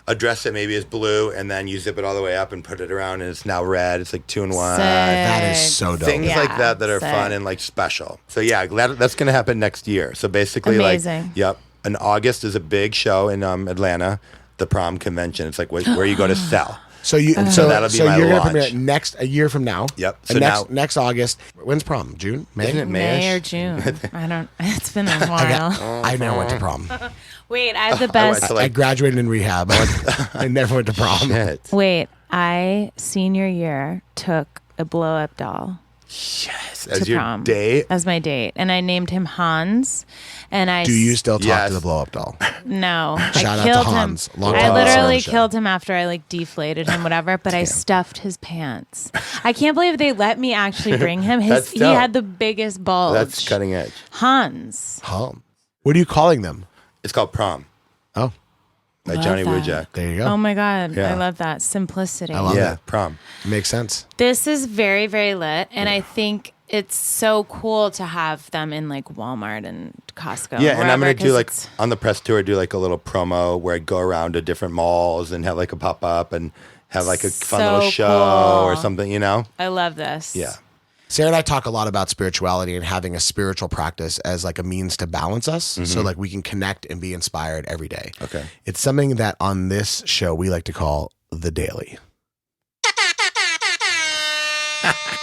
Speaker 1: A dress that maybe is blue, and then you zip it all the way up and put it around, and it's now red. It's like 2-in-1.
Speaker 3: That is
Speaker 2: Sick.
Speaker 3: so dope.
Speaker 1: Things like
Speaker 2: Yeah,
Speaker 1: that are
Speaker 2: sick.
Speaker 1: fun and like special. So yeah, that's gonna happen next year. So basically,
Speaker 2: Amazing.
Speaker 1: yep. In August is a big show in Atlanta, the prom convention. It's like where you go to sell.
Speaker 3: So you
Speaker 1: So that'll be my
Speaker 3: you're gonna
Speaker 1: launch.
Speaker 3: premiere it a year from now.
Speaker 1: Yep.
Speaker 3: And
Speaker 1: So
Speaker 3: next August. When's prom? June? May?
Speaker 1: Isn't it
Speaker 2: May or
Speaker 1: Mayish?
Speaker 2: June. I don't. It's been a while.
Speaker 3: I never went to prom.
Speaker 2: Wait, I have the
Speaker 1: I went
Speaker 2: best.
Speaker 1: to,
Speaker 3: I graduated in rehab. I never went to prom.
Speaker 1: Shit.
Speaker 2: Wait, I senior year took a blow up doll
Speaker 1: Yes.
Speaker 2: to
Speaker 1: As your
Speaker 2: prom
Speaker 1: date.
Speaker 2: as my date, and I named him Hans. And I
Speaker 3: Do you still talk
Speaker 1: Yes.
Speaker 3: to the blow up doll?
Speaker 2: No,
Speaker 3: Shout
Speaker 2: I
Speaker 3: out to
Speaker 2: killed
Speaker 3: Hans.
Speaker 2: him.
Speaker 3: Long
Speaker 2: I
Speaker 3: time
Speaker 2: literally
Speaker 3: listener of the show.
Speaker 2: killed him after I like deflated him, whatever. But I stuffed his pants. I can't believe they let me actually bring him.
Speaker 1: That's
Speaker 2: He
Speaker 1: dope.
Speaker 2: had the biggest bulge.
Speaker 1: That's cutting edge.
Speaker 2: Hans.
Speaker 3: What are you calling them?
Speaker 1: It's called Prom
Speaker 3: Oh,
Speaker 1: by
Speaker 2: Love
Speaker 1: Johnny
Speaker 2: that.
Speaker 1: Wujek.
Speaker 3: there you go.
Speaker 2: Oh my god,
Speaker 1: Yeah.
Speaker 2: I love that simplicity.
Speaker 3: I love
Speaker 1: Yeah,
Speaker 3: it.
Speaker 1: Prom.
Speaker 3: Makes sense.
Speaker 2: This is very, very lit, and I think it's so cool to have them in like Walmart and Costco.
Speaker 1: Yeah, and I'm
Speaker 2: wherever,
Speaker 1: gonna do
Speaker 2: 'cause
Speaker 1: like
Speaker 2: it's-
Speaker 1: on the press tour, do like a little promo where I go around to different malls and have like a pop up and have like a fun
Speaker 2: So
Speaker 1: little show
Speaker 2: cool.
Speaker 1: or something.
Speaker 2: I love this.
Speaker 1: Yeah.
Speaker 3: Sarah and I talk a lot about spirituality and having a spiritual practice as like a means to balance us so like we can connect and be inspired every day.
Speaker 1: Okay.
Speaker 3: It's something that on this show we like to call the daily.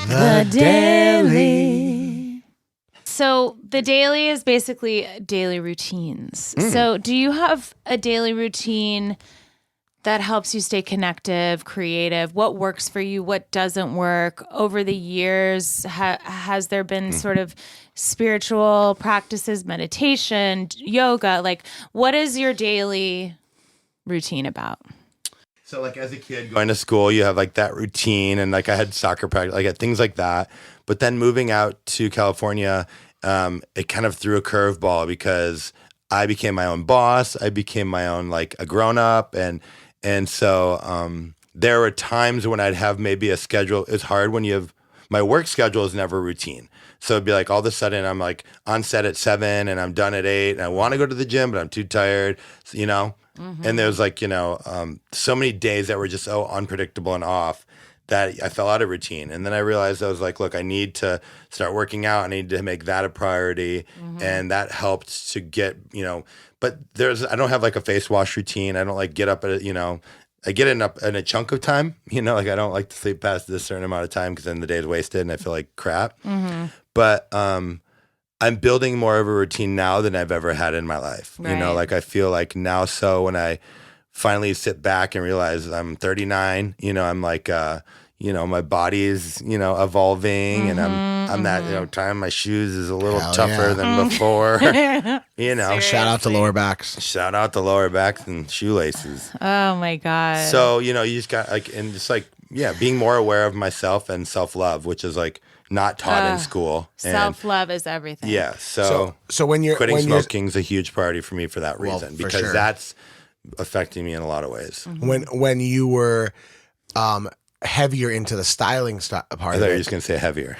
Speaker 2: The daily. So the daily is basically daily routines. So do you have a daily routine that helps you stay connective, creative? What works for you? What doesn't work? Over the years, has there been sort of spiritual practices, meditation, yoga? Like, what is your daily routine about?
Speaker 1: So like as a kid going to school, you have like that routine and like I had soccer practice, like things like that. But then moving out to California, it kind of threw a curveball because I became my own boss. I became my own like a grown up and so there were times when I'd have maybe a schedule. It's hard when you have my work schedule is never routine. So it'd be like all of a sudden I'm like on set at 7 and I'm done at 8 and I want to go to the gym, but I'm too tired, And there's like, so many days that were just so unpredictable and off that I fell out of routine. And then I realized I was like, look, I need to start working out. I need to make that a priority. And that helped to get, but I don't have like a face wash routine. I don't like get up at, I get in a chunk of time, like I don't like to sleep past this certain amount of time because then the day's wasted and I feel like crap. But I'm building more of a routine now than I've ever had in my life.
Speaker 2: Right.
Speaker 1: Like I feel like now, so when I finally sit back and realize I'm 39, I'm like, my body is, evolving and I'm that, tying my shoes is a little tougher than before,
Speaker 3: Shout out to lower backs.
Speaker 1: Shout out to lower backs and shoelaces.
Speaker 2: Oh my God.
Speaker 1: So, you just got like, and just like, being more aware of myself and self-love, which is like not taught in school.
Speaker 2: Self-love is everything.
Speaker 1: Yeah. So
Speaker 3: when you're
Speaker 1: quitting smoking is a huge priority for me for that reason,
Speaker 3: for
Speaker 1: because
Speaker 3: sure.
Speaker 1: that's affecting me in a lot of ways.
Speaker 3: When you were heavier into the styling part
Speaker 1: I
Speaker 3: of
Speaker 1: thought you were
Speaker 3: it,
Speaker 1: just going to say heavier.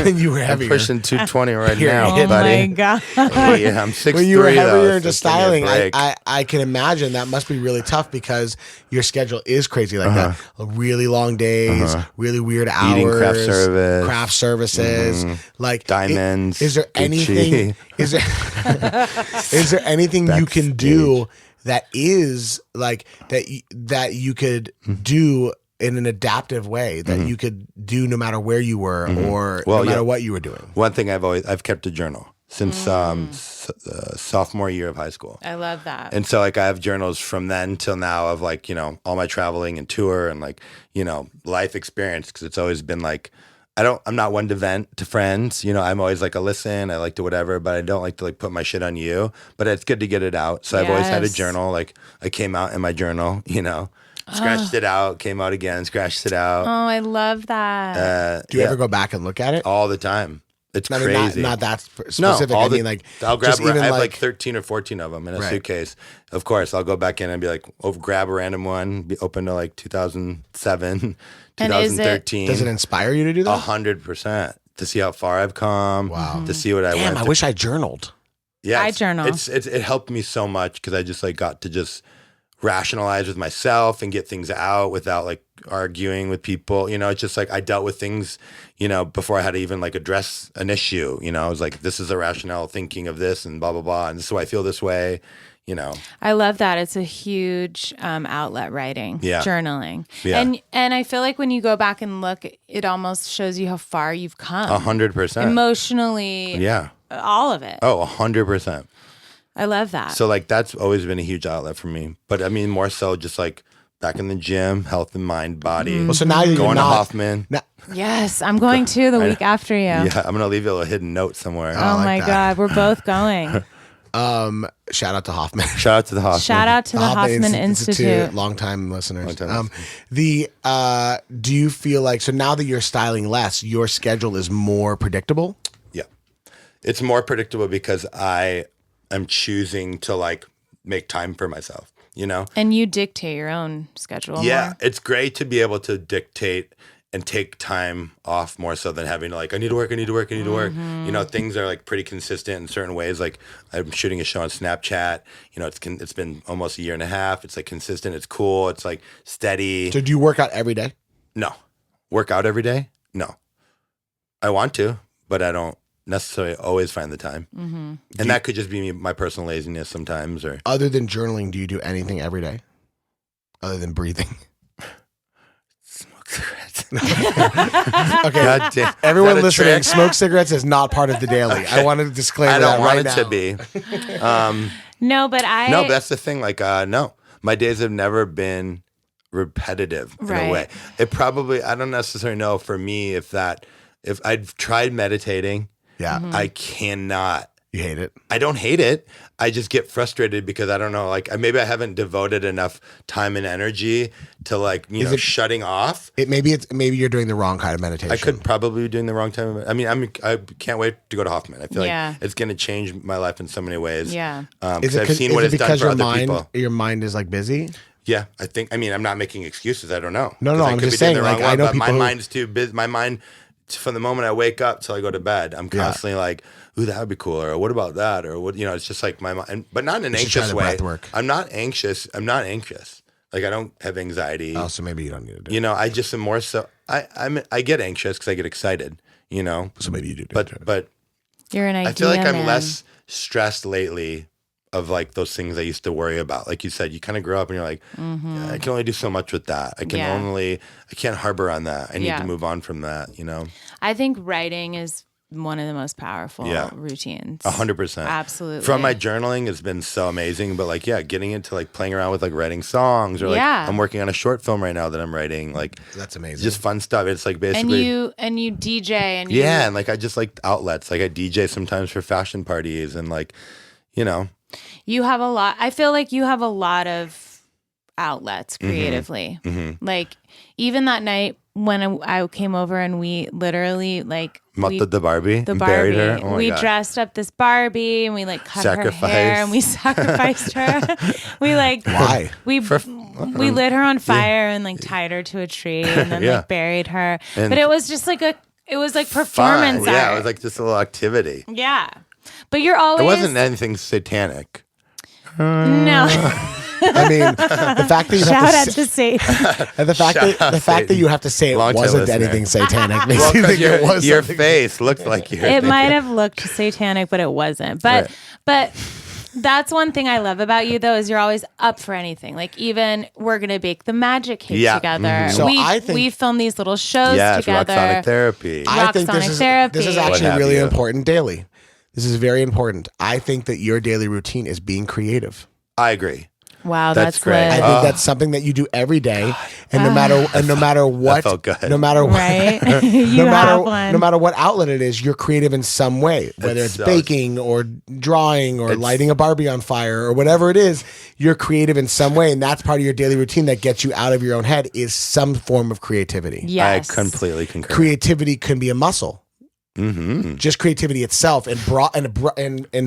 Speaker 3: when you were
Speaker 1: I'm
Speaker 3: heavier.
Speaker 1: pushing 220 right
Speaker 3: Period.
Speaker 1: now,
Speaker 2: Oh
Speaker 1: buddy.
Speaker 2: my God.
Speaker 1: Yeah, I'm 6'3",
Speaker 3: when you were heavier
Speaker 1: though,
Speaker 3: into
Speaker 1: so give me
Speaker 3: styling,
Speaker 1: a break.
Speaker 3: I can imagine that must be really tough because your schedule is crazy like that. Really long days, really weird hours,
Speaker 1: Eating craft service.
Speaker 3: craft services, like
Speaker 1: Diamonds,
Speaker 3: Is there
Speaker 1: Gucci.
Speaker 3: anything? Is there anything you can do that is like that you could do in an adaptive way that you could do no matter where you were or no matter what you were doing?
Speaker 1: One thing I've kept a journal since sophomore year of high school.
Speaker 2: I love that.
Speaker 1: And so like I have journals from then till now of like, all my traveling and tour and like, life experience. Cause it's always been like, I'm not one to vent to friends. I'm always like a listen, I like to whatever, but I don't like to like put my shit on you, but it's good to get it out. So I've always had a journal. Like I came out in my journal, scratched it out, came out again, scratched it out.
Speaker 2: Oh, I love that.
Speaker 3: Do you ever go back and look at it?
Speaker 1: All the time. It's
Speaker 3: I mean,
Speaker 1: crazy.
Speaker 3: not that specific.
Speaker 1: No,
Speaker 3: I mean, like
Speaker 1: I'll grab.
Speaker 3: just even
Speaker 1: I have like 13 or 14 of them in a
Speaker 3: Right.
Speaker 1: suitcase. Of course, I'll go back in and be like, grab a random one, be open to like 2007,
Speaker 2: And is it-
Speaker 1: 2013.
Speaker 3: does it inspire you to do that?
Speaker 1: 100% to see how far I've come.
Speaker 3: Wow.
Speaker 1: To see what I
Speaker 3: Damn,
Speaker 1: went
Speaker 3: I
Speaker 1: through.
Speaker 3: wish I journaled.
Speaker 1: Yeah,
Speaker 2: I
Speaker 1: it's-
Speaker 2: journal.
Speaker 1: It helped me so much because I just like got to just rationalize with myself and get things out without like arguing with people. It's just like I dealt with things, before I had to even like address an issue. I was like, this is a rationale thinking of this and blah, blah, blah. And this is why I feel this way,
Speaker 2: I love that. It's a huge outlet, writing, journaling.
Speaker 1: Yeah.
Speaker 2: And I feel like when you go back and look, it almost shows you how far you've come.
Speaker 1: 100%.
Speaker 2: Emotionally.
Speaker 1: Yeah.
Speaker 2: All of it.
Speaker 1: Oh, 100%.
Speaker 2: I love that.
Speaker 1: So like that's always been a huge outlet for me. But I mean, more so just like back in the gym, health and mind, body.
Speaker 3: Well, so now you're
Speaker 1: Going to
Speaker 3: not.
Speaker 1: Hoffman.
Speaker 2: Yes, I'm going to the week after you.
Speaker 1: Yeah, I'm gonna leave you a little hidden note somewhere.
Speaker 2: Oh
Speaker 3: like
Speaker 2: my
Speaker 3: that.
Speaker 2: God, we're both going.
Speaker 3: Shout out to Hoffman.
Speaker 1: Shout out to the Hoffman.
Speaker 2: Shout out to the Hoffman Institute.
Speaker 3: Longtime listeners.
Speaker 1: Long-time
Speaker 3: Do you feel like, so now that you're styling less, your schedule is more predictable?
Speaker 1: Yeah. It's more predictable because I am choosing to like make time for myself,
Speaker 2: And you dictate your own schedule.
Speaker 1: Yeah.
Speaker 2: more.
Speaker 1: It's great to be able to dictate and take time off more so than having to like, I need to work. Things are like pretty consistent in certain ways. Like I'm shooting a show on Snapchat, it's been almost a year and a half. It's like consistent. It's cool. It's like steady.
Speaker 3: So do you work out every day?
Speaker 1: No. Work out every day? No. I want to, but I don't necessarily always find the time. And that could just be my personal laziness sometimes. Or
Speaker 3: Other than journaling, do you do anything every day? Other than breathing?
Speaker 1: smoke cigarettes.
Speaker 3: Okay.
Speaker 1: God damn.
Speaker 3: Everyone
Speaker 1: Is that a
Speaker 3: listening,
Speaker 1: trick?
Speaker 3: smoke cigarettes is not part of the daily. I wanted to disclaim
Speaker 1: I
Speaker 3: that
Speaker 1: don't
Speaker 3: right
Speaker 1: want
Speaker 3: now.
Speaker 1: it to be.
Speaker 2: No, but
Speaker 1: No, but that's the thing. Like, no, my days have never been repetitive in
Speaker 2: Right.
Speaker 1: a way. It probably, I don't necessarily know for me if I've tried meditating,
Speaker 3: Yeah.
Speaker 1: I cannot.
Speaker 3: You hate it.
Speaker 1: I don't hate it. I just get frustrated because I don't know, like maybe I haven't devoted enough time and energy to like, shutting off.
Speaker 3: Maybe you're doing the wrong kind of meditation.
Speaker 1: I could probably be doing the wrong time. I mean, I can't wait to go to Hoffman. I feel
Speaker 2: Yeah.
Speaker 1: like it's going to change my life in so many ways.
Speaker 2: Yeah.
Speaker 1: Because I've seen what it's done for other people.
Speaker 3: Your mind is like busy?
Speaker 1: Yeah, I mean, I'm not making excuses. I don't know.
Speaker 3: No,
Speaker 1: 'Cause I
Speaker 3: I'm
Speaker 1: could
Speaker 3: just
Speaker 1: be doing
Speaker 3: saying,
Speaker 1: the wrong
Speaker 3: like, I
Speaker 1: one,
Speaker 3: know
Speaker 1: but my
Speaker 3: people who-
Speaker 1: mind's too busy. My mind, from the moment I wake up till I go to bed, I'm constantly like, ooh, that would be cool. Or what about that? Or what, it's just like my mind, but not in an
Speaker 3: You should try
Speaker 1: anxious
Speaker 3: the
Speaker 1: way.
Speaker 3: breath work.
Speaker 1: I'm not anxious. Like I don't have anxiety.
Speaker 3: Oh, so maybe you don't need to do it.
Speaker 1: You know, I just am more so. I get anxious because I get excited. You know,
Speaker 3: So maybe you do.
Speaker 1: but
Speaker 2: You're an idea
Speaker 1: I feel like I'm
Speaker 2: man.
Speaker 1: less stressed lately of like those things I used to worry about. Like you said, you kind of grow up and you're like, yeah, I can only do so much with that. I can't harbor on that. I need to move on from that, you know?
Speaker 2: I think writing is one of the most powerful routines.
Speaker 1: 100%.
Speaker 2: Absolutely.
Speaker 1: From my journaling has been so amazing, but like, getting into like playing around with like writing songs or like I'm working on a short film right now that I'm writing. Like
Speaker 3: that's amazing.
Speaker 1: Just fun stuff. It's like basically.
Speaker 2: And you DJ and
Speaker 1: and like I just like outlets. Like I DJ sometimes for fashion parties and like, you know.
Speaker 2: You have a lot. I feel like you have a lot of outlets creatively. Like even that night when I came over and we literally like
Speaker 1: the Barbie, buried her. Oh
Speaker 2: we
Speaker 1: God.
Speaker 2: dressed up this Barbie and we like cut her hair and we sacrificed her. We like
Speaker 3: why
Speaker 2: we lit her on fire and like tied her to a tree and then like buried her.
Speaker 1: And
Speaker 2: but it was just like performance art.
Speaker 1: Yeah, it was like just a little activity.
Speaker 2: Yeah, but you're always.
Speaker 1: It wasn't anything satanic.
Speaker 2: No.
Speaker 3: I mean, the fact that you
Speaker 2: Shout
Speaker 3: have
Speaker 2: out to Satan.
Speaker 3: the fact that you have to say it wasn't anything satanic makes you think it was.
Speaker 1: Your face looked like you.
Speaker 2: It might have looked satanic, but it wasn't. But that's one thing I love about you, though, is you're always up for anything. Like even we're gonna bake the magic cake together.
Speaker 3: So
Speaker 2: we film these little shows together.
Speaker 1: Rocksonic therapy.
Speaker 3: I think this is actually really important daily. This is very important. I think that your daily routine is being creative.
Speaker 1: I agree.
Speaker 2: Wow, that's
Speaker 1: great.
Speaker 2: lit.
Speaker 3: I think that's something that you do every day, and no matter what,
Speaker 1: that felt good.
Speaker 3: no matter what,
Speaker 2: right? You have one.
Speaker 3: No matter what outlet it is, you're creative in some way. Whether it's baking or drawing or lighting a Barbie on fire or whatever it is, you're creative in some way, and that's part of your daily routine that gets you out of your own head. Is some form of creativity.
Speaker 2: Yes,
Speaker 1: I completely concur.
Speaker 3: Creativity can be a muscle. Just creativity itself in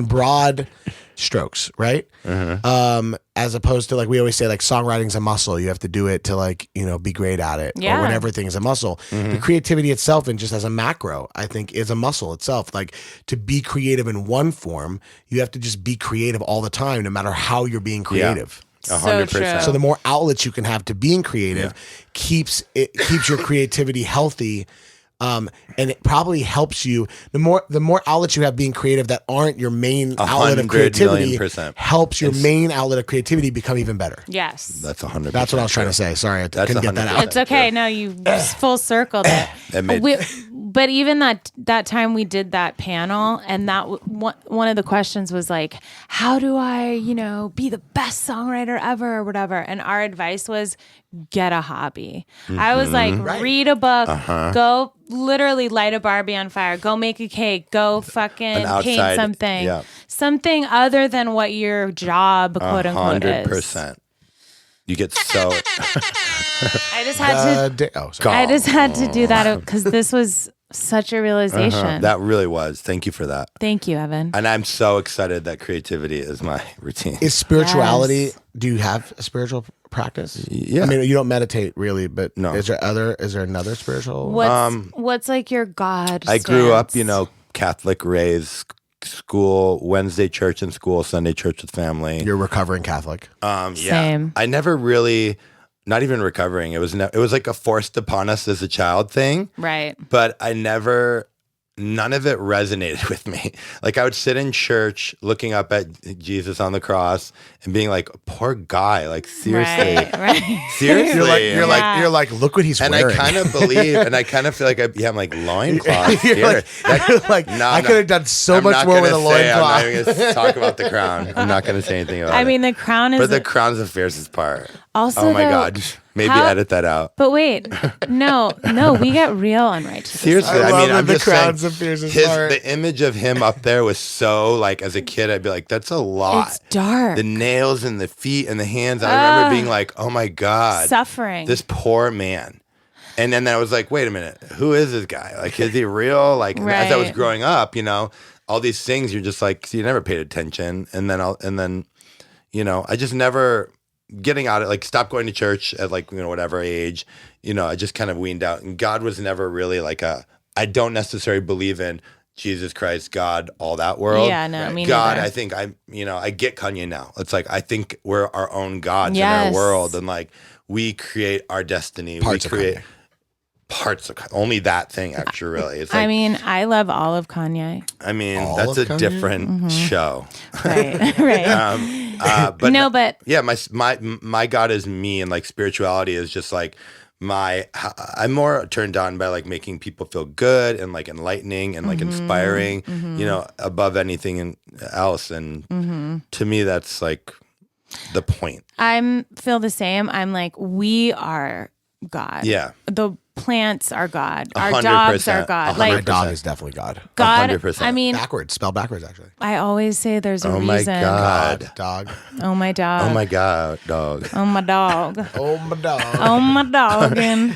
Speaker 3: broad strokes, right? As opposed to like we always say, like songwriting's a muscle. You have to do it to like be great at it.
Speaker 2: Yeah.
Speaker 3: Or when everything's a muscle. The creativity itself, and just as a macro, I think is a muscle itself. Like to be creative in one form, you have to just be creative all the time, no matter how you're being creative.
Speaker 1: 100%.
Speaker 3: So the more outlets you can have to being creative keeps your creativity healthy. And it probably helps you. The more outlets you have being creative that aren't your main outlet of creativity helps your main outlet of creativity become even better.
Speaker 2: Yes,
Speaker 1: that's 100%.
Speaker 3: That's what I was trying to say. Sorry, I couldn't get that out.
Speaker 2: It's okay. No, you just full circled it. But even that time we did that panel, and that one of the questions was like, how do I, be the best songwriter ever or whatever? And our advice was get a hobby. I was like, read a book, go literally light a Barbie on fire, go make a cake, go fucking paint something, something other than what your job, quote unquote,
Speaker 1: 100%. You get so.
Speaker 2: I just had to do that because this was such a realization.
Speaker 1: That really was. Thank you for that.
Speaker 2: Thank you, Evan.
Speaker 1: And I'm so excited that creativity is my routine.
Speaker 3: Is spirituality? Do you have a spiritual practice?
Speaker 1: Yeah.
Speaker 3: I mean, you don't meditate really, but
Speaker 1: no.
Speaker 3: Is there another spiritual?
Speaker 2: What's like your God?
Speaker 1: I grew up, Catholic raised. School, Wednesday church in school, Sunday church with family.
Speaker 3: You're recovering Catholic.
Speaker 2: Same.
Speaker 1: I never really, not even recovering. It was like a forced upon us as a child thing.
Speaker 2: Right.
Speaker 1: But none of it resonated with me. Like I would sit in church looking up at Jesus on the cross and being like, poor guy, like seriously.
Speaker 2: Right.
Speaker 1: Seriously.
Speaker 3: You're like, look what he's wearing.
Speaker 1: And I kind of believe, and I kind of feel like I'm like loincloth.
Speaker 3: I could have done so much more with a loincloth.
Speaker 1: I'm not even going to talk about the crown. I'm not going to say anything about it.
Speaker 2: I mean, the crown is...
Speaker 1: But the crown's the fiercest part.
Speaker 2: Also,
Speaker 1: oh my God. Maybe edit that out.
Speaker 2: But wait, no, we get real unrighteous.
Speaker 1: Seriously, I'm just saying,
Speaker 3: the
Speaker 1: image of him up there was so like, as a kid, I'd be like, that's a lot.
Speaker 2: It's dark.
Speaker 1: The nails and the feet and the hands. I remember being like, oh my God,
Speaker 2: suffering.
Speaker 1: This poor man. And then I was like, wait a minute, who is this guy? Like, is he real? Like, as I was growing up, all these things, you're just like, so you never paid attention, and then, I just never. Getting out of like stop going to church at like whatever age, I just kind of weaned out, and God was never really like I don't necessarily believe in Jesus Christ, God, all that world.
Speaker 2: Yeah, no, me
Speaker 1: God,
Speaker 2: neither.
Speaker 1: I think I get Kanye now. It's like I think we're our own gods in
Speaker 2: Yes.
Speaker 1: our world, and like we create our destiny.
Speaker 3: Parts
Speaker 1: we
Speaker 3: of
Speaker 1: create
Speaker 3: Kanye.
Speaker 1: parts of only that thing. Actually, really, it's like
Speaker 2: I mean, I love all of Kanye.
Speaker 1: I mean
Speaker 3: All
Speaker 1: that's
Speaker 3: of
Speaker 1: a
Speaker 3: Kanye?
Speaker 1: different show.
Speaker 2: Right, right.
Speaker 1: But
Speaker 2: No, but
Speaker 1: yeah, my God is me, and like spirituality is just like I'm more turned on by like making people feel good and like enlightening and like inspiring, above anything else. And to me, that's like the point.
Speaker 2: I'm feel the same. I'm like, we are God.
Speaker 1: Yeah.
Speaker 2: The plants are God. Our
Speaker 1: 100%.
Speaker 2: dogs are God.
Speaker 3: My
Speaker 2: Like
Speaker 3: dog is definitely God.
Speaker 2: God.
Speaker 1: 100%.
Speaker 2: I mean,
Speaker 3: Backwards, spelled backwards, actually.
Speaker 2: I always say there's a
Speaker 1: Oh my
Speaker 2: reason.
Speaker 1: God.
Speaker 3: Dog.
Speaker 2: Oh my dog.
Speaker 1: Oh my God, dog.
Speaker 2: Oh my dog.
Speaker 3: Oh, my dog.
Speaker 2: Oh my dog. And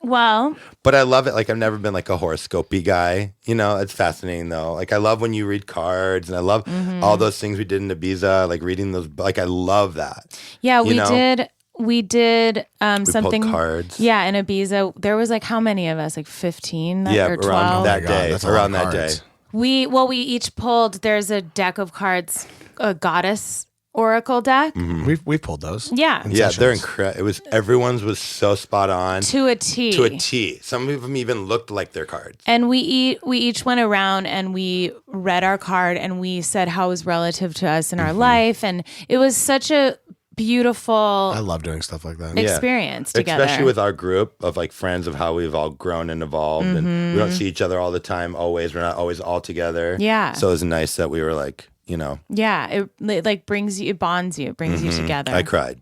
Speaker 2: well,
Speaker 1: But I love it. Like I've never been like a horoscopy guy. It's fascinating though. Like I love when you read cards, and I love all those things we did in Ibiza. Like reading those. Like I love that.
Speaker 2: yeah, we
Speaker 1: know?
Speaker 2: did. We did
Speaker 1: We
Speaker 2: something.
Speaker 1: pulled cards.
Speaker 2: Yeah, in Ibiza, there was like how many of us? Like 15
Speaker 1: Yeah,
Speaker 2: or 12.
Speaker 1: around that
Speaker 3: God,
Speaker 1: day.
Speaker 3: that's a lot
Speaker 1: Around
Speaker 3: of
Speaker 1: that day.
Speaker 3: cards.
Speaker 2: We each pulled. There's a deck of cards, a goddess oracle deck.
Speaker 3: We've pulled those.
Speaker 2: Yeah,
Speaker 1: Yeah, they're
Speaker 3: Sessions.
Speaker 1: incredible. Everyone's was so spot on
Speaker 2: to a T.
Speaker 1: to a T. Some of them even looked like their cards.
Speaker 2: And we each went around and we read our card and we said how it was relative to us in our life, and it was such a beautiful
Speaker 3: I love doing stuff like that.
Speaker 2: experience together.
Speaker 1: Especially with our group of like friends of how we've all grown and evolved, and we don't see each other all the time. Always, we're not always all together.
Speaker 2: Yeah.
Speaker 1: So it was nice that we were like,
Speaker 2: yeah, it like brings you, it bonds you, it brings you together.
Speaker 1: I cried.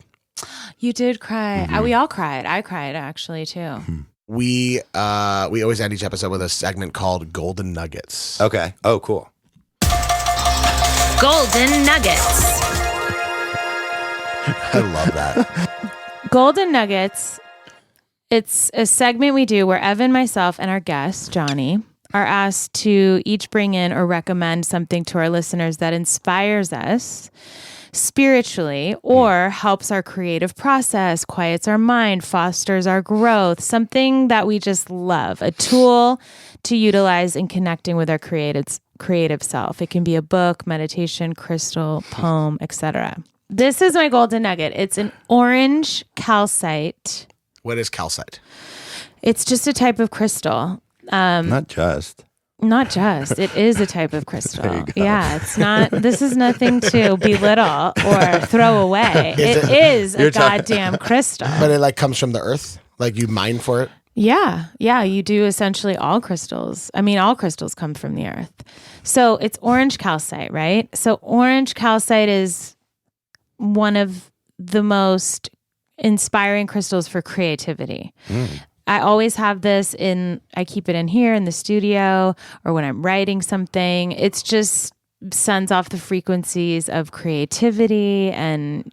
Speaker 2: You did cry. We all cried. I cried actually too.
Speaker 3: We always end each episode with a segment called Golden Nuggets.
Speaker 1: Okay. Oh, cool.
Speaker 4: Golden Nuggets.
Speaker 3: I love that.
Speaker 2: Golden Nuggets. It's a segment we do where Evan, myself, and our guest, Johnny, are asked to each bring in or recommend something to our listeners that inspires us spiritually or helps our creative process, quiets our mind, fosters our growth, something that we just love, a tool to utilize in connecting with our creative self. It can be a book, meditation, crystal, poem, etc. This is my golden nugget. It's an orange calcite.
Speaker 3: What is calcite?
Speaker 2: It's just a type of crystal.
Speaker 1: Not just.
Speaker 2: Not just. It is a type of crystal.
Speaker 1: There you go.
Speaker 2: Yeah, it's not. This is nothing to belittle or throw away. It is a goddamn crystal.
Speaker 3: But it like comes from the earth? Like you mine for it?
Speaker 2: Yeah, you do essentially all crystals. I mean, all crystals come from the earth. So it's orange calcite, right? So orange calcite is one of the most inspiring crystals for creativity. I always have this I keep it in here in the studio or when I'm writing something. It's just sends off the frequencies of creativity and,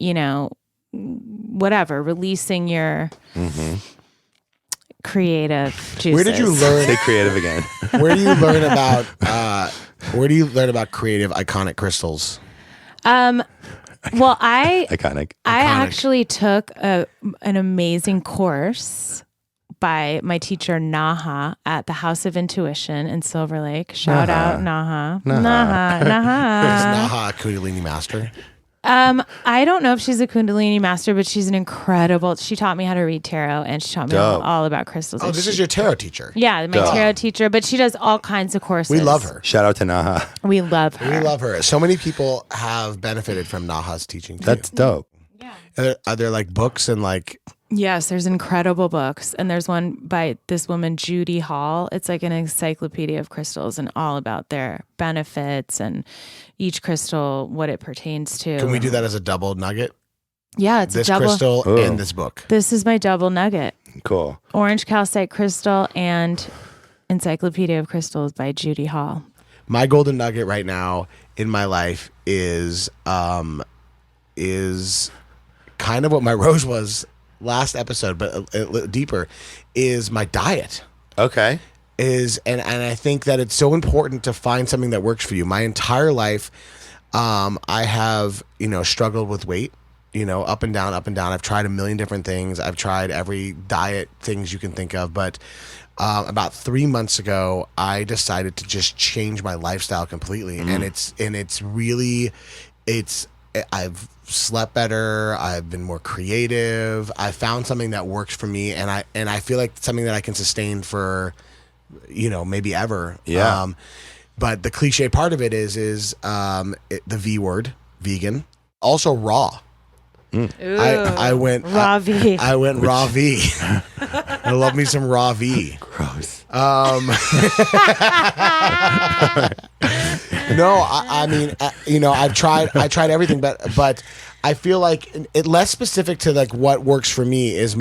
Speaker 2: whatever, releasing your creative juices.
Speaker 3: Where did you learn?
Speaker 1: Say creative again.
Speaker 3: Where do you learn about? Where do you learn about creative, iconic crystals?
Speaker 2: Well, I
Speaker 1: Iconic.
Speaker 2: actually took an amazing course by my teacher Naha at the House of Intuition in Silver Lake. Shout out Naha.
Speaker 3: Is
Speaker 2: Naha.
Speaker 3: Naha a Kundalini master?
Speaker 2: I don't know if she's a Kundalini master, but she's an incredible. She taught me how to read tarot, and she taught me
Speaker 1: Dope.
Speaker 2: all about crystals.
Speaker 3: Oh,
Speaker 2: And
Speaker 3: this
Speaker 2: she-
Speaker 3: is your tarot teacher.
Speaker 2: yeah, my
Speaker 1: Dope.
Speaker 2: tarot teacher, but she does all kinds of courses.
Speaker 3: We love her.
Speaker 1: Shout out to Naha.
Speaker 2: We love her.
Speaker 3: We love her. So many people have benefited from Naha's teaching. Too.
Speaker 1: That's dope.
Speaker 3: Are there like books and like?
Speaker 2: Yes, there's incredible books. And there's one by this woman, Judy Hall. It's like an encyclopedia of crystals and all about their benefits and each crystal, what it pertains to.
Speaker 3: Can we do that as a double nugget?
Speaker 2: Yeah, it's
Speaker 3: This
Speaker 2: a double.
Speaker 3: crystal
Speaker 1: Oh.
Speaker 3: and this book.
Speaker 2: This is my double nugget.
Speaker 1: Cool.
Speaker 2: Orange calcite crystal and Encyclopedia of Crystals by Judy Hall.
Speaker 3: My golden nugget right now in my life is kind of what my rose was last episode, but a little deeper, is my diet.
Speaker 1: Okay.
Speaker 3: And I think that it's so important to find something that works for you. My entire life, I have struggled with weight, up and down, up and down. I've tried a million different things. I've tried every diet things you can think of. But about 3 months ago, I decided to just change my lifestyle completely. And I've slept better. I've been more creative. I found something that works for me, and I feel like something that I can sustain for, maybe ever.
Speaker 1: Yeah.
Speaker 3: But the cliche part of it is the V word, vegan. Also raw.
Speaker 2: Ooh,
Speaker 3: I went
Speaker 2: raw V.
Speaker 3: I went raw V. I love me some raw V.
Speaker 1: Gross.
Speaker 3: No, I mean, I tried everything, but I feel like it less specific to like what works for me is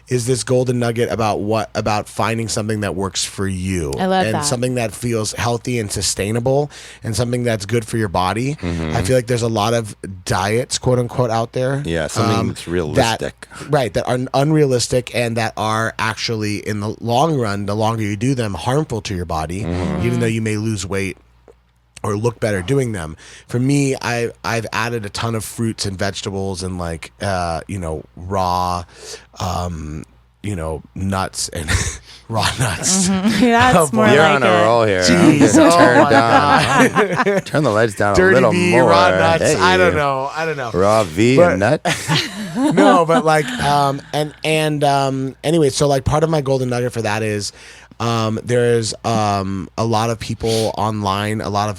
Speaker 3: this golden nugget about finding something that works for you.
Speaker 2: I love
Speaker 3: and
Speaker 2: that.
Speaker 3: something that feels healthy and sustainable and something that's good for your body. I feel like there's a lot of diets, quote unquote, out there.
Speaker 1: Yeah, something that's realistic.
Speaker 3: That are unrealistic and that are actually in the long run, the longer you do them, harmful to your body, even though you may lose weight or look better doing them. For me, I've added a ton of fruits and vegetables and like raw nuts and raw nuts.
Speaker 2: That's more
Speaker 1: You're
Speaker 2: like
Speaker 1: on a roll here.
Speaker 3: Jeez,
Speaker 1: Turn the lights down
Speaker 3: Dirty
Speaker 1: a little
Speaker 3: V,
Speaker 1: more.
Speaker 3: raw nuts.
Speaker 1: Hey.
Speaker 3: I don't know.
Speaker 1: Raw V and nuts.
Speaker 3: No, but like anyway, so like part of my golden nugget for that is there's a lot of people online, a lot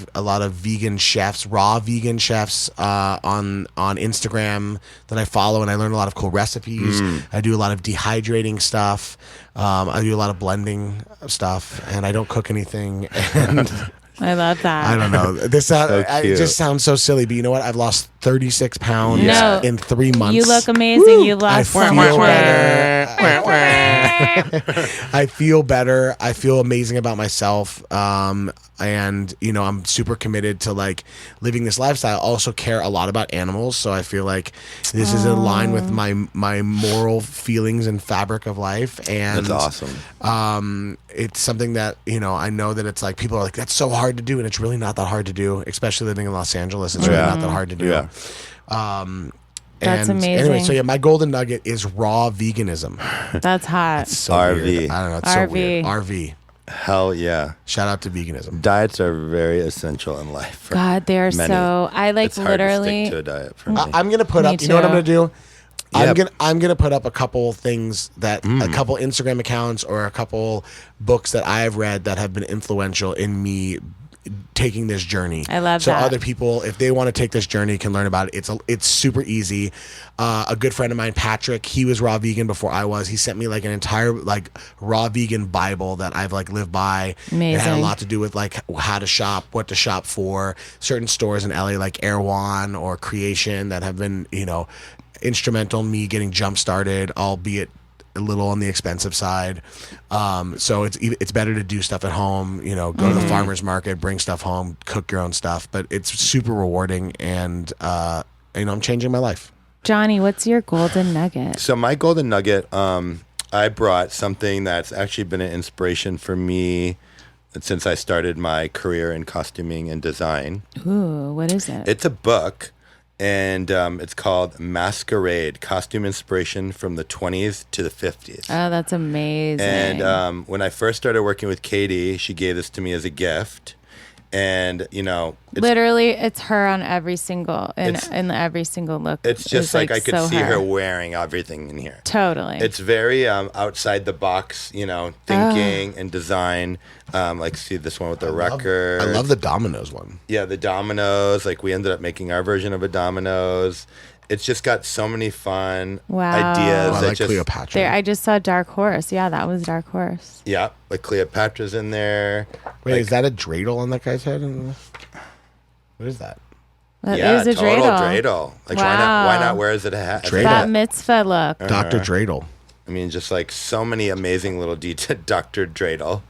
Speaker 3: of vegan chefs, raw vegan chefs on Instagram that I follow, and I learn a lot of cool recipes. I do a lot of dehydrating stuff. I do a lot of blending stuff, and I don't cook anything. And
Speaker 2: I love that.
Speaker 3: I don't know. It just sounds so silly, but you know what? I've lost 36 pounds in 3 months.
Speaker 2: You look amazing. You lost so much weight.
Speaker 3: I feel better. I feel amazing about myself. And I'm super committed to like living this lifestyle. I also care a lot about animals, so I feel like this is in line with my moral feelings and fabric of life. And
Speaker 1: That's awesome.
Speaker 3: It's something that I know that it's like people are like, that's so hard to do, and it's really not that hard to do, especially living in Los Angeles. It's really not that hard to do.
Speaker 1: Yeah.
Speaker 2: That's amazing.
Speaker 3: Anyway, so my golden nugget is raw veganism.
Speaker 2: That's hot.
Speaker 3: It's so
Speaker 1: RV.
Speaker 3: weird. I don't know. It's so weird. RV.
Speaker 1: Hell yeah.
Speaker 3: Shout out to veganism.
Speaker 1: Diets are very essential in life.
Speaker 2: God, they're
Speaker 1: many.
Speaker 2: so. I like
Speaker 1: It's hard to
Speaker 2: literally.
Speaker 1: stick to a diet for me.
Speaker 3: I'm gonna put
Speaker 2: Me
Speaker 3: up. You know what I'm
Speaker 2: too.
Speaker 3: gonna do?
Speaker 1: Yep.
Speaker 3: I'm gonna put up a couple things that a couple Instagram accounts or a couple books that I have read that have been influential in me taking this journey.
Speaker 2: I love
Speaker 3: so
Speaker 2: that.
Speaker 3: other people, if they want to take this journey, can learn about it. It's super easy. A good friend of mine, Patrick, he was raw vegan before I was. He sent me like an entire like raw vegan Bible that I've like lived by.
Speaker 2: Amazing.
Speaker 3: It had a lot to do with like how to shop, what to shop for. Certain stores in LA like Erewhon or Creation that have been instrumental in me getting jump started, albeit a little on the expensive side. So it's better to do stuff at home, go to the farmer's market, bring stuff home, cook your own stuff, but it's super rewarding, and I'm changing my life.
Speaker 2: Johnny, what's your golden nugget?
Speaker 1: So my golden nugget, I brought something that's actually been an inspiration for me since I started my career in costuming and design.
Speaker 2: Ooh, what is it?
Speaker 1: It's a book, and it's called Masquerade, Costume Inspiration from the 20s to the 50s.
Speaker 2: Oh, that's amazing.
Speaker 1: And when I first started working with Katy, she gave this to me as a gift. And,
Speaker 2: literally, it's her on every single, in every single look.
Speaker 1: It's just like I could
Speaker 2: so
Speaker 1: see her wearing everything in here.
Speaker 2: Totally.
Speaker 1: It's very outside the box, thinking and design. Like, see this one with the record.
Speaker 3: I love the Domino's one.
Speaker 1: Yeah, the dominoes. Like, we ended up making our version of a dominoes. It's just got so many fun ideas.
Speaker 3: I like Cleopatra.
Speaker 2: There, I just saw Dark Horse. Yeah, that was Dark Horse.
Speaker 1: Yeah, like Cleopatra's in there.
Speaker 3: Wait, is that a dreidel on that guy's head? What is that?
Speaker 2: That
Speaker 1: yeah,
Speaker 2: is a
Speaker 1: total
Speaker 2: dreidel.
Speaker 1: Like,
Speaker 2: Wow.
Speaker 1: why not wear it as a hat?
Speaker 3: Dreidel.
Speaker 2: Bat mitzvah look.
Speaker 3: Dr. Dreidel.
Speaker 1: I mean, just like so many amazing little details. Dr. Dreidel.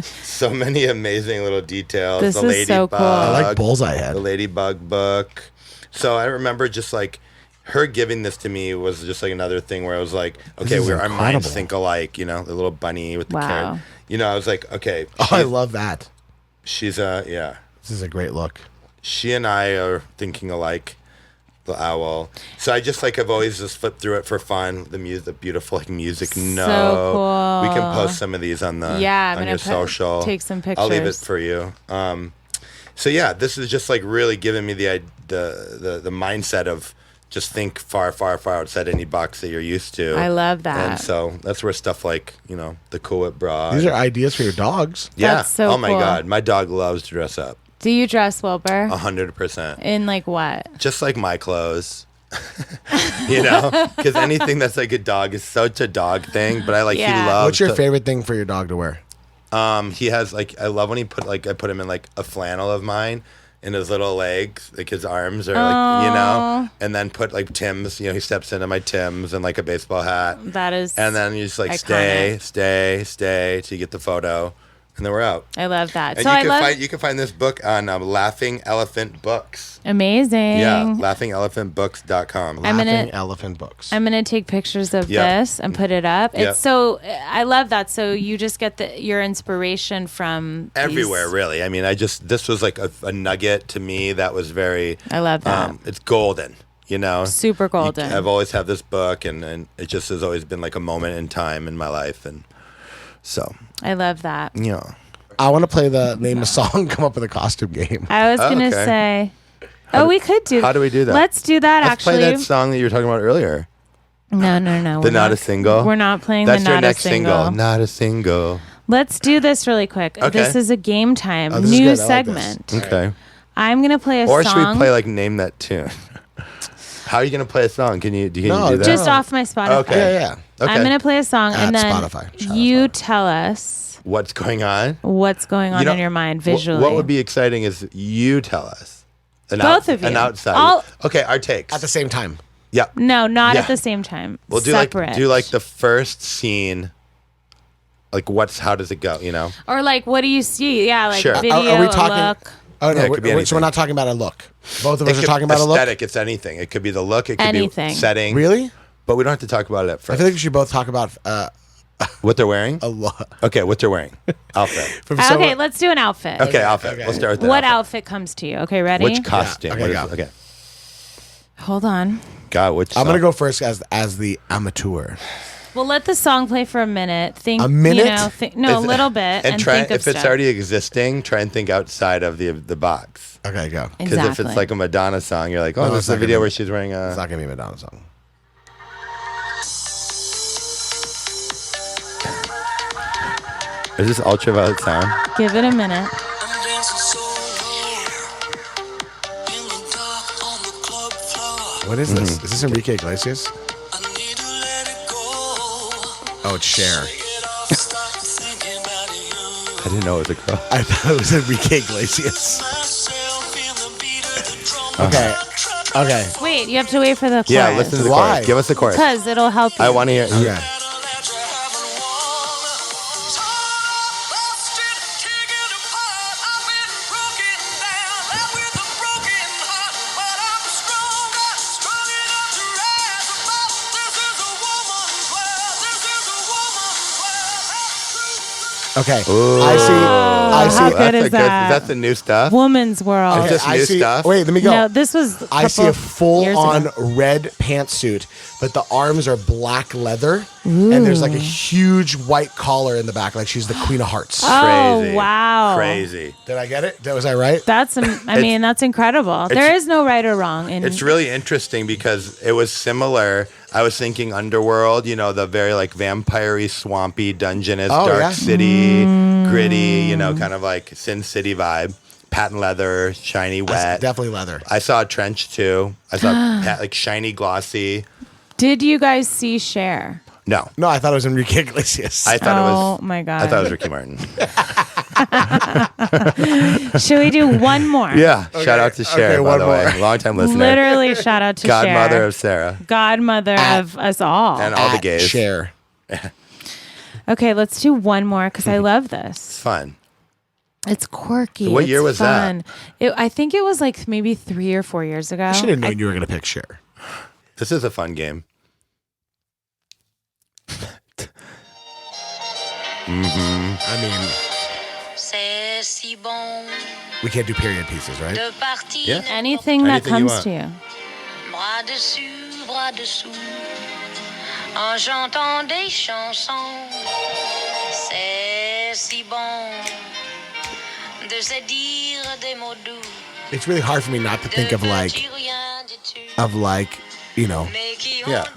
Speaker 1: So many amazing little details.
Speaker 2: This
Speaker 1: the
Speaker 2: is so cool.
Speaker 3: I like Bullseye Head.
Speaker 1: The Ladybug book. So I remember just like her giving this to me was just like another thing where I was like, okay, our minds think alike, the little bunny with the
Speaker 2: Wow.
Speaker 1: carrot. I was like, okay.
Speaker 3: Oh, I love that.
Speaker 1: She's
Speaker 3: This is a great look.
Speaker 1: she and I are thinking alike. the owl. So I just like I've always just flipped through it for fun. The music, the beautiful like music note.
Speaker 2: So cool.
Speaker 1: We can post some of these on the on your social.
Speaker 2: Take some pictures.
Speaker 1: I'll leave it for you. So yeah, this is just like really giving me the mindset of just think far, far, far outside any box that you're used to.
Speaker 2: I love that.
Speaker 1: And so that's where stuff like, the Cool Whip bra.
Speaker 3: These are ideas for your dogs.
Speaker 1: Yeah.
Speaker 2: That's so
Speaker 1: oh my
Speaker 2: cool.
Speaker 1: God. My dog loves to dress up.
Speaker 2: Do you dress, Wilbur?
Speaker 1: 100%.
Speaker 2: In like what?
Speaker 1: Just like my clothes. Because anything that's like a dog is such a dog thing. But I he loves.
Speaker 3: What's your favorite thing for your dog to wear?
Speaker 1: He has I love when I put him in like a flannel of mine. In his little legs, like his arms are like, and then put like Tim's, he steps into my Tim's and like a baseball hat.
Speaker 2: That is
Speaker 1: And then you just like
Speaker 2: iconic.
Speaker 1: stay till you get the photo. And then we're out.
Speaker 2: I love that.
Speaker 1: And
Speaker 2: So
Speaker 1: you can find this book on Laughing Elephant Books.
Speaker 2: Amazing.
Speaker 1: Yeah, laughingelephantbooks.com.
Speaker 3: Laughing Elephant Books.
Speaker 2: I'm gonna take pictures of this and put it up. It's so I love that. So you just get your inspiration from
Speaker 1: everywhere, really. I mean, this was like a nugget to me that was very.
Speaker 2: I love that.
Speaker 1: It's golden.
Speaker 2: Super golden.
Speaker 1: I've always had this book, and it just has always been like a moment in time in my life, and so
Speaker 2: I love that.
Speaker 1: Yeah.
Speaker 3: I want to play the name a song, come up with a costume game.
Speaker 2: I was gonna say. We could do.
Speaker 1: How do we do that?
Speaker 2: Let's do that.
Speaker 1: Let's play that song that you were talking about earlier.
Speaker 2: No.
Speaker 1: The Not a Single.
Speaker 2: We're not playing
Speaker 1: That's
Speaker 2: the
Speaker 1: your
Speaker 2: Not
Speaker 1: next
Speaker 2: a Single.
Speaker 1: Not a Single.
Speaker 2: Let's do this really quick.
Speaker 1: Okay.
Speaker 2: This is a game time.
Speaker 3: Oh, this is
Speaker 2: New
Speaker 3: good. I like
Speaker 2: segment.
Speaker 3: this.
Speaker 1: Okay.
Speaker 2: I'm gonna play a
Speaker 1: Or
Speaker 2: song.
Speaker 1: should we play like Name That Tune? How are you gonna play a song? Can you do that?
Speaker 2: Just off my Spotify.
Speaker 1: Okay.
Speaker 3: Yeah.
Speaker 1: Okay.
Speaker 2: I'm gonna play a song and
Speaker 3: At
Speaker 2: then
Speaker 3: Spotify. Shout out
Speaker 2: you
Speaker 3: Spotify.
Speaker 2: tell us
Speaker 1: What's going on?
Speaker 2: what's going on in your mind visually.
Speaker 1: What would be exciting is you tell us.
Speaker 2: Both of you.
Speaker 1: An outside. Okay, our takes.
Speaker 3: At the same time.
Speaker 1: Yeah.
Speaker 2: No, not
Speaker 1: Yeah.
Speaker 2: at the same time.
Speaker 1: We'll do
Speaker 2: Separate.
Speaker 1: like the first scene. Like how does it go?
Speaker 2: Or like what do you see? Yeah, like
Speaker 1: Sure.
Speaker 2: video,
Speaker 3: Are we talking?
Speaker 2: look.
Speaker 3: Oh no,
Speaker 1: Yeah, it could be
Speaker 3: so
Speaker 1: anything.
Speaker 3: we're not talking about a look. Both of
Speaker 1: It
Speaker 3: us are
Speaker 1: could-
Speaker 3: talking about a look.
Speaker 1: aesthetic. It's anything. It could be the look. It could
Speaker 2: Anything.
Speaker 1: be setting.
Speaker 3: Really?
Speaker 1: But we don't have to talk about it at
Speaker 3: I
Speaker 1: first.
Speaker 3: feel like we should both talk about
Speaker 1: What they're wearing?
Speaker 3: a look.
Speaker 1: Okay, what they're wearing. Outfit.
Speaker 2: Okay, let's do an outfit.
Speaker 1: Okay, outfit.
Speaker 3: Okay.
Speaker 1: We'll start with that.
Speaker 2: What outfit comes to you? Okay, ready?
Speaker 1: Which costume?
Speaker 3: Yeah, okay,
Speaker 1: What is
Speaker 3: go.
Speaker 1: it? Okay.
Speaker 2: Hold on.
Speaker 1: God, which
Speaker 3: I'm
Speaker 1: song?
Speaker 3: gonna go first as the amateur.
Speaker 2: Well, let the song play for a minute. Think
Speaker 3: A minute?
Speaker 2: No, a little bit, and
Speaker 1: try
Speaker 2: think of
Speaker 1: if it's
Speaker 2: stuff.
Speaker 1: already existing, try and think outside of the box.
Speaker 3: Okay, go.
Speaker 1: Because if
Speaker 2: Exactly.
Speaker 1: it's like a Madonna song, you're like, oh,
Speaker 3: No,
Speaker 1: this
Speaker 3: it's
Speaker 1: is a
Speaker 3: not
Speaker 1: video
Speaker 3: gonna
Speaker 1: where
Speaker 3: be-
Speaker 1: she's wearing
Speaker 3: It's
Speaker 1: a.
Speaker 3: not gonna be a Madonna song.
Speaker 1: Is this ultraviolet sound?
Speaker 2: Give it a minute.
Speaker 3: What is this? Is this Enrique Iglesias? Oh, it's Cher.
Speaker 1: I didn't know it was a girl.
Speaker 3: I thought it was Enrique Iglesias. Okay. Okay.
Speaker 2: Wait, you have to wait for the chorus.
Speaker 1: Yeah, listen to the
Speaker 3: Why?
Speaker 1: chorus. Give us the chorus.
Speaker 2: Because it'll help you.
Speaker 1: I want to hear.
Speaker 3: Okay. Okay.
Speaker 1: Ooh.
Speaker 3: I see.
Speaker 2: How good is that?
Speaker 1: That's the new stuff.
Speaker 2: Woman's World.
Speaker 1: It's just
Speaker 3: I
Speaker 1: new
Speaker 3: see.
Speaker 1: stuff.
Speaker 3: Wait, let me go.
Speaker 2: No, this was.
Speaker 3: I see a
Speaker 2: years
Speaker 3: full-on
Speaker 2: ago.
Speaker 3: red pantsuit, but the arms are black leather, and there's like a huge white collar in the back, like she's the Queen of Hearts.
Speaker 2: Oh,
Speaker 1: Crazy.
Speaker 2: wow.
Speaker 1: Crazy.
Speaker 3: Did I get it? Was I right?
Speaker 2: That's. I mean, that's incredible. There is no right or wrong.
Speaker 1: It's really interesting because it was similar. I was thinking Underworld, the very like vampire-y, swampy, dungeonous,
Speaker 3: Oh,
Speaker 1: dark
Speaker 3: yeah.
Speaker 1: city, gritty, kind of like Sin City vibe. Patent leather, shiny, wet.
Speaker 3: Definitely leather.
Speaker 1: I saw a trench too. I saw like shiny, glossy.
Speaker 2: Did you guys see Cher?
Speaker 1: No,
Speaker 3: No, I thought it was Enrique Iglesias.
Speaker 1: I thought it was.
Speaker 2: Oh my God.
Speaker 1: I thought it was Ricky Martin.
Speaker 2: Should we do one more?
Speaker 1: Yeah. Shout out to Cher,
Speaker 3: okay,
Speaker 1: by
Speaker 3: one
Speaker 1: the
Speaker 3: more.
Speaker 1: way. Long time listener.
Speaker 2: Literally, shout out to
Speaker 1: Godmother
Speaker 2: Cher.
Speaker 1: of Sarah
Speaker 2: Godmother of us all.
Speaker 1: and all the
Speaker 3: At
Speaker 1: gays.
Speaker 3: Cher.
Speaker 2: Okay, let's do one more because I love
Speaker 1: It's
Speaker 2: this.
Speaker 1: fun.
Speaker 2: It's quirky.
Speaker 1: What
Speaker 2: it's
Speaker 1: year was that?
Speaker 2: fun. I think it was like maybe 3 or 4 years ago.
Speaker 3: I should have known you were going to pick Cher.
Speaker 1: This is a fun game.
Speaker 3: I mean,
Speaker 4: C'est si bon
Speaker 3: we can't do period pieces, right?
Speaker 4: de partir.
Speaker 1: Yeah.
Speaker 2: Anything that
Speaker 1: Anything you
Speaker 2: comes
Speaker 1: want.
Speaker 2: to you.
Speaker 4: bras dessus, bras dessous, en chantant des chansons. C'est si bon de se dire des mots doux.
Speaker 3: It's really hard for me not to think of you know,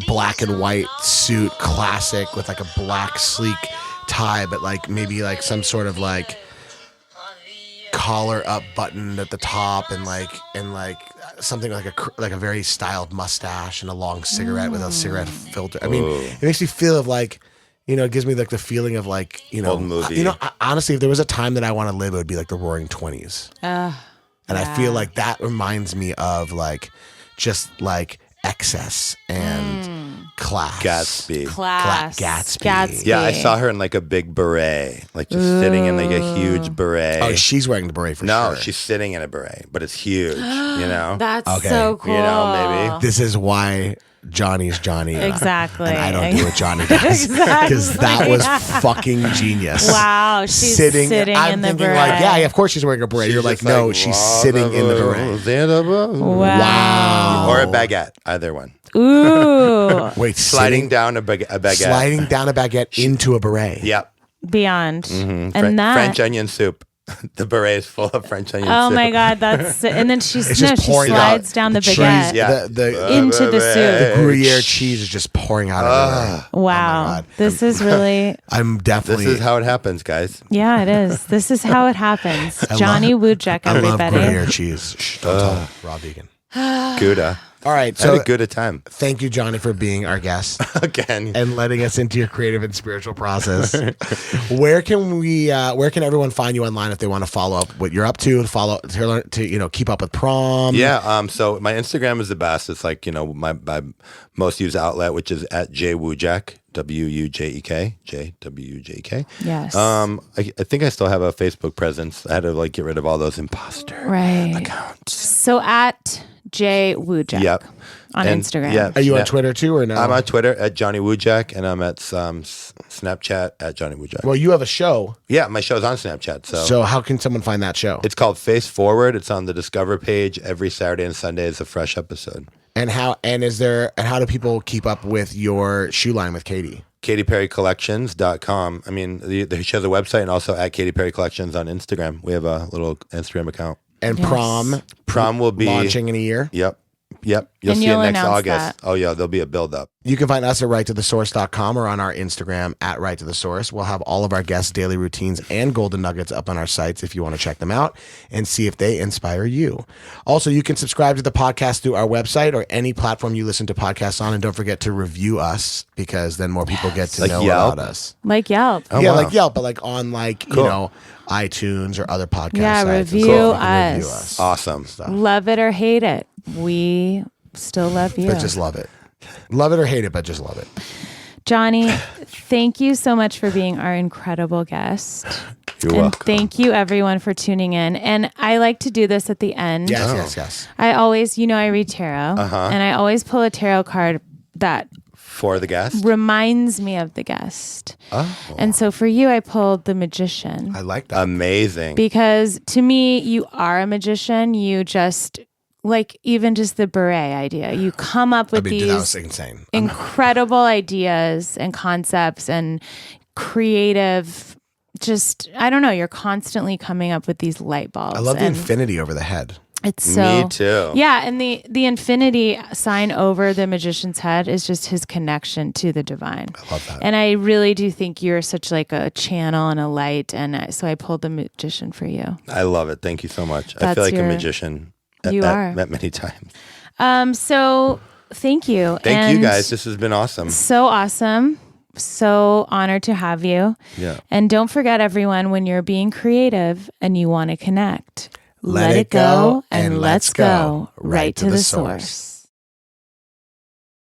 Speaker 3: black and white suit, classic with like a black sleek tie, but like maybe like some sort of like collar up button at the top, and like something like a very styled mustache and a long cigarette with a cigarette filter. I mean, it makes me feel of like, you know, it gives me like the feeling of like, you know,
Speaker 1: old movie.
Speaker 3: You know, honestly, if there was a time that I want to live, it would be like the Roaring 20s. And I feel like that reminds me of like just like excess and class.
Speaker 1: Gatsby.
Speaker 3: Gatsby.
Speaker 1: Yeah, I saw her in like a big beret, like just sitting in like a huge beret.
Speaker 3: Oh, she's wearing the beret for sure.
Speaker 1: No, she's sitting in a beret, but it's huge, you know?
Speaker 2: That's
Speaker 3: Okay.
Speaker 2: so cool.
Speaker 1: You know, maybe.
Speaker 3: This is why Johnny's Johnny.
Speaker 2: Exactly.
Speaker 3: And I don't do what Johnny does. Because that was fucking genius.
Speaker 2: Wow, she's sitting
Speaker 3: I'm
Speaker 2: in the
Speaker 3: thinking
Speaker 2: beret.
Speaker 3: like, yeah, of course she's wearing a beret. You're like,
Speaker 1: just
Speaker 3: no, she's sitting in the beret. Wow.
Speaker 1: Or a baguette, either one.
Speaker 2: Ooh,
Speaker 3: Wait,
Speaker 1: Sliding down a baguette.
Speaker 3: sliding down a baguette into a beret.
Speaker 1: Yep.
Speaker 2: beyond.
Speaker 1: Mm-hmm.
Speaker 2: And that
Speaker 1: French onion soup. The beret is full of French onion soup.
Speaker 2: Oh my God, that's and then she
Speaker 3: It's just
Speaker 2: she
Speaker 3: pouring
Speaker 2: slides
Speaker 3: out.
Speaker 2: down the
Speaker 3: cheese,
Speaker 2: baguette
Speaker 1: Yeah.
Speaker 2: into the soup.
Speaker 3: The Gruyere cheese is just pouring out of it.
Speaker 2: Wow,
Speaker 3: God.
Speaker 2: this is really
Speaker 3: I'm definitely.
Speaker 1: This is how it happens, guys.
Speaker 2: yeah, it is. This is how it happens.
Speaker 3: I
Speaker 2: Johnny
Speaker 3: love-
Speaker 2: Wujek,
Speaker 3: I love
Speaker 2: everybody.
Speaker 3: Gruyere cheese. Shh, don't tell him. Raw vegan.
Speaker 1: Gouda.
Speaker 3: All right,
Speaker 1: I had
Speaker 3: so
Speaker 1: a Gouda time.
Speaker 3: thank you, Johnny, for being our guest
Speaker 1: Again.
Speaker 3: and letting us into your creative and spiritual process. Where can everyone find you online if they want to follow up what you're up to, to keep up with prom?
Speaker 1: Yeah. So my Instagram is the best. It's like, my most used outlet, which is at jwujek, WUJEK, JWUJK.
Speaker 2: Yes.
Speaker 1: I think I still have a Facebook presence. I had to get rid of all those imposter accounts.
Speaker 2: So at J Wujek
Speaker 1: Yep.
Speaker 2: on
Speaker 1: And,
Speaker 2: Instagram.
Speaker 1: yeah.
Speaker 3: Are you on Twitter too, or no?
Speaker 1: I'm on Twitter at Johnny Wujek, and I'm at Snapchat at Johnny Wujek.
Speaker 3: Well, you have a show.
Speaker 1: Yeah, my show's on Snapchat.
Speaker 3: So how can someone find that show?
Speaker 1: It's called Face Forward. It's on the Discover page. Every Saturday and Sunday is a fresh episode.
Speaker 3: And how do people keep up with your shoe line with Katy?
Speaker 1: KatyPerryCollections.com. I mean, she has a website, and also at Katy Perry Collections on Instagram. We have a little Instagram account.
Speaker 3: And
Speaker 2: Yes.
Speaker 1: Prom will be
Speaker 3: launching in a year.
Speaker 1: Yep. You'll
Speaker 2: And
Speaker 1: see
Speaker 2: you'll
Speaker 1: it next
Speaker 2: announce
Speaker 1: August.
Speaker 2: that.
Speaker 1: Oh yeah, there'll be a build up.
Speaker 3: You can find us at righttothesource.com or on our Instagram at righttothesource. We'll have all of our guests' daily routines and golden nuggets up on our sites if you want to check them out and see if they inspire you. Also, you can subscribe to the podcast through our website or any platform you listen to podcasts on. And don't forget to review us, because then more people get to
Speaker 1: Like
Speaker 3: know
Speaker 1: Yelp?
Speaker 3: about us.
Speaker 2: Like Yelp.
Speaker 3: Yeah,
Speaker 1: wow.
Speaker 3: like Yelp, but like on
Speaker 1: Cool.
Speaker 3: iTunes or other podcast
Speaker 2: Yeah,
Speaker 3: sites.
Speaker 2: review
Speaker 3: You can
Speaker 2: us.
Speaker 1: Awesome.
Speaker 2: Love it or hate it. We still love you.
Speaker 3: But just love it. Love it or hate it, but just love it.
Speaker 2: Johnny, thank you so much for being our incredible guest.
Speaker 1: You're
Speaker 2: And
Speaker 1: welcome.
Speaker 2: thank you everyone for tuning in. And I like to do this at the end.
Speaker 3: Yes.
Speaker 2: I always, I read tarot, and I always pull a tarot card that
Speaker 1: For the guest.
Speaker 2: reminds me of the guest.
Speaker 1: Oh.
Speaker 2: And so for you, I pulled the Magician.
Speaker 3: I like that.
Speaker 1: Amazing.
Speaker 2: Because to me, you are a magician. You just, even just the beret idea, you come up with
Speaker 3: that was
Speaker 2: these
Speaker 3: insane.
Speaker 2: incredible ideas and concepts and creative, I don't know, you're constantly coming up with these light bulbs.
Speaker 3: I love the
Speaker 2: and
Speaker 3: infinity over the head.
Speaker 2: it's so,
Speaker 1: Me too.
Speaker 2: yeah, and the infinity sign over the magician's head is just his connection to the divine.
Speaker 3: I love that.
Speaker 2: And I really do think you're such a channel and a light, and so I pulled the magician for you.
Speaker 1: I love it. Thank you so much. I
Speaker 2: That's
Speaker 1: feel like a
Speaker 2: your-
Speaker 1: magician.
Speaker 2: You are.
Speaker 1: Met many times.
Speaker 2: So thank you.
Speaker 1: Thank you
Speaker 2: And
Speaker 1: guys. This has been awesome.
Speaker 2: so awesome. So honored to have you.
Speaker 1: Yeah.
Speaker 2: And don't forget, everyone, when you're being creative and you want to connect,
Speaker 3: Let it go, and let's go right to the source.